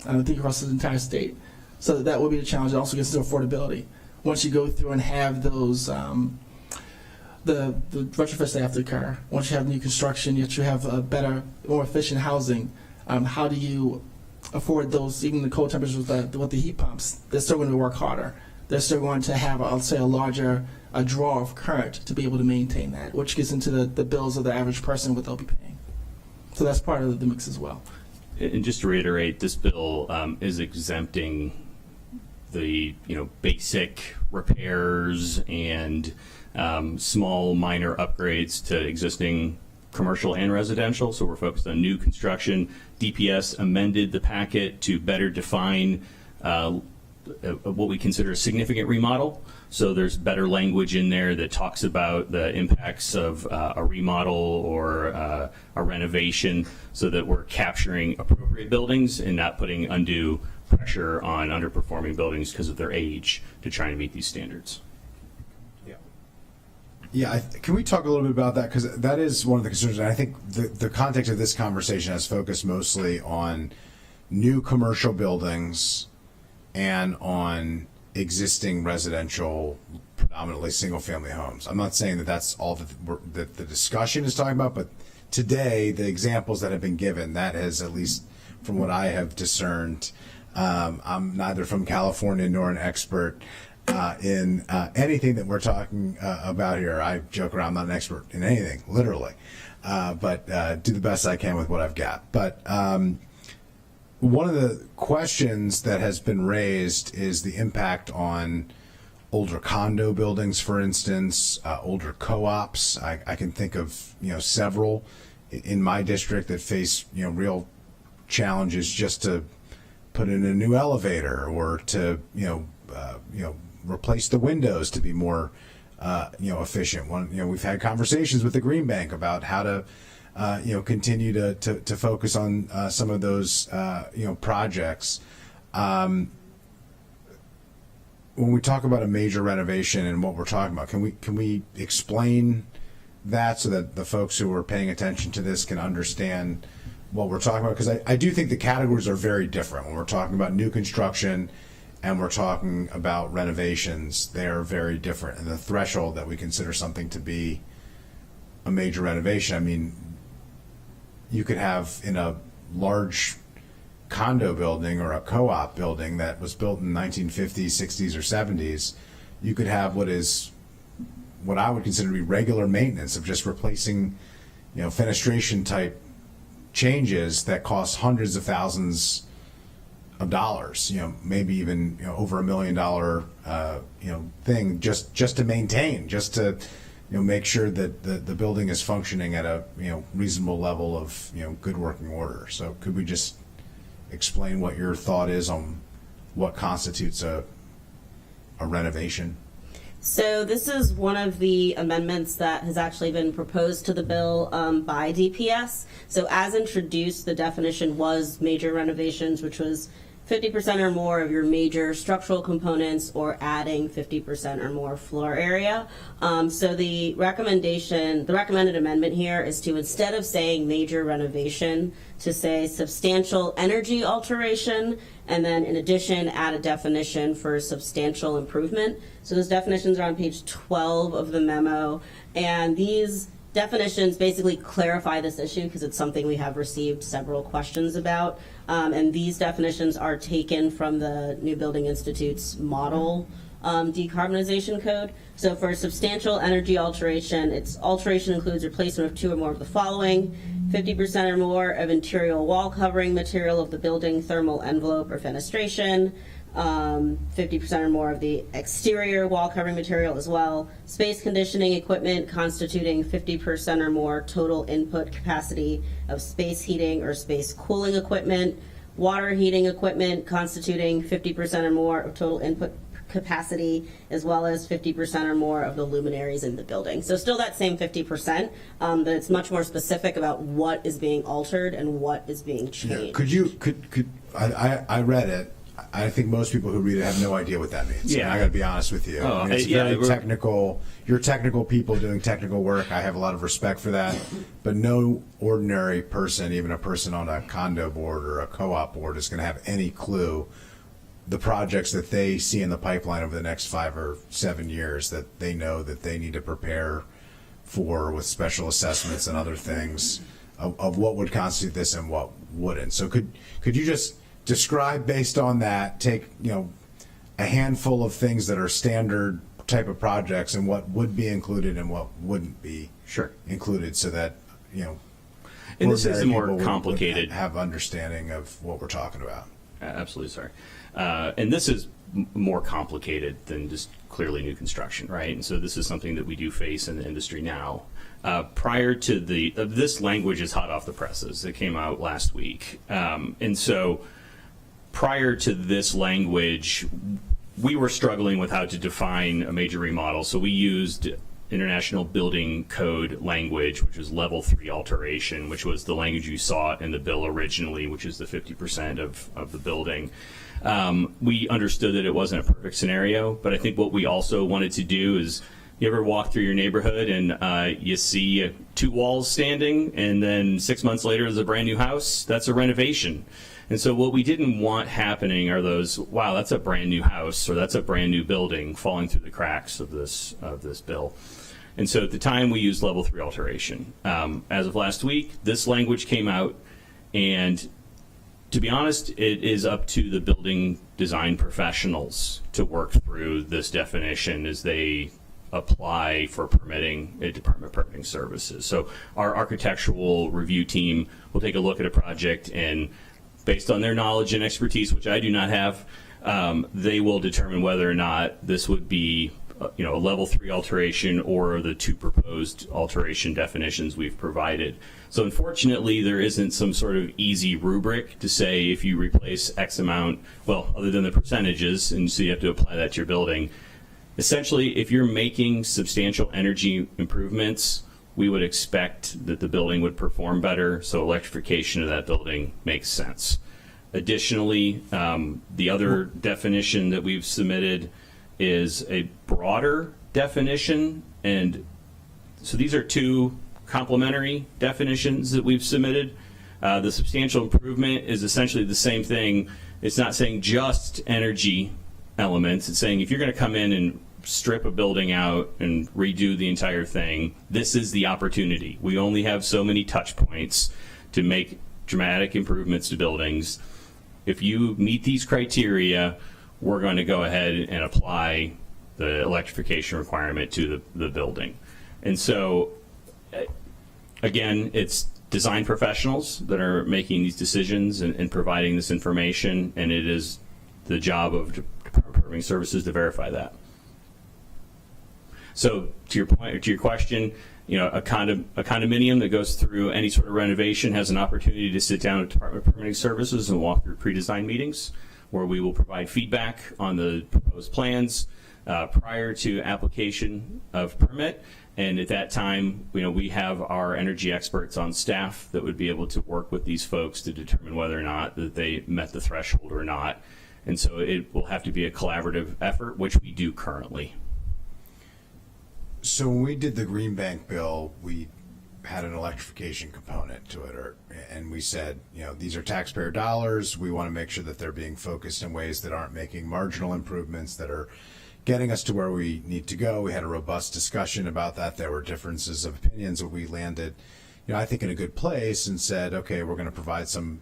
I think across the entire state. So that will be the challenge. It also gets to affordability. Once you go through and have those, the retrofits that have to occur, once you have new construction, you have a better, more efficient housing. How do you afford those, even the cold temperatures with the heat pumps? They're still going to work harder. They're still going to have, I'll say, a larger draw of current to be able to maintain that, which gets into the bills of the average person, what they'll be paying. So that's part of the mix as well. And just to reiterate, this bill is exempting the basic repairs and small minor upgrades to existing commercial and residential. So we're focused on new construction. DPS amended the packet to better define what we consider a significant remodel. So there's better language in there that talks about the impacts of a remodel or a renovation, so that we're capturing appropriate buildings and not putting undue pressure on underperforming buildings because of their age to try and meet these standards. Yeah, can we talk a little bit about that? Because that is one of the concerns. And I think the context of this conversation has focused mostly on new commercial buildings and on existing residential, predominantly single-family homes. I'm not saying that that's all that the discussion is talking about, but today, the examples that have been given, that has, at least from what I have discerned, I'm neither from California nor an expert in anything that we're talking about here. I joke around, I'm not an expert in anything, literally, but do the best I can with what I've got. But one of the questions that has been raised is the impact on older condo buildings, for instance, older co-ops. I can think of several in my district that face real challenges just to put in a new elevator or to replace the windows to be more efficient. We've had conversations with the Green Bank about how to continue to focus on some of those projects. When we talk about a major renovation and what we're talking about, can we explain that so that the folks who are paying attention to this can understand what we're talking about? Because I do think the categories are very different. When we're talking about new construction and we're talking about renovations, they're very different. And the threshold that we consider something to be a major renovation, I mean, you could have in a large condo building or a co-op building that was built in 1950s, 60s, or 70s, you could have what I would consider to be regular maintenance of just replacing, fenestration type changes that cost hundreds of thousands of dollars, maybe even over $1 million thing just to maintain, just to make sure that the building is functioning at a reasonable level of good working order. So could we just explain what your thought is on what constitutes a renovation? So this is one of the amendments that has actually been proposed to the bill by DPS. So as introduced, the definition was major renovations, which was 50% or more of your major structural components or adding 50% or more floor area. So the recommended amendment here is to, instead of saying major renovation, to say substantial energy alteration, and then in addition add a definition for substantial improvement. So those definitions are on page 12 of the memo, and these definitions basically clarify this issue because it's something we have received several questions about. And these definitions are taken from the New Building Institute's model decarbonization code. So for substantial energy alteration, its alteration includes replacement of 2 or more of the following: 50% or more of interior wall covering material of the building, thermal envelope or fenestration, 50% or more of the exterior wall covering material as well, space conditioning equipment constituting 50% or more total input capacity of space heating or space cooling equipment, water heating equipment constituting 50% or more of total input capacity, as well as 50% or more of the luminaries in the building. So still that same 50%, but it's much more specific about what is being altered and what is being changed. I read it. I think most people who read it have no idea what that means. Yeah. I got to be honest with you. It's very technical. You're technical people doing technical work. I have a lot of respect for that. But no ordinary person, even a person on a condo board or a co-op board, is going to have any clue the projects that they see in the pipeline over the next 5 or 7 years that they know that they need to prepare for with special assessments and other things of what would constitute this and what wouldn't. So could you just describe, based on that, take a handful of things that are standard type of projects and what would be included and what wouldn't be included, so that and this is a more complicated have understanding of what we're talking about. Absolutely, sorry. And this is more complicated than just clearly new construction, right? And so this is something that we do face in the industry now. Prior to this language is hot off the presses. It came out last week. And so prior to this language, we were struggling with how to define a major remodel. So we used International Building Code language, which is level 3 alteration, which was the language you saw in the bill originally, which is the 50% of the building. We understood that it wasn't a perfect scenario, but I think what we also wanted to do is, you ever walk through your neighborhood and you see 2 walls standing, and then 6 months later there's a brand new house? That's a renovation. And so what we didn't want happening are those, wow, that's a brand new house, or that's a brand new building falling through the cracks of this bill. And so at the time we used level 3 alteration. As of last week, this language came out, and to be honest, it is up to the building design professionals to work through this definition as they apply for permitting at Department of Permitting Services. So our architectural review team will take a look at a project, and based on their knowledge and expertise, which I do not have, they will determine whether or not this would be a level 3 alteration or the 2 proposed alteration definitions we've provided. So unfortunately, there isn't some sort of easy rubric to say if you replace X amount, well, other than the percentages, and so you have to apply that to your building. Essentially, if you're making substantial energy improvements, we would expect that the building would perform better, so electrification of that building makes sense. Additionally, the other definition that we've submitted is a broader definition, and so these are 2 complementary definitions that we've submitted. The substantial improvement is essentially the same thing. It's not saying just energy elements. It's saying if you're going to come in and strip a building out and redo the entire thing, this is the opportunity. We only have so many touch points to make dramatic improvements to buildings. If you meet these criteria, we're going to go ahead and apply the electrification requirement to the building. And so, again, it's design professionals that are making these decisions and providing this information, and it is the job of Department of Permitting Services to verify that. So to your point, or to your question, a condominium that goes through any sort of renovation has an opportunity to sit down at Department of Permitting Services and walk through pre-design meetings, where we will provide feedback on the proposed plans prior to application of permit. And at that time, we have our energy experts on staff that would be able to work with these folks to determine whether or not that they met the threshold or not. And so it will have to be a collaborative effort, which we do currently. So when we did the Green Bank bill, we had an electrification component to it, and we said, these are taxpayer dollars. We want to make sure that they're being focused in ways that aren't making marginal improvements, that are getting us to where we need to go. We had a robust discussion about that. There were differences of opinions, but we landed, I think, in a good place and said, okay, we're going to provide some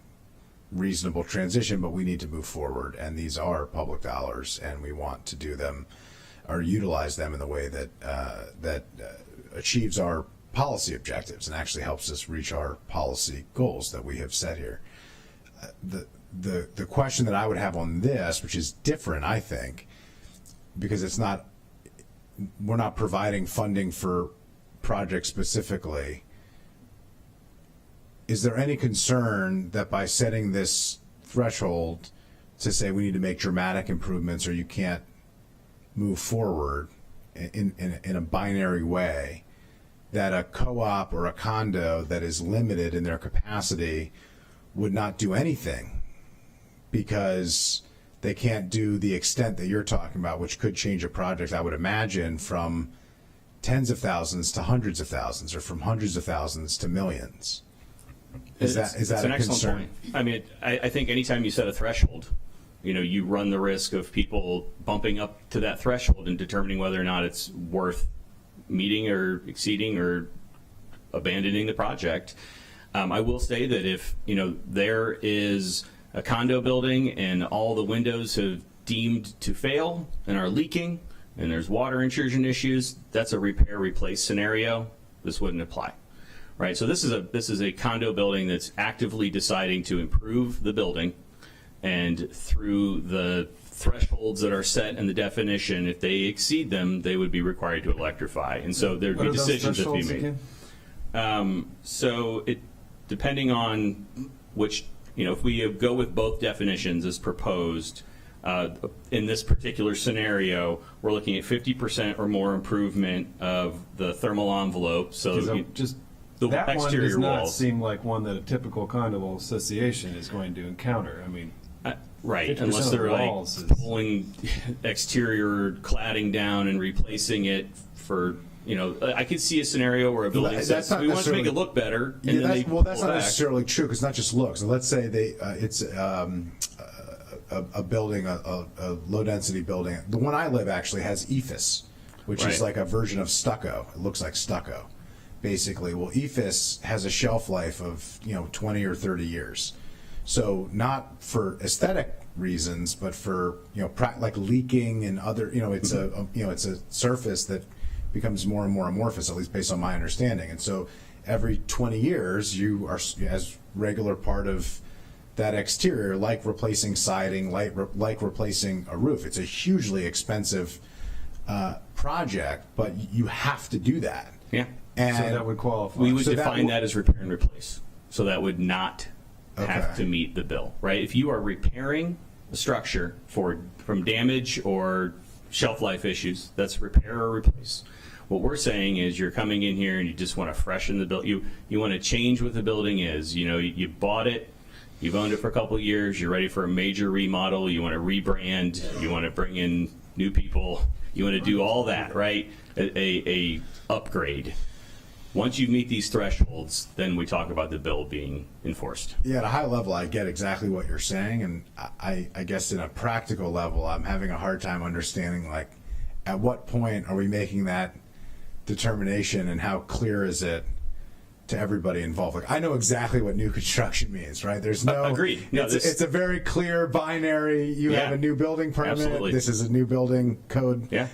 reasonable transition, but we need to move forward. And these are public dollars, and we want to do them or utilize them in the way that achieves our policy objectives and actually helps us reach our policy goals that we have set here. The question that I would have on this, which is different, I think, because we're not providing funding for projects specifically. Is there any concern that by setting this threshold to say we need to make dramatic improvements or you can't move forward in a binary way, that a co-op or a condo that is limited in their capacity would not do anything because they can't do the extent that you're talking about, which could change a project, I would imagine, from tens of thousands to hundreds of thousands, or from hundreds of thousands to millions? Is that an a excellent concern? point. I mean, I think anytime you set a threshold, you run the risk of people bumping up to that threshold and determining whether or not it's worth meeting or exceeding or abandoning the project. I will say that if, there is a condo building and all the windows have deemed to fail and are leaking and there's water intrusion issues, that's a repair replace scenario. This wouldn't apply, right? So this is a condo building that's actively deciding to improve the building And through the thresholds that are set in the definition, if they exceed them, they would be required to electrify. And so there'd What be are those decisions that be thresholds made. again? So it, depending on which, if we go with both definitions as proposed, in this particular scenario, we're looking at 50% or more improvement of the thermal envelope. So the that one exterior does not walls. seem like one that a typical condo association is going to encounter. I mean, Right, 50% unless of the they're like walls is- pulling exterior cladding down and replacing it for, I could see a scenario where a building That's says, not we want to make it necessarily- look better, and Yeah, then they that's pull not back. necessarily true, because not just looks. So let's say it's a building, a low-density building. The one I live actually has EFIS, which is Right. like a version of stucco. It looks like stucco, basically. Well, EFIS has a shelf life of 20 or 30 years. So not for aesthetic reasons, but for like leaking and other. It's a surface that becomes more and more amorphous, at least based on my understanding. And so every 20 years, you are as regular part of that exterior, like replacing siding, like replacing a roof. It's a hugely expensive project, but you have to do that. Yeah. And so that would qualify. We would So that define would- that as repair and replace. So that would not have Okay. to meet the bill, right? If you are repairing a structure from damage or shelf life issues, that's repair or replace. What we're saying is you're coming in here and you just want to freshen the building. You want to change what the building is. You bought it, you've owned it for a couple of years, you're ready for a major remodel, you want to rebrand, you want to bring in new people, you want to do all that, right? A upgrade. Once you meet these thresholds, then we talk about the bill being enforced. Yeah, at a high level, I get exactly what you're saying, and I guess in a practical level, I'm having a hard time understanding, like, at what point are we making that determination, and how clear is it to everybody involved? Like, I know exactly what new construction means, right? There's no Agreed. No, it's a very clear binary. You have a new building permit. Absolutely. This is a new building code. Yeah.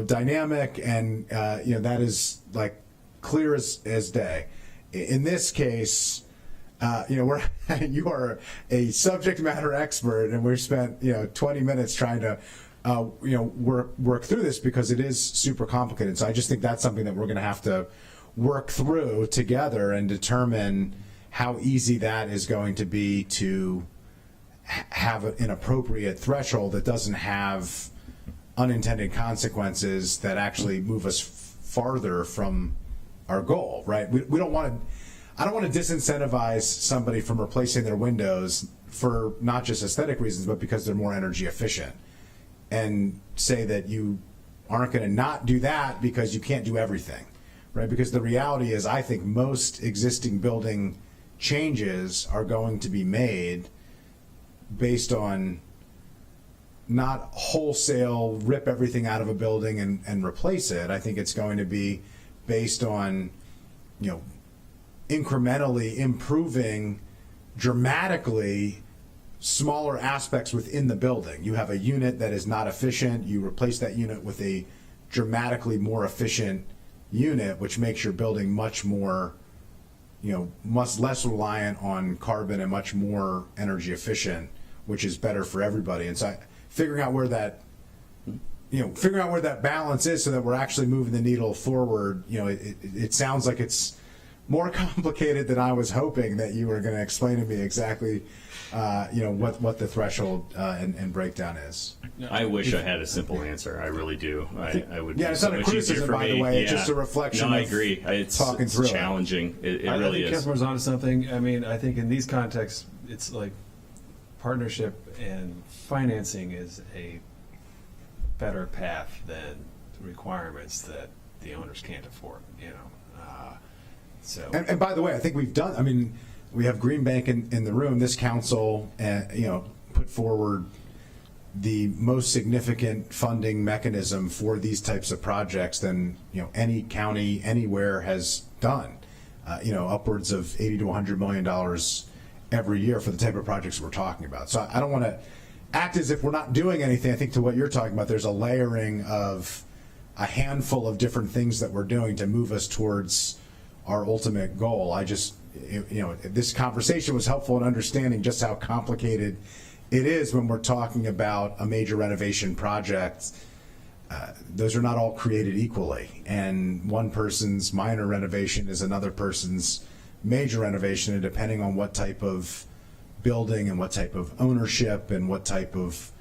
Dynamic, and that is like clear as day. In this case, you are a subject matter expert, and we've spent 20 minutes trying to work through this, because it is super complicated. So I just think that's something that we're going to have to work through together and determine how easy that is going to be to have an appropriate threshold that doesn't have unintended consequences that actually move us farther from our goal, right? We don't want to. I don't want to disincentivize somebody from replacing their windows for not just aesthetic reasons, but because they're more energy efficient, and say that you aren't going to not do that because you can't do everything, right? Because the reality is, I think most existing building changes are going to be made based on not wholesale rip everything out of a building and replace it. I think it's going to be based on, incrementally improving dramatically smaller aspects within the building. You have a unit that is not efficient, you replace that unit with a dramatically more efficient unit, which makes your building much more, much less reliant on carbon and much more energy efficient, which is better for everybody. And so figuring out where that balance is, so that we're actually moving the needle forward. It sounds like it's more complicated than I was hoping that you were going to explain to me exactly, what the threshold and breakdown is. I wish I had a simple answer. I really do. I would. Yeah, be it's so not a much easier criticism, for by the me. way. It's Yeah. just a reflection No, I of agree. It's talking through it. challenging. It I really think is. Councilman's onto something. I mean, I think in these contexts, it's like partnership and financing is a better path than requirements that the owners can't afford. So. And by the way, I think we've done. I mean, we have Green Bank in the room. This council, put forward the most significant funding mechanism for these types of projects than any county anywhere has done. Upwards of $80 to $100 million every year for the type of projects we're talking about. So I don't want to act as if we're not doing anything. I think to what you're talking about, there's a layering of a handful of different things that we're doing to move us towards our ultimate goal. I just, this conversation was helpful in understanding just how complicated it is when we're talking about a major renovation project. Those are not all created equally, and one person's minor renovation is another person's major renovation, and depending on what type of building and what type of ownership and what type of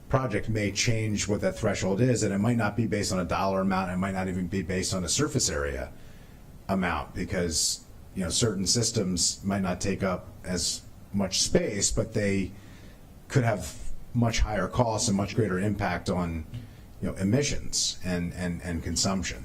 project may change what that threshold is, and it might not be based on a dollar amount, it might not even be based on a surface area amount, because certain systems might not take up as much space, but they could have much higher costs and much greater impact on emissions and consumption.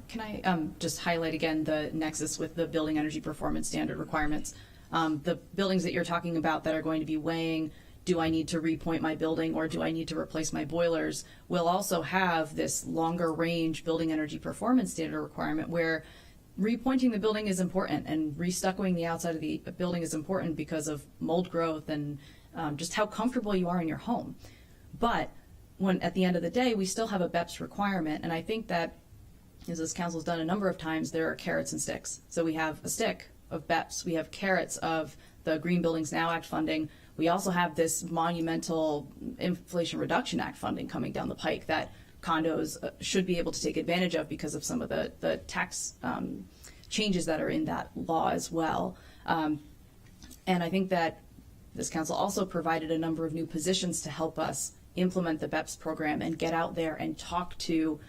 Can I just highlight again the nexus with the building energy performance standard requirements? The buildings that you're talking about that are going to be weighing, do I need to repoint my building or do I need to replace my boilers, will also have this longer range building energy performance standard requirement where repointing the building is important and restuccoing the outside of the building is important because of mold growth and just how comfortable you are in your home. But when at the end of the day, we still have a BEPS requirement, and I think that, as this council's done a number of times, there are carrots and sticks. So we have a stick of BEPS, we have carrots of the Green Buildings Now Act funding. We also have this monumental Inflation Reduction Act funding coming down the pike that condos should be able to take advantage of because of some of the tax changes that are in that law as well. And I think that this council also provided a number of new positions to help us implement the BEPS program and get out there and talk to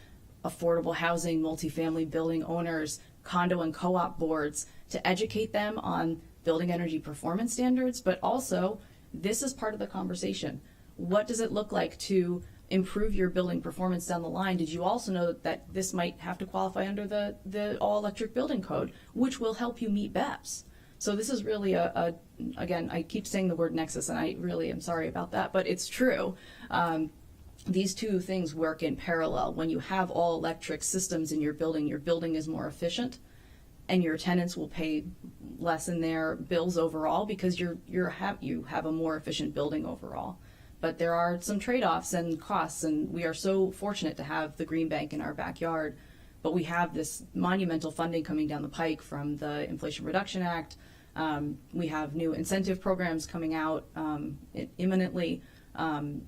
affordable housing, multifamily building owners, condo and co-op boards to educate them on building energy performance standards, but also this is part of the conversation. What does it look like to improve your building performance down the line? Did you also know that this might have to qualify under the all-electric building code, which will help you meet BEPS? So this is really again, I keep saying the word nexus, and I really am sorry about that, but it's true. These two things work in parallel. When you have all-electric systems in your building is more efficient, and your tenants will pay less in their bills overall because you have a more efficient building overall. But there are some trade-offs and costs, and we are so fortunate to have the Green Bank in our backyard. But we have this monumental funding coming down the pike from the Inflation Reduction Act. We have new incentive programs coming out imminently,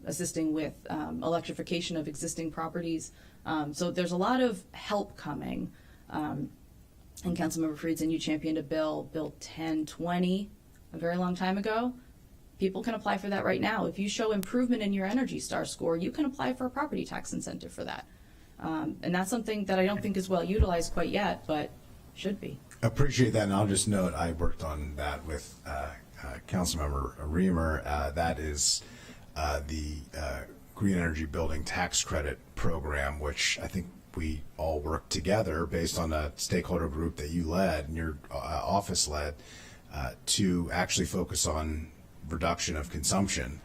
assisting with electrification of existing properties. So there's a lot of help coming. And Councilmember Friedson, you championed a bill, Bill 1020, a very long time ago. People can apply for that right now. If you show improvement in your Energy Star score, you can apply for a property tax incentive for that. And that's something that I don't think is well utilized quite yet, but should be. Appreciate that, and I'll just note I worked on that with Councilmember Reamer. That is the Green Energy Building Tax Credit Program, which I think we all worked together based on a stakeholder group that you led and your office led to actually focus on reduction of consumption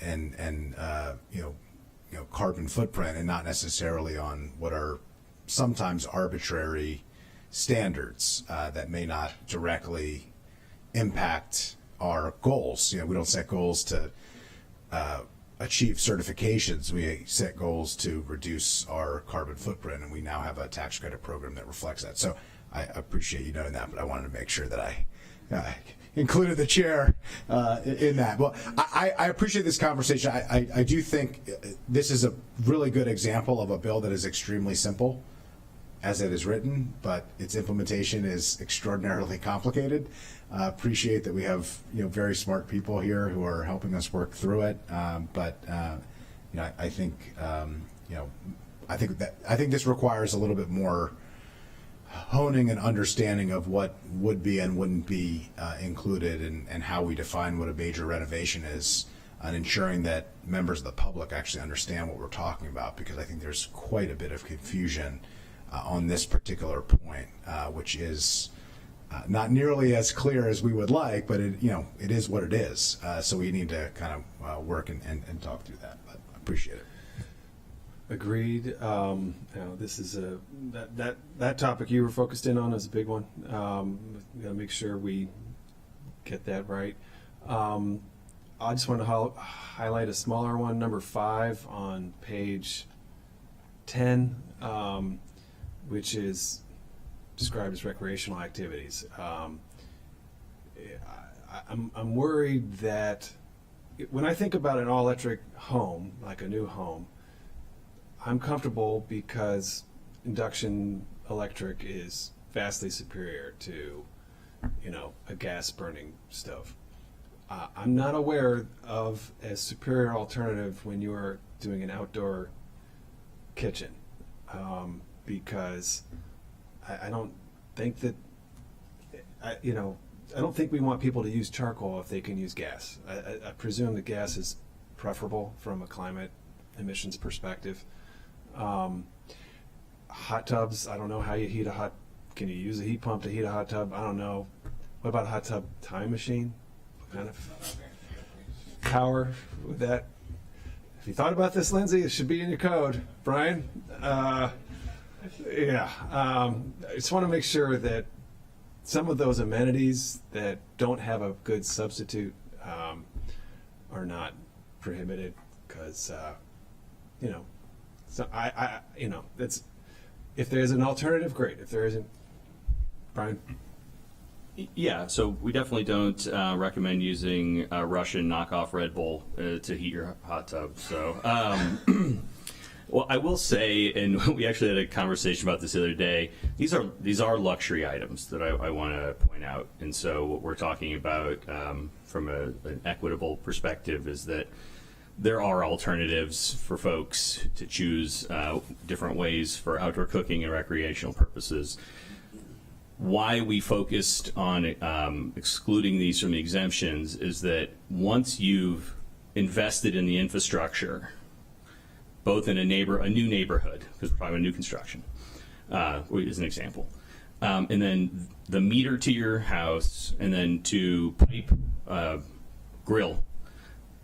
and carbon footprint, and not necessarily on what are sometimes arbitrary standards that may not directly impact our goals. We don't set goals to achieve certifications. We set goals to reduce our carbon footprint, and we now have a tax credit program that reflects that. So I appreciate you knowing that, but I wanted to make sure that I included the chair in that. Well, I appreciate this conversation. I do think this is a really good example of a bill that is extremely simple as it is written, but its implementation is extraordinarily complicated. Appreciate that we have very smart people here who are helping us work through it. But I think this requires a little bit more honing and understanding of what would be and wouldn't be included, and how we define what a major renovation is, and ensuring that members of the public actually understand what we're talking about, because I think there's quite a bit of confusion on this particular point, which is not nearly as clear as we would like, but it is what it is. So we need to kind of work and talk through that. But I appreciate it. Agreed. This is that topic you were focused in on is a big one. We got to make sure we get that right. I just want to highlight a smaller one, number 5 on page 10, which is described as recreational activities. I'm worried that when I think about an all-electric home, like a new home, I'm comfortable because induction electric is vastly superior to, a gas-burning stove. I'm not aware of a superior alternative when you are doing an outdoor kitchen, because I don't think that, I don't think we want people to use charcoal if they can use gas. I presume that gas is preferable from a climate emissions perspective. Hot tubs, I don't know how you heat can you use a heat pump to heat a hot tub? I don't know. What about a hot tub time machine? What kind of power would that? If you thought about this, Lindsay, it should be in your code. Brian? I just want to make sure that some of those amenities that don't have a good substitute are not prohibited, because so that's, if there's an alternative, great. If there isn't, Brian. Yeah, so we definitely don't recommend using Russian knockoff Red Bull to heat your hot tub. So, well, I will say, and we actually had a conversation about this the other day. These are luxury items that I want to point out, and so what we're talking about from an equitable perspective is that there are alternatives for folks to choose different ways for outdoor cooking and recreational purposes. Why we focused on excluding these from the exemptions is that once you've invested in the infrastructure, both in a new neighborhood, because we're talking about new construction, as an example, and then the meter to your house, and then to pipe, grill,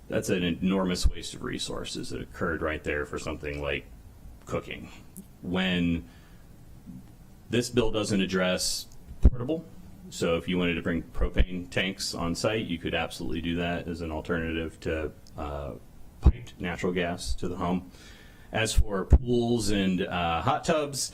that's an enormous waste of resources that occurred right there for something like cooking. When this bill doesn't address portable, so if you wanted to bring propane tanks on site, you could absolutely do that as an alternative to piped natural gas to the home. As for pools and hot tubs,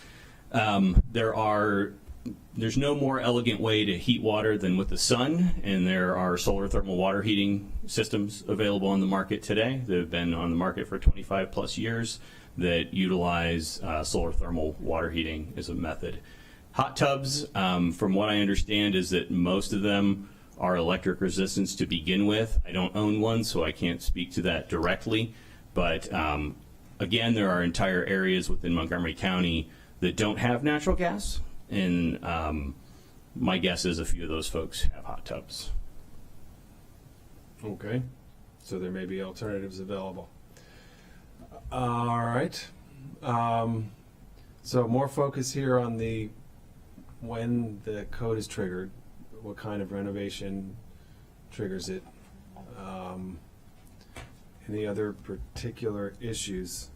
there's no more elegant way to heat water than with the sun, and there are solar thermal water heating systems available on the market today that have been on the market for 25 plus years that utilize solar thermal water heating as a method. Hot tubs, from what I understand, is that most of them are electric resistance to begin with. I don't own one, so I can't speak to that directly, but again, there are entire areas within Montgomery County that don't have natural gas, and my guess is a few of those folks have hot tubs. Okay, so there may be alternatives available. All right. So more focus here on when the code is triggered, what kind of renovation triggers it. Any other particular issues?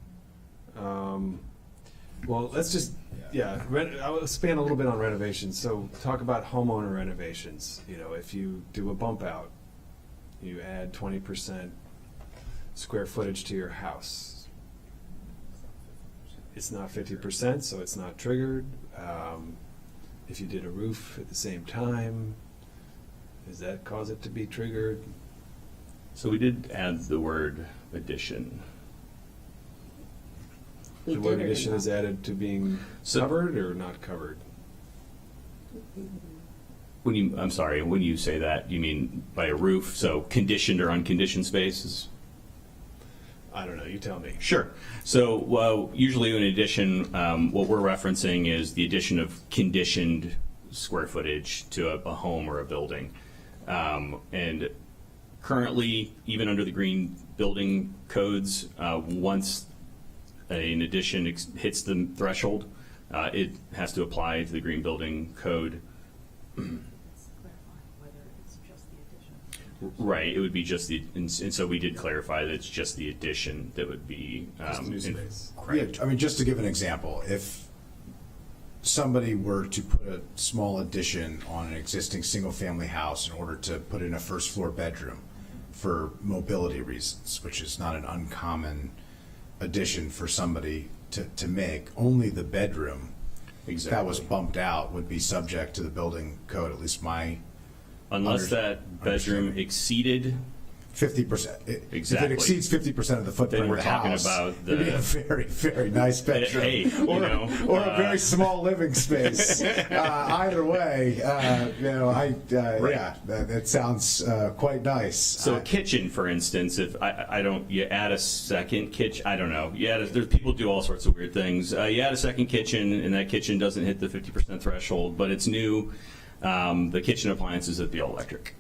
Well, let's just, I'll expand a little bit on renovations. So talk about homeowner renovations. If you do a bump out, you add 20% square footage to your house. It's not 50%, so it's not triggered. If you did a roof at the same time, does that cause it to be triggered? So we did add the word addition. The word addition is added to being covered or not covered? When you say that, you mean by a roof, so conditioned or unconditioned spaces? I don't know, you tell me. Sure. So usually in addition, what we're referencing is the addition of conditioned square footage to a home or a building. And currently, even under the green building codes, once an addition hits the threshold, it has to apply to the green building code. Right, it would be just and so we did clarify that it's just the addition that would be new space. Yeah, I mean, just to give an example, if somebody were to put a small addition on an existing single-family house in order to put in a first-floor bedroom for mobility reasons, which is not an uncommon addition for somebody to make, only the bedroom that was bumped out would be subject to the building code, at least my Unless that bedroom exceeded 50%. If Exactly. it exceeds 50% of the footprint Then we're of the talking house, about it'd be the- a very, very nice bedroom. Hey, you or, know, or a very small living space. Either way, yeah, that sounds quite nice. So a kitchen, for instance, if I don't, you add a second kitchen, I don't know. There's people do all sorts of weird things. You add a second kitchen, and that kitchen doesn't hit the 50% threshold, but it's new. The kitchen appliances would be all electric.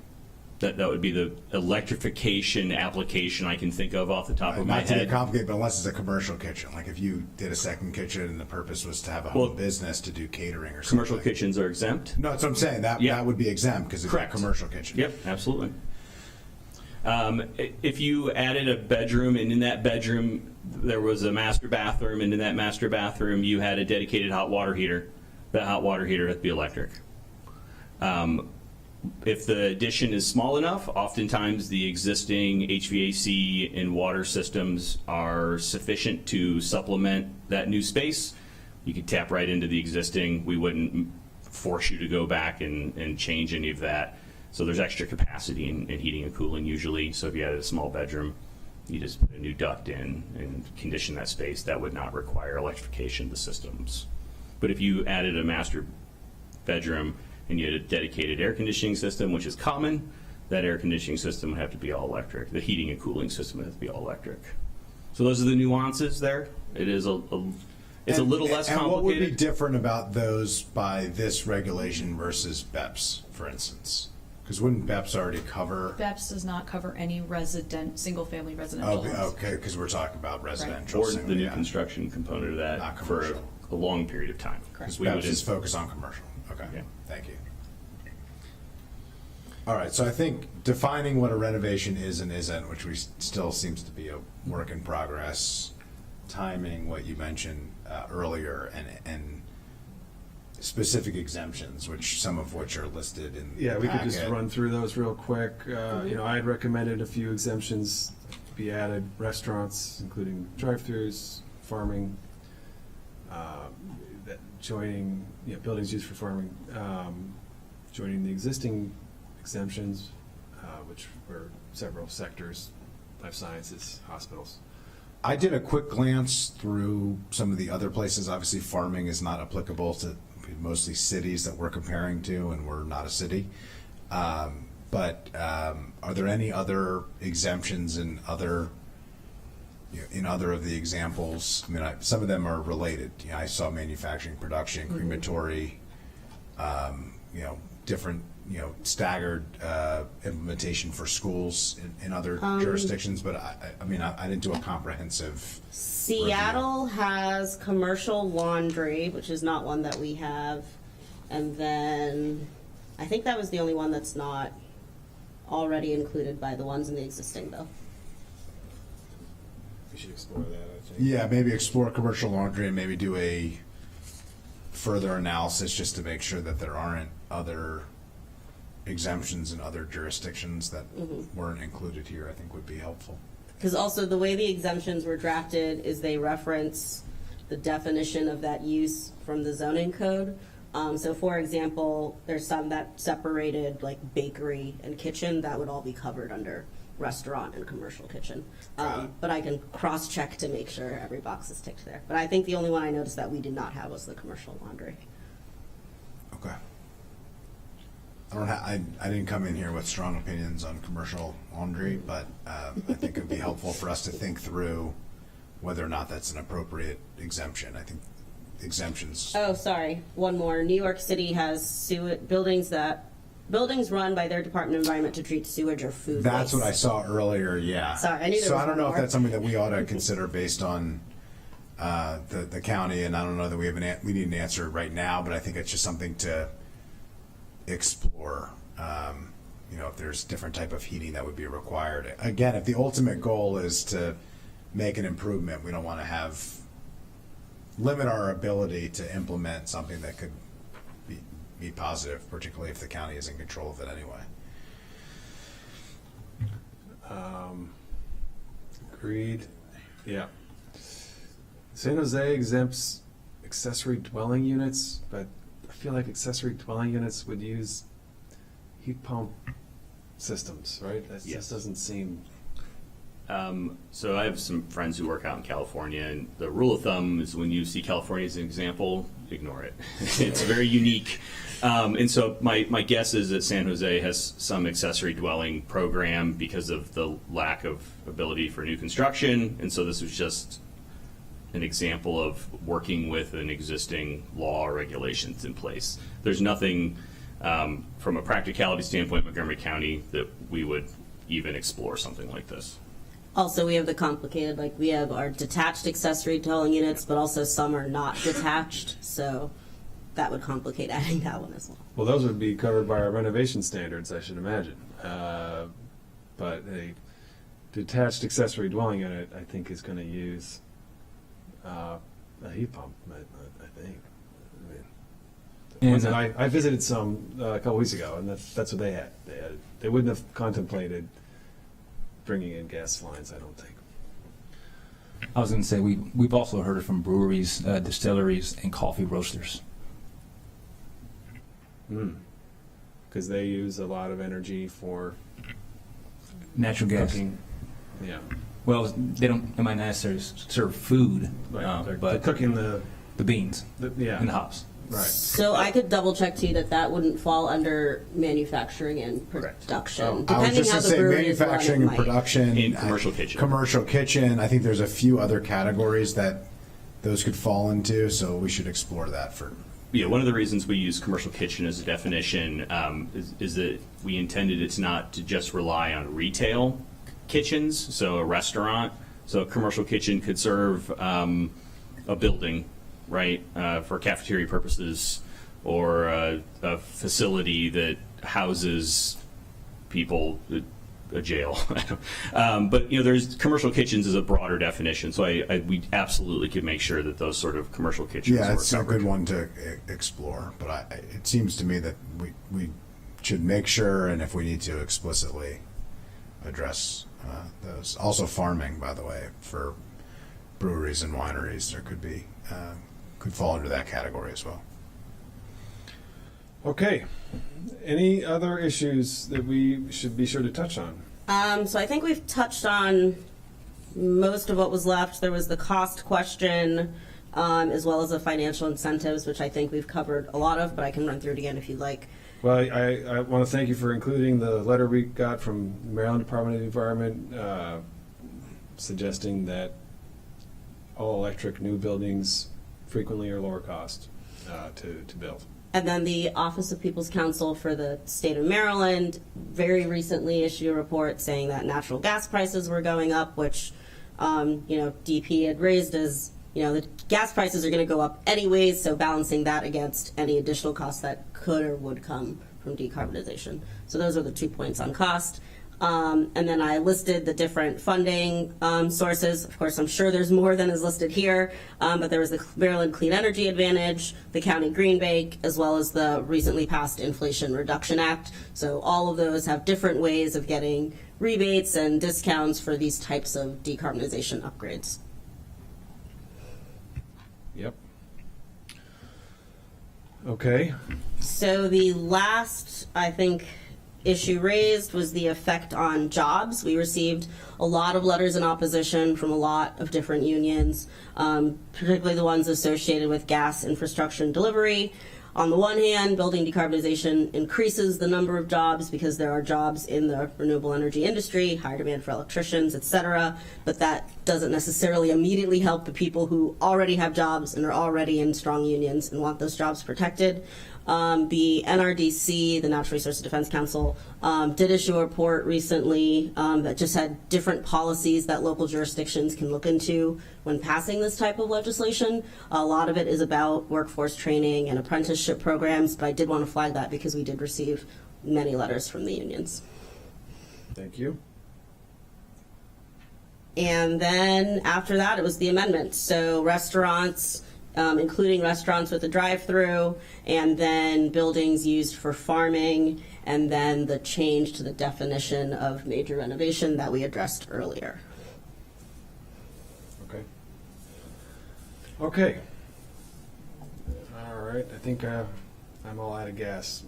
That would be the electrification application I can think of off the top of my Not to head. get complicated, but unless it's a commercial kitchen. Like if you did a second kitchen and the purpose was to have a home business to do catering or something. Commercial kitchens are exempt. No, that's what I'm saying. That would be exempt because it's Correct. a commercial kitchen. Yep, absolutely. If you added a bedroom, and in that bedroom there was a master bathroom, and in that master bathroom you had a dedicated hot water heater, that hot water heater has to be electric. If the addition is small enough, oftentimes the existing HVAC and water systems are sufficient to supplement that new space. You could tap right into the existing. We wouldn't force you to go back and change any of that. So there's extra capacity in heating and cooling usually. So if you had a small bedroom, you just put a new duct in and condition that space. That would not require electrification of the systems. But if you added a master bedroom and you had a dedicated air conditioning system, which is common, that air conditioning system would have to be all electric. The heating and cooling system would have to be all electric. So those are the nuances there. It is a little less complicated. And what would be different about those by this regulation versus BEPS, for instance? Because wouldn't BEPS already cover? BEPS does not cover any single-family residential homes. Okay, because we're talking about residential. Or the new construction component of that Not for commercial. a long period of time. Correct. We BEPS would- is focused on commercial. Okay, Yeah. thank you. All right, so I think defining what a renovation is and isn't, which we still seems to be a work in progress, timing what you mentioned earlier, and specific exemptions, some of which are listed in the Yeah, we could just packet. run through those real quick. I had recommended a few exemptions be added: restaurants, including drive-throughs, farming, joining buildings used for farming, joining the existing exemptions, which were several sectors: life sciences, hospitals. I did a quick glance through some of the other places. Obviously, farming is not applicable to mostly cities that we're comparing to, and we're not a city. But are there any other exemptions in other of the examples? I mean, some of them are related. I saw manufacturing, production, crematory, different, staggered implementation for schools in other jurisdictions. But I didn't do a comprehensive. Seattle has commercial laundry, which is not one that we have. And then I think that was the only one that's not already included by the ones in the existing, though. We should explore that, I think. Yeah, maybe explore commercial laundry and maybe do a further analysis just to make sure that there aren't other exemptions in other jurisdictions that weren't included here. I think would be helpful. Because also the way the exemptions were drafted is they reference the definition of that use from the zoning code. So for example, there's some that separated like bakery and kitchen, that would all be covered under restaurant and commercial kitchen. But I can cross-check to make sure every box is ticked there. But I think the only one I noticed that we did not have was the commercial laundry. Okay. I didn't come in here with strong opinions on commercial laundry, but I think it would be helpful for us to think through whether or not that's an appropriate exemption. I think exemptions. Oh, sorry. One more. New York City has buildings run by their Department of Environment to treat sewage or food That's waste. what I saw earlier. Yeah. Sorry, I knew there So was I don't one know if more. that's something that we ought to consider based on the county, and I don't know that we need an answer right now, but I think it's just something to explore. If there's different type of heating that would be required. Again, if the ultimate goal is to make an improvement, we don't want to limit our ability to implement something that could be positive, particularly if the county is in control of it anyway. Agreed. Yeah. San Jose exempts accessory dwelling units, but I feel like accessory dwelling units would use heat pump systems, right? That Yes. just doesn't seem. So I have some friends who work out in California, and the rule of thumb is when you see California as an example, ignore it. It's very unique. And so my guess is that San Jose has some accessory dwelling program because of the lack of ability for new construction. And so this was just an example of working with an existing law or regulations in place. There's nothing from a practicality standpoint, Montgomery County, that we would even explore something like this. Also, we have the complicated, like we have our detached accessory dwelling units, but also some are not detached, so that would complicate adding that one as well. Well, those would be covered by our renovation standards, I should imagine. But a detached accessory dwelling unit, I think, is going to use a heat pump. I think. I mean, the ones that I visited some a couple weeks ago, and that's what they had. They wouldn't have contemplated bringing in gas lines, I don't think. I was going to say we've also heard it from breweries, distilleries, and coffee roasters. Because they use a lot of energy for Natural gas. cooking. Yeah, Well, they might not necessarily serve food, right. They're but cooking the beans yeah. and the hops. Right. So I could double check too that wouldn't fall under manufacturing and Correct. production. I was Depending just how going to the say brewery is run, it manufacturing and might. production. In commercial kitchen. Commercial kitchen. I think there's a few other categories that those could fall into, so we should explore that for. Yeah, one of the reasons we use commercial kitchen as a definition is that we intended it not to just rely on retail kitchens, so a restaurant. So a commercial kitchen could serve a building, right, for cafeteria purposes, or a facility that houses people, a jail. But there's commercial kitchens is a broader definition, so we absolutely could make sure that those sort of commercial kitchens Yeah, were it's a covered. good one to explore, but it seems to me that we should make sure, and if we need to, explicitly address those. Also, farming, by the way, for breweries and wineries, there could fall under that category as well. Okay. Any other issues that we should be sure to touch on? So I think we've touched on most of what was left. There was the cost question, as well as the financial incentives, which I think we've covered a lot of, but I can run through it again if you'd like. Well, I want to thank you for including the letter we got from Maryland Department of the Environment suggesting that all-electric new buildings frequently are lower cost to build. And then the Office of People's Counsel for the state of Maryland very recently issued a report saying that natural gas prices were going up, which, DP had raised as, the gas prices are going to go up anyways, so balancing that against any additional costs that could or would come from decarbonization. So those are the 2 points on cost. And then I listed the different funding sources. Of course, I'm sure there's more than is listed here, but there was the Maryland Clean Energy Advantage, the County Green Bank, as well as the recently passed Inflation Reduction Act. So all of those have different ways of getting rebates and discounts for these types of decarbonization upgrades. Yep. Okay. So the last, I think, issue raised was the effect on jobs. We received a lot of letters in opposition from a lot of different unions, particularly the ones associated with gas infrastructure and delivery. On the one hand, building decarbonization increases the number of jobs because there are jobs in the renewable energy industry, higher demand for electricians, et cetera, but that doesn't necessarily immediately help the people who already have jobs and are already in strong unions and want those jobs protected. The NRDC, the Natural Resources Defense Council, did issue a report recently that just had different policies that local jurisdictions can look into when passing this type of legislation. A lot of it is about workforce training and apprenticeship programs, but I did want to flag that because we did receive many letters from the unions. Thank you. And then after that, it was the amendment. So restaurants, including restaurants with a drive-through, and then buildings used for farming, and then the change to the definition of major renovation that we addressed earlier. Okay. Okay. All right. I think I'm all out of gas.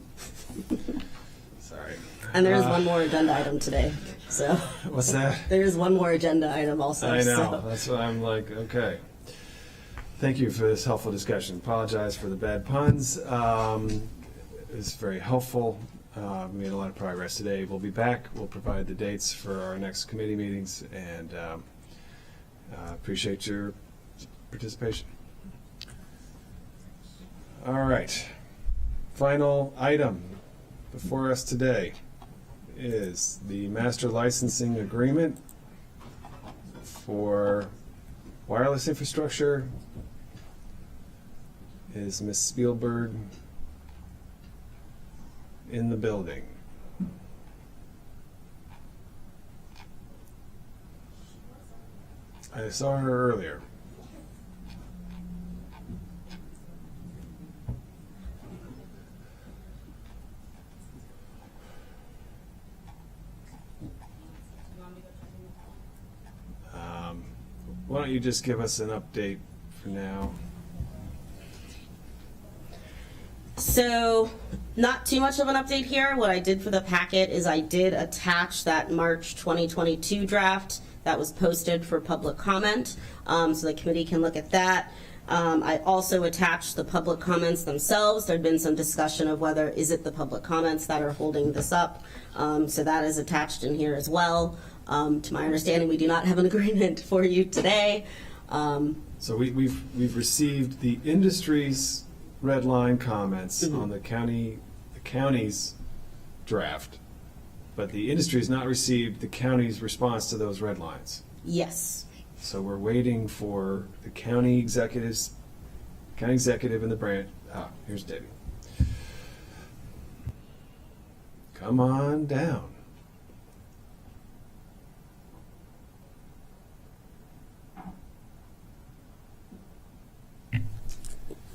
Sorry. And there is one more agenda item today, so. What's that? There is one more agenda item also. I know. so. That's what I'm like, okay. Thank you for this helpful discussion. Apologize for the bad puns. It's very helpful. We made a lot of progress today. We'll be back. We'll provide the dates for our next committee meetings, and appreciate your participation. All right. Final item before us today is the master licensing agreement for wireless infrastructure. Is Ms. Spielberg in the building? I saw her earlier. Why don't you just give us an update for now? So, not too much of an update here. What I did for the packet is I did attach that March 2022 draft that was posted for public comment, so the committee can look at that. I also attached the public comments themselves. There'd been some discussion of whether is it the public comments that are holding this up, so that is attached in here as well. To my understanding, we do not have an agreement for you today. So we've received the industry's red line comments on the county's draft, but the industry has not received the county's response to those red lines. Yes. So we're waiting for the county executive in the branch. Here's Debbie. Come on down.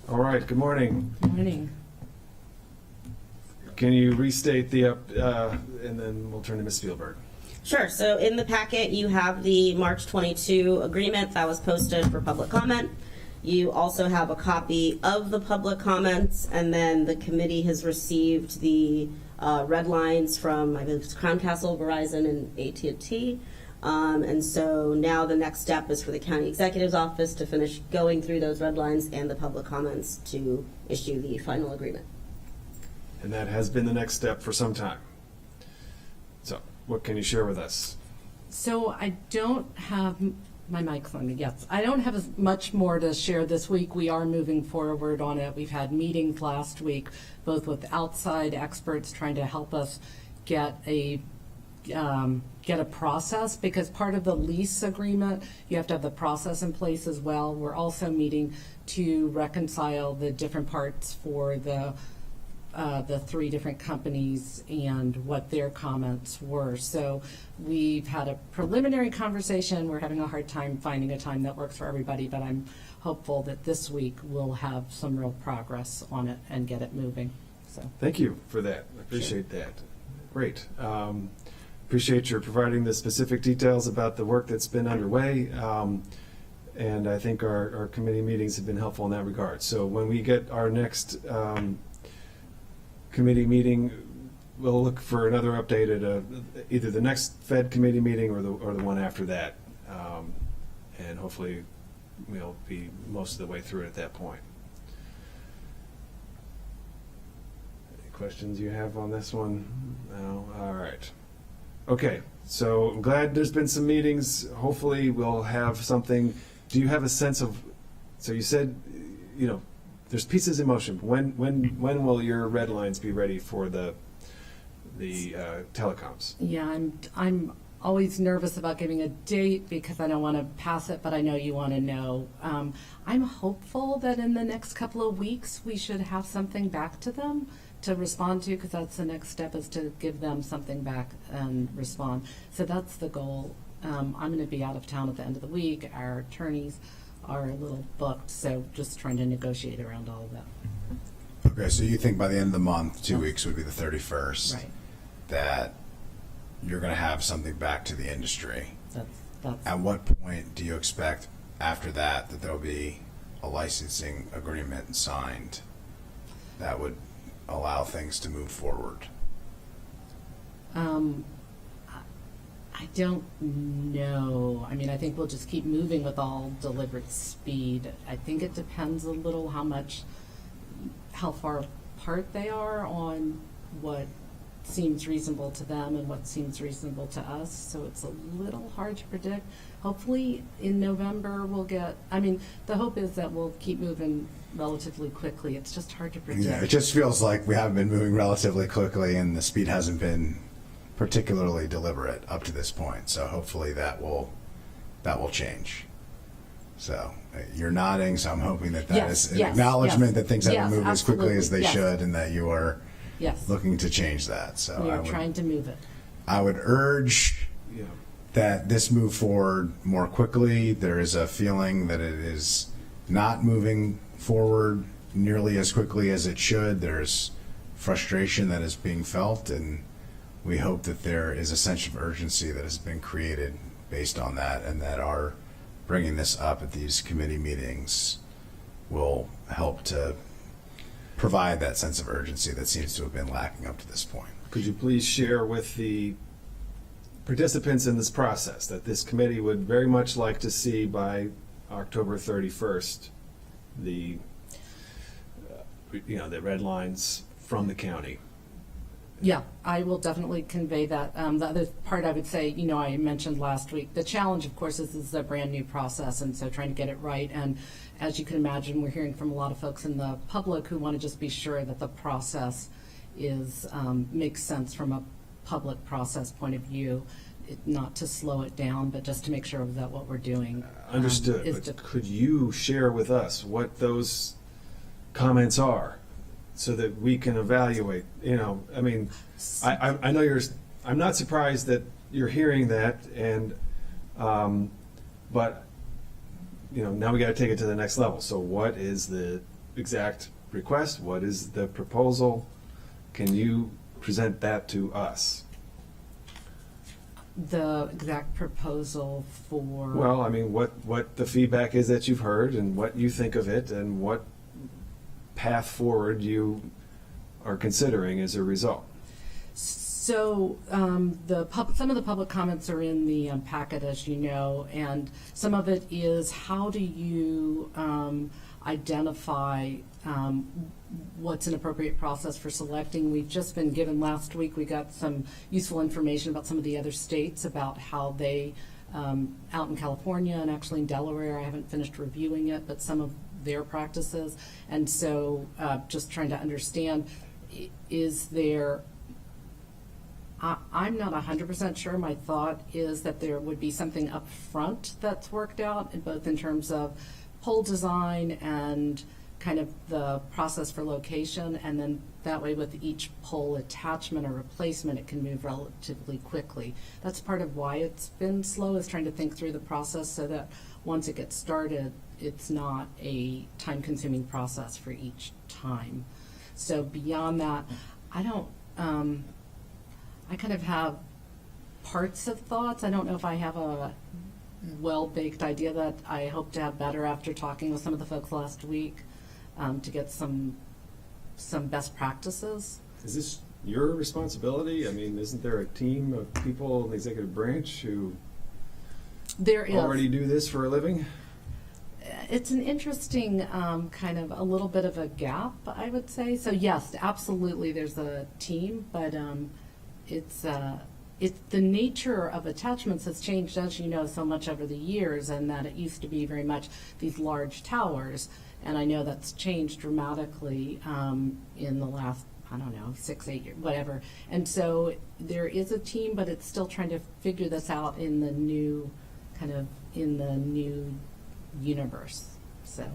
All right, good morning. Good morning. Can you restate the and then we'll turn to Ms. Spielberg. Sure. So in the packet, you have the March 22 agreement that was posted for public comment. You also have a copy of the public comments, and then the committee has received the red lines from, I believe it's Crown Castle, Verizon, and AT&T. And so now the next step is for the county executive's office to finish going through those red lines and the public comments to issue the final agreement. And that has been the next step for some time. So what can you share with us? So I don't have my mic's on me. Yes, I don't have as much more to share this week. We are moving forward on it. We've had meetings last week, both with outside experts trying to help us get a process, because part of the lease agreement, you have to have the process in place as well. We're also meeting to reconcile the different parts for the three different companies and what their comments were. So we've had a preliminary conversation. We're having a hard time finding a time that works for everybody, but I'm hopeful that this week we'll have some real progress on it and get it moving. So Thank you for that. I appreciate that. Great. Appreciate your providing the specific details about the work that's been underway. And I think our committee meetings have been helpful in that regard. So when we get our next committee meeting, we'll look for another update at either the next Fed committee meeting or the one after that. And hopefully we'll be most of the way through it at that point. Any questions you have on this one? No? All right. Okay, so I'm glad there's been some meetings. Hopefully we'll have something. Do you have a sense of, so you said, there's pieces in motion. When will your red lines be ready for the telecoms? yeah, I'm always nervous about giving a date because I don't want to pass it, but I know you want to know. I'm hopeful that in the next couple of weeks we should have something back to them to respond to, because that's the next step, is to give them something back and respond. So that's the goal. I'm going to be out of town at the end of the week. Our attorneys are a little booked, so just trying to negotiate around all of that. Okay, so you think by the end of the month, 2 weeks would be the 31st, Right. that you're going to have something back to the industry. That's At what point do you expect after that there will be a licensing agreement signed that would allow things to move forward? I don't know. I mean, I think we'll just keep moving with all deliberate speed. I think it depends a little how far apart they are on what seems reasonable to them and what seems reasonable to us. So it's a little hard to predict. Hopefully in November we'll get, I mean, the hope is that we'll keep moving relatively quickly. It's just hard to predict. Yeah, it just feels like we haven't been moving relatively quickly, and the speed hasn't been particularly deliberate up to this point. So hopefully that will change. So you're nodding, so I'm hoping that Yes, is an yes, acknowledgement yes. that things haven't Yes, moved as quickly as they absolutely, yes. should, and that you are Yes, looking to change that. So we are trying to move it. I would urge Yeah. that this move forward more quickly. There is a feeling that it is not moving forward nearly as quickly as it should. There's frustration that is being felt, and we hope that there is a sense of urgency that has been created based on that, and that our bringing this up at these committee meetings will help to provide that sense of urgency that seems to have been lacking up to this point. Could you please share with the participants in this process that this committee would very much like to see by October 31st the the red lines from the county? Yeah, I will definitely convey that. The other part I would say, I mentioned last week, the challenge, of course, is this is a brand new process, and so trying to get it right. And as you can imagine, we're hearing from a lot of folks in the public who want to just be sure that the process makes sense from a public process point of view, not to slow it down, but just to make sure that what we're doing Understood. is But could you share with us what those comments are, so that we can evaluate? I mean, I know I'm not surprised that you're hearing that, and but now we got to take it to the next level. So what is the exact request? What is the proposal? Can you present that to us? the exact proposal for. Well, I mean, what the feedback is that you've heard, and what you think of it, and what path forward you are considering as a result. So some of the public comments are in the packet, as you know, and some of it is how do you identify what's an appropriate process for selecting. We've just been given last week, we got some useful information about some of the other states about how they, out in California and actually in Delaware, I haven't finished reviewing it, but some of their practices. And so just trying to understand, is there, I'm not 100% sure. My thought is that there would be something up front that's worked out, both in terms of pole design and kind of the process for location, and then that way with each pole attachment or replacement, it can move relatively quickly. That's part of why it's been slow, is trying to think through the process so that once it gets started, it's not a time-consuming process for each time. So beyond that, I don't, I kind of have parts of thoughts. I don't know if I have a well-baked idea that I hope to have better after talking with some of the folks last week, to get some best practices. Is this your responsibility? I mean, isn't there a team of people in the executive branch who There is. already do this for a living? It's an interesting kind of a little bit of a gap, I would say. So yes, absolutely, there's a team, but it's the nature of attachments has changed, as you know, so much over the years, and that it used to be very much these large towers, and I know that's changed dramatically in the last, 6, 8 years, whatever. And so there is a team, but it's still trying to figure this out in the new universe. So,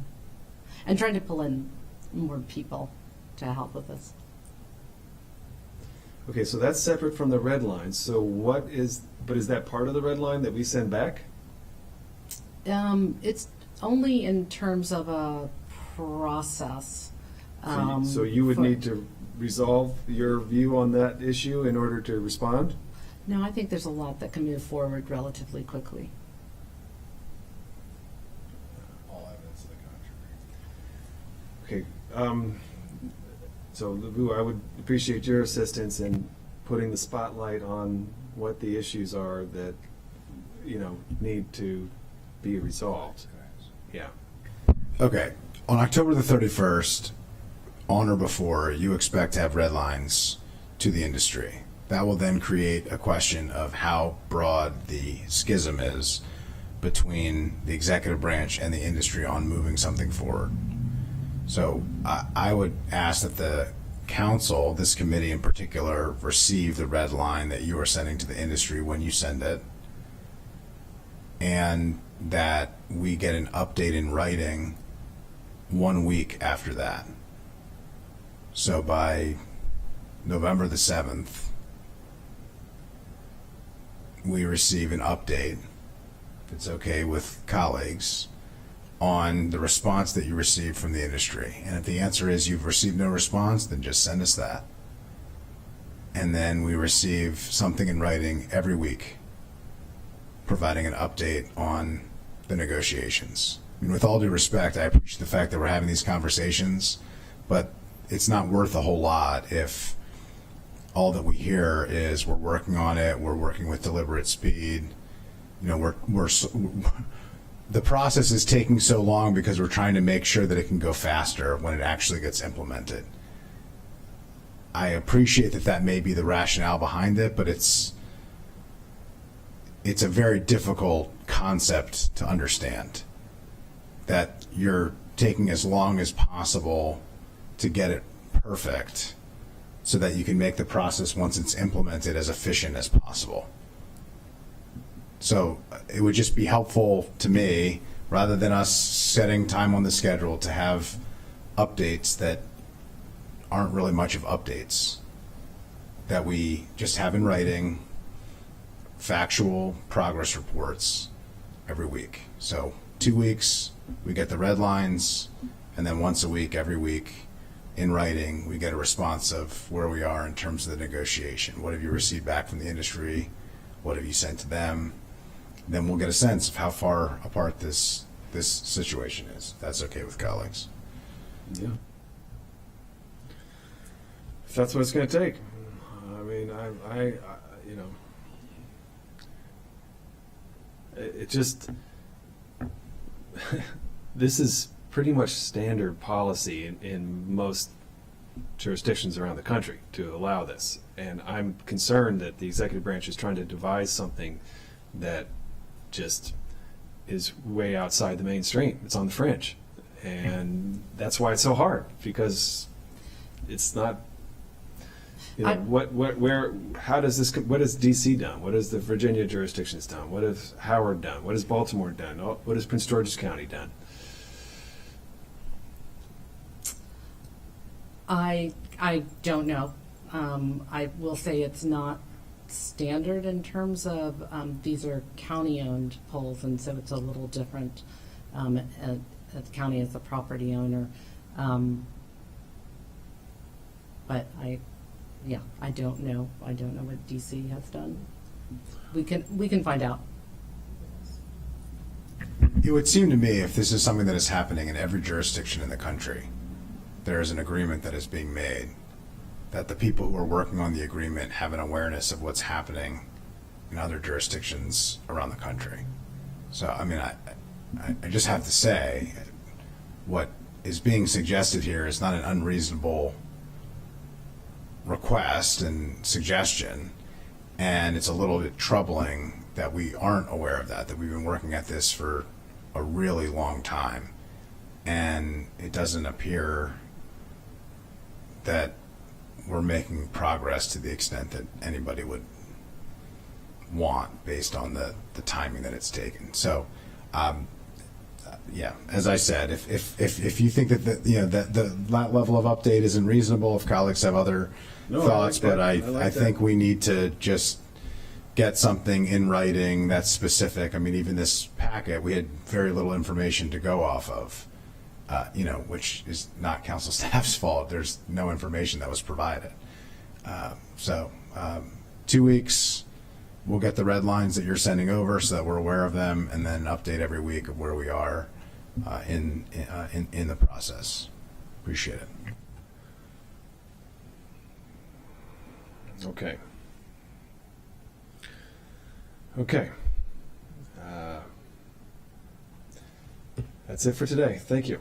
and trying to pull in more people to help with this. Okay, so that's separate from the red line. So is that part of the red line that we send back? It's only in terms of a process. So you would need to resolve your view on that issue in order to respond? No, I think there's a lot that can move forward relatively quickly. All evidence to the contrary. Okay. So Lou, I would appreciate your assistance in putting the spotlight on what the issues are that, need to be resolved. Yeah. Okay. On October the 31st, on or before, you expect to have red lines to the industry. That will then create a question of how broad the schism is between the executive branch and the industry on moving something forward. So I would ask that the council, this committee in particular, receive the red line that you are sending to the industry when you send it, and that we get an update in writing 1 week after that. So by November the 7th, we receive an update, if it's okay with colleagues, on the response that you received from the industry. And if the answer is you've received no response, then just send us that. And then we receive something in writing every week, providing an update on the negotiations. I mean, with all due respect, I appreciate the fact that we're having these conversations, but it's not worth a whole lot if all that we hear is we're working on it, we're working with deliberate speed. The process is taking so long because we're trying to make sure that it can go faster when it actually gets implemented. I appreciate that may be the rationale behind it, but it's a very difficult concept to understand, that you're taking as long as possible to get it perfect so that you can make the process, once it's implemented, as efficient as possible. So it would just be helpful to me, rather than us setting time on the schedule, to have updates that aren't really much of updates, that we just have in writing factual progress reports every week. So 2 weeks, we get the red lines, and then once a week, every week, in writing, we get a response of where we are in terms of the negotiation. What have you received back from the industry? What have you sent to them? Then we'll get a sense of how far apart this situation is. If that's okay with colleagues. Yeah. If that's what it's going to take. I mean, it just, this is pretty much standard policy in most jurisdictions around the country to allow this. And I'm concerned that the executive branch is trying to devise something that just is way outside the mainstream. It's on the fringe. And that's why it's so hard, because it's not, how does this, what has DC done? What has the Virginia jurisdictions done? What has Howard done? What has Baltimore done? What has Prince George's County done? I don't know. I will say it's not standard in terms of these are county-owned polls, and so it's a little different. The county is the property owner, but I don't know. I don't know what DC has done. We can find out. It would seem to me, if this is something that is happening in every jurisdiction in the country, there is an agreement that is being made, that the people who are working on the agreement have an awareness of what's happening in other jurisdictions around the country. So, I mean, I just have to say, what is being suggested here is not an unreasonable request and suggestion, and it's a little bit troubling that we aren't aware of that we've been working at this for a really long time, and it doesn't appear that we're making progress to the extent that anybody would want based on the timing that it's taken. So, yeah, as I said, if you think that that level of update isn't reasonable, if colleagues have other thoughts, but I think we need to just get something in writing that's specific. I mean, even this packet, we had very little information to go off of. Which is not council staff's fault. There's no information that was provided. So 2 weeks, we'll get the red lines that you're sending over so that we're aware of them, and then update every week of where we are in the process. Appreciate it. Okay. Okay. That's it for today. Thank you.